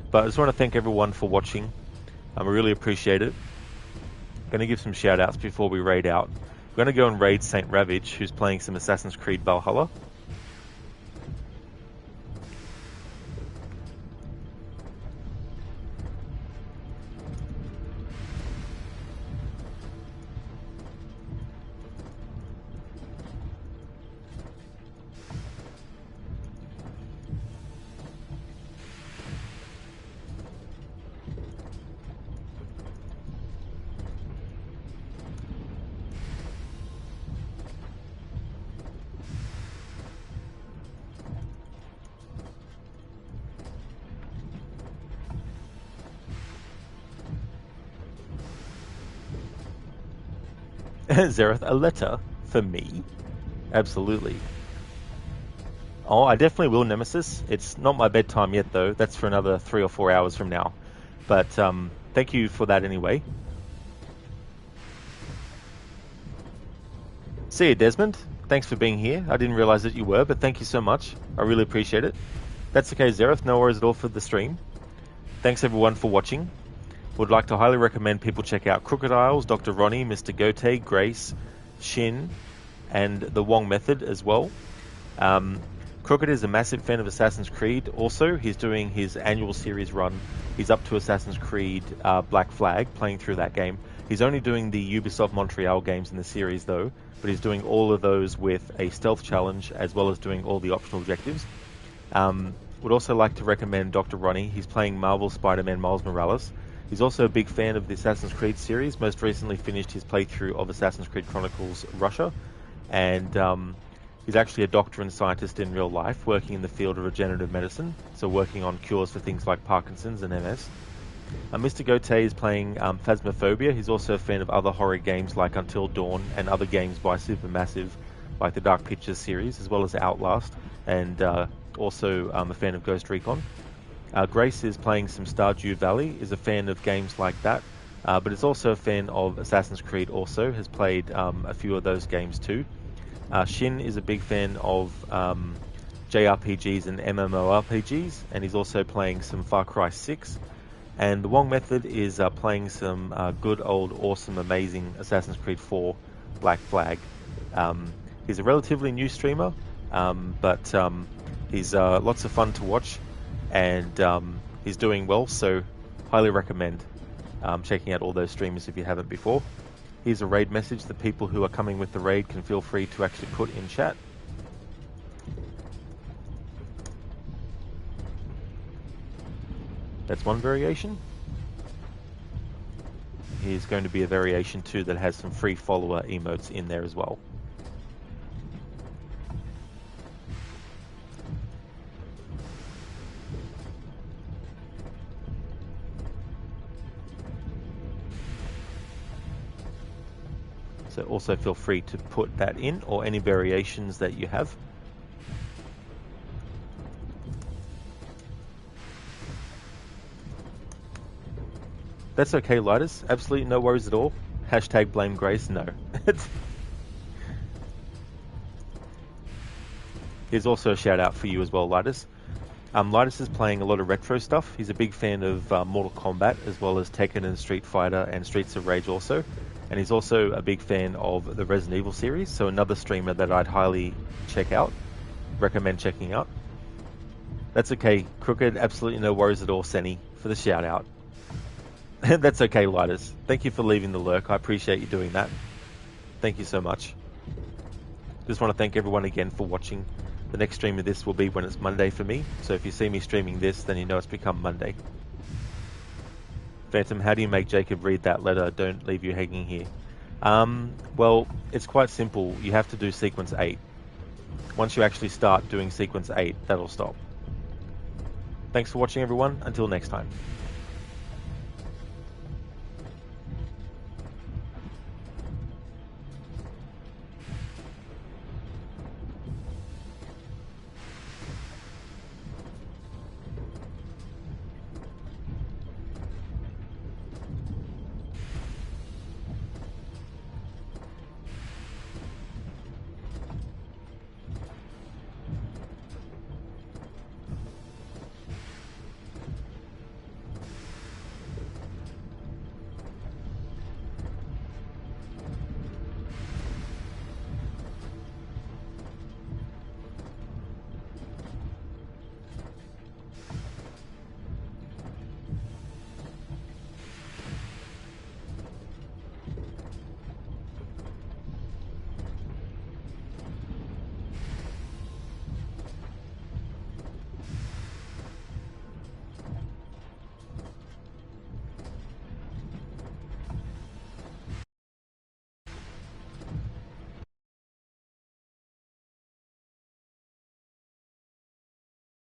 But I just want to thank everyone for watching. I really appreciate it. I'm going to give some shout outs before we raid out. We're going to go and raid Saint Ravage, who's playing some Assassin's Creed Valhalla. Zareth, a letter for me? Absolutely. Oh, I definitely will, Nemesis. It's not my bedtime yet, though. That's for another 3 or 4 hours from now. But thank you for that anyway. See you, Desmond. thanks for being here. I didn't realize that you were, but thank you so much. I really appreciate it. That's okay, Zereth. No worries at all for the stream. Thanks everyone for watching. Would like to highly recommend people check out Crocodiles, Dr. Ronnie, Mr. Gote, Grace, Shin, and the Wong Method as well. Crooked is a massive fan of Assassin's Creed. Also, he's doing his annual series run. He's up to Assassin's Creed Black Flag, playing through that game. He's only doing the Ubisoft Montreal games in the series though, but he's doing all of those with a stealth challenge as well as doing all the optional objectives. Would also like to recommend Dr. Ronnie. He's playing Marvel Spider-Man Miles Morales. He's also a big fan of the Assassin's Creed series. Most recently finished his playthrough of Assassin's Creed Chronicles Russia. And he's actually a doctor and scientist in real life, working in the field of regenerative medicine, so working on cures for things like Parkinson's and MS. Mr. Gote is playing Phasmophobia. He's also a fan of other horror games like Until Dawn and other games by Supermassive, like the Dark Pictures series, as well as Outlast, and also a fan of Ghost Recon. Grace is playing some Stardew Valley, is a fan of games like that, but is also a fan of Assassin's Creed also, has played a few of those games too. Shin is a big fan of JRPGs and MMORPGs, and he's also playing some Far Cry 6. And the Wong Method is playing some good old, awesome, amazing Assassin's Creed 4 Black Flag. He's a relatively new streamer, but he's lots of fun to watch, and he's doing well, so highly recommend checking out all those streamers if you haven't before. Here's a raid message that people who are coming with the raid can feel free to actually put in chat. That's one variation. Here's going to be a variation too that has some free follower emotes in there as well. So also feel free to put that in, or any variations that you have. That's okay, Lighters. Absolutely no worries at all. Hashtag blame Grace. No. Here's also a shout out for you as well, Lighters. Lighters is playing a lot of retro stuff. He's a big fan of Mortal Kombat, as well as Tekken and Street Fighter and Streets of Rage also. And he's also a big fan of the Resident Evil series, so another streamer that I'd highly check out. Recommend checking out. That's okay, Crooked. Absolutely no worries at all, Senny, for the shout out. That's okay, Lighters. Thank you for leaving the lurk. I appreciate you doing that. Thank you so much. Just want to thank everyone again for watching. The next stream of this will be when it's Monday for me, so if you see me streaming this, then you know it's become Monday. Phantom, how do you make Jacob read that letter? Don't leave you hanging here. Well, it's quite simple. You have to do sequence 8. Once you actually start doing sequence 8, that'll stop. Thanks for watching, everyone. Until next time.